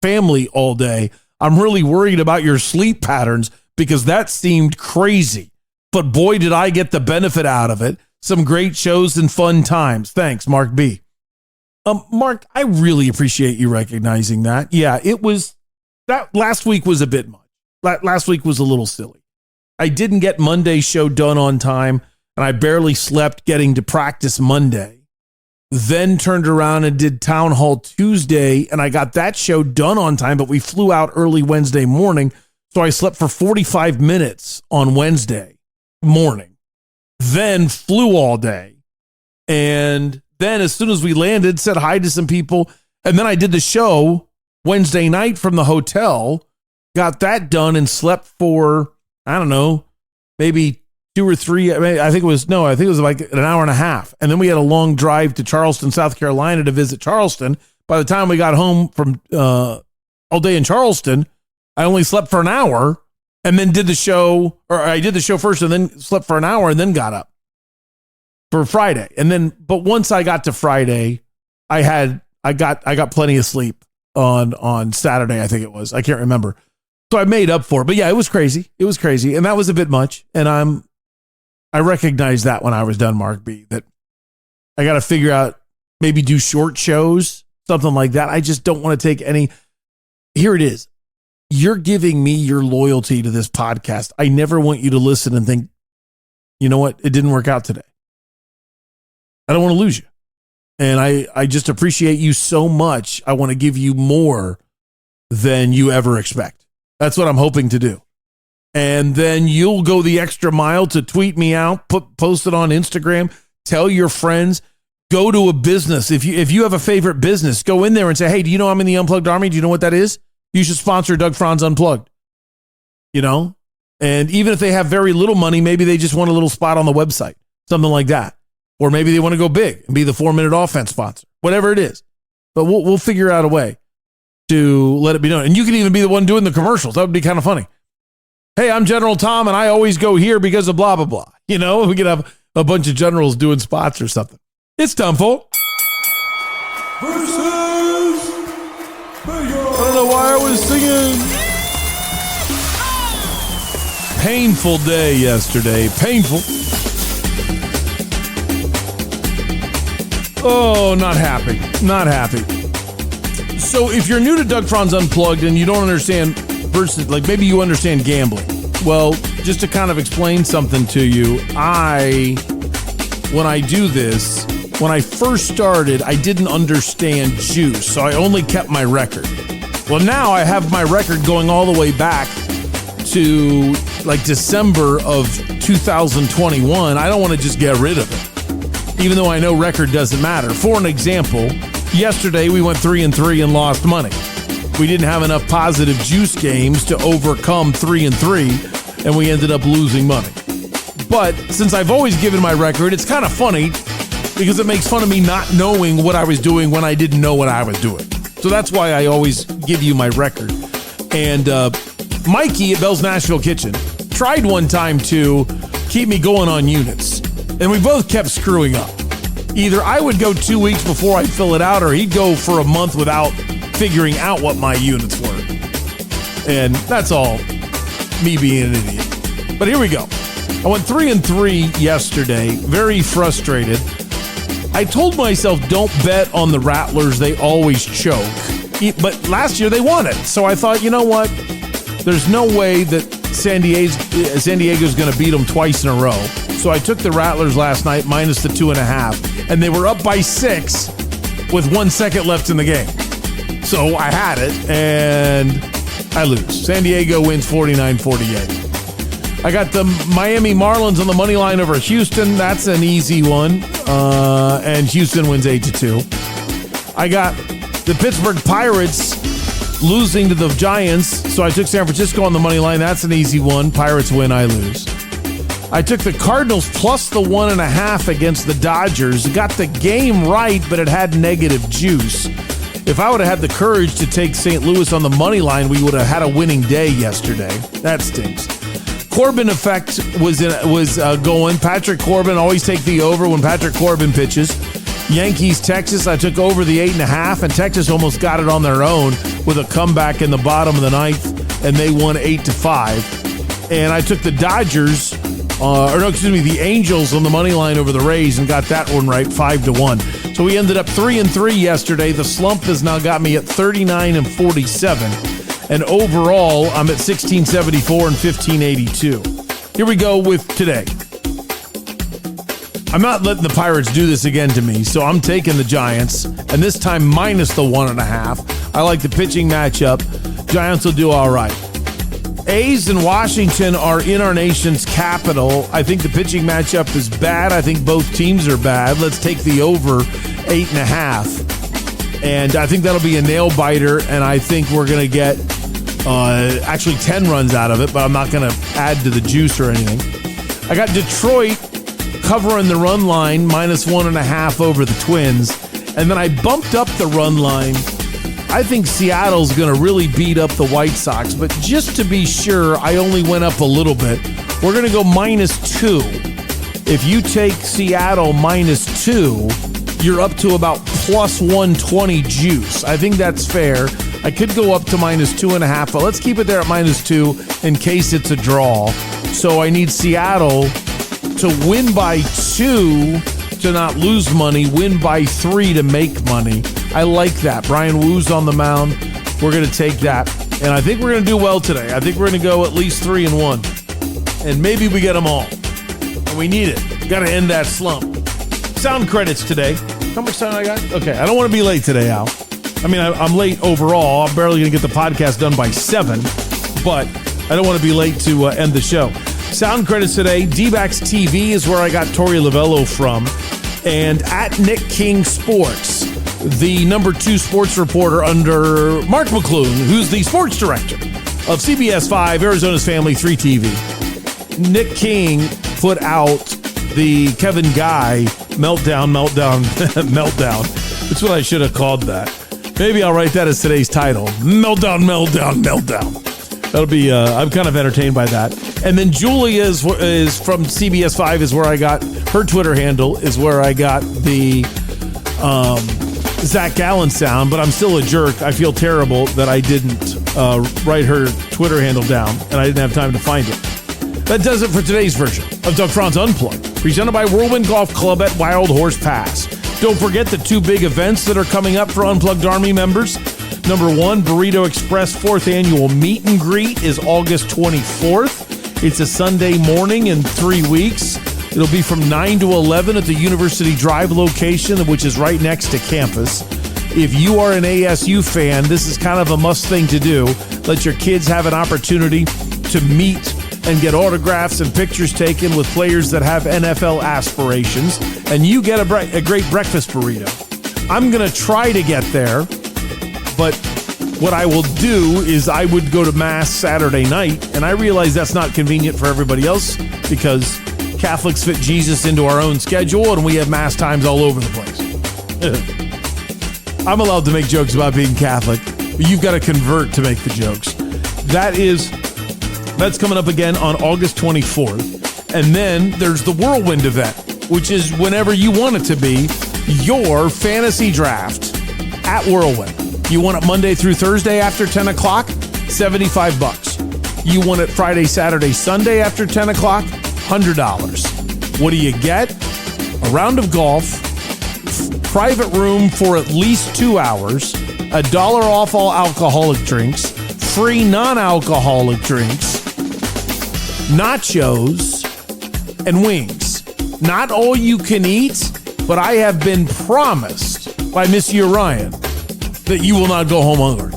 family all day. I'm really worried about your sleep patterns because that seemed crazy. But boy, did I get the benefit out of it. Some great shows and fun times. Thanks, Mark B. Mark, I really appreciate you recognizing that. Yeah, it was that last week was a bit much. Last week was a little silly. I didn't get Monday's show done on time, and I barely slept getting to practice Monday. Then turned around and did Town Hall Tuesday, and I got that show done on time, but we flew out early Wednesday morning, so I slept for 45 minutes on Wednesday morning. Then flew all day, and then as soon as we landed, said hi to some people, and then I did the show Wednesday night from the hotel, got that done, and slept for, I don't know, maybe 2 or 3. I think it was like an hour and a half. And then we had a long drive to Charleston, South Carolina to visit Charleston. By the time we got home from all day in Charleston, I only slept for an hour and then did the show, or I did the show first and then slept for an hour and then got up for Friday. And then, but once I got to Friday, I got plenty of sleep on Saturday. I think it was, I can't remember. So I made up for it. But yeah, it was crazy. It was crazy. And that was a bit much. And I recognized that when I was done, Mark B, that I got to figure out, maybe do short shows, something like that. I just don't want to take any. Here it is. You're giving me your loyalty to this podcast. I never want you to listen and think, you know what? It didn't work out today. I don't want to lose you. And I just appreciate you so much. I want to give you more than you ever expect. That's what I'm hoping to do. And then you'll go the extra mile to tweet me out, post it on Instagram, tell your friends, go to a business. If you have a favorite business, go in there and say, hey, do you know I'm in the Unplugged Army? Do you know what that is? You should sponsor Doug Franz Unplugged. You know? And even if they have very little money, maybe they just want a little spot on the website, something like that. Or maybe they want to go big and be the 4-minute offense sponsor, whatever it is. But we'll figure out a way to let it be known. And you can even be the one doing the commercials. That would be kind of funny. Hey, I'm General Tom, and I always go here because of blah, blah, blah. You know, we could have a bunch of generals doing spots or something. It's time for Versus I don't know why I was singing. Painful day yesterday. Painful. Oh, not happy. Not happy. So if you're new to Doug Franz Unplugged and you don't understand versus, like maybe you understand gambling. Well, just to kind of explain something to you, when I do this, when I first started, I didn't understand juice, so I only kept my record. Well, now I have my record going all the way back to like December of 2021. I don't want to just get rid of it, even though I know record doesn't matter. For an example, yesterday we went 3-3 and lost money. We didn't have enough positive juice games to overcome 3-3, and we ended up losing money. But since I've always given my record, it's kind of funny because it makes fun of me not knowing what I was doing when I didn't know what I was doing. So that's why I always give you my record. And Mikey at Bell's Nashville Kitchen tried one time to keep me going on units, and we both kept screwing up. Either I would go 2 weeks before I'd fill it out, or he'd go for a month without figuring out what my units were. And that's all me being an idiot. But here we go. I went 3-3 yesterday, very frustrated. I told myself, don't bet on the Rattlers. They always choke. But last year they won it. So I thought, you know what? There's no way that San Diego's going to beat them twice in a row. So I took the Rattlers last night minus the 2.5. And they were up by 6 with 1 second left in the game. So I had it, and I lose. San Diego wins 49-48. I got the Miami Marlins on the money line over Houston. That's an easy one. And Houston wins 8-2. I got the Pittsburgh Pirates losing to the Giants. So I took San Francisco on the money line. That's an easy one. Pirates win, I lose. I took the Cardinals plus the 1.5 against the Dodgers. Got the game right, but it had negative juice. If I would have had the courage to take St. Louis on the money line, we would have had a winning day yesterday. That stinks. Corbin effect was going. Patrick Corbin, always take the over when Patrick Corbin pitches. Yankees, Texas, I took over the 8.5, and Texas almost got it on their own with a comeback in the bottom of the ninth, and they won 8-5. And I took the Dodgers, the Angels on the money line over the Rays and got that one right, 5-1. So we ended up 3-3 yesterday. The slump has now got me at 39-47. And overall, I'm at 1674 and 1582. Here we go with today. I'm not letting the Pirates do this again to me, so I'm taking the Giants, and this time minus the 1.5. I like the pitching matchup. Giants will do all right. A's and Washington are in our nation's capital. I think the pitching matchup is bad. I think both teams are bad. Let's take the over 8.5. And I think that'll be a nail biter, and I think we're going to get actually 10 runs out of it, but I'm not going to add to the juice or anything. I got Detroit covering the run line, minus 1.5 over the Twins. And then I bumped up the run line. I think Seattle's going to really beat up the White Sox, but just to be sure, I only went up a little bit. We're going to go -2. If you take Seattle -2, you're up to about plus 120 juice. I think that's fair. I could go up to -2.5, but let's keep it there at -2 in case it's a draw. So I need Seattle to win by 2 to not lose money, win by 3 to make money. I like that. Brian Woo's on the mound. We're going to take that. And I think we're going to do well today. I think we're going to go at least 3-1. And maybe we get them all. And we need it. Got to end that slump. Sound credits today. How much time I got? Okay, I don't want to be late today, Al. I mean, I'm late overall. I'm barely going to get the podcast done by 7. But I don't want to be late to end the show. Sound credits today. DBACKS TV is where I got Tori Lavello from. And at Nick King Sports, the number 2 sports reporter under Mark McClune, who's the sports director of CBS 5, Arizona's Family 3 TV. Nick King put out the Kevin Guy Meltdown. That's what I should have called that. Maybe I'll write that as today's title. Meltdown. That'll be, I'm kind of entertained by that. And then Julia is from CBS 5 is where I got, her Twitter handle is where I got the Zach Gallen sound, but I'm still a jerk. I feel terrible that I didn't write her Twitter handle down, and I didn't have time to find it. That does it for today's version of Doug Franz Unplugged, presented by Whirlwind Golf Club at Wild Horse Pass. Don't forget the two big events that are coming up for Unplugged Army members. Number one, Burrito Express 4th Annual Meet and Greet is August 24th. It's a Sunday morning in 3 weeks. It'll be from 9 to 11 at the University Drive location, which is right next to campus. If you are an ASU fan, this is kind of a must thing to do. Let your kids have an opportunity to meet and get autographs and pictures taken with players that have NFL aspirations, and you get a great breakfast burrito. I'm going to try to get there, but what I will do is I would go to Mass Saturday night, and I realize that's not convenient for everybody else because Catholics fit Jesus into our own schedule, and we have Mass times all over the place. I'm allowed to make jokes about being Catholic, but you've got to convert to make the jokes. That's coming up again on August 24th. And then there's the Whirlwind event, which is whenever you want it to be, your fantasy draft at Whirlwind. You want it Monday through Thursday after 10 o'clock? $75. You want it Friday, Saturday, Sunday after 10 o'clock? $100. What do you get? A round of golf, private room for at least 2 hours, $1 off all alcoholic drinks, free non-alcoholic drinks, nachos, and wings. Not all you can eat, but I have been promised by Monsieur Ryan that you will not go home hungry.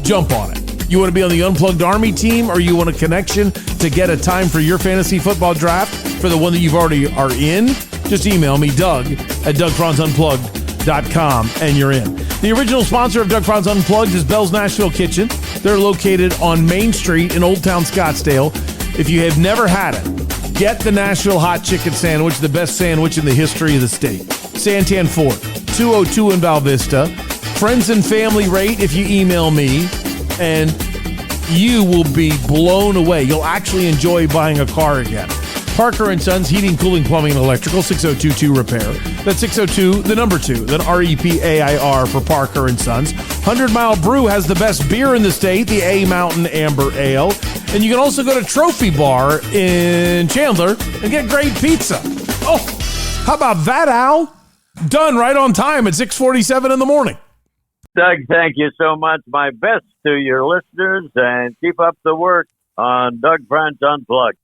Jump on it. You want to be on the Unplugged Army team, or you want a connection to get a time for your fantasy football draft for the one that you've already are in? Just email me, Doug, at DougFranzUnplugged.com, and you're in. The original sponsor of Doug Franz Unplugged is Bell's Nashville Kitchen. They're located on Main Street in Old Town Scottsdale. If you have never had it, get the Nashville Hot Chicken Sandwich, the best sandwich in the history of the state. Santan Ford, 202 in Val Vista. Friends and family rate if you email me, and you will be blown away. You'll actually enjoy buying a car again. Parker & Sons, Heating, Cooling, Plumbing, and Electrical, 6022 Repair. That's 602, the number 2, then REPAIR for Parker & Sons. 100 Mile Brew has the best beer in the state, the A Mountain Amber Ale. And you can also go to Trophy Bar in Chandler and get great pizza. Oh, how about that, Al? Done right on time at 6:47 in the morning. Doug, thank you so much. My best to your listeners, and keep up the work on Doug Franz Unplugged.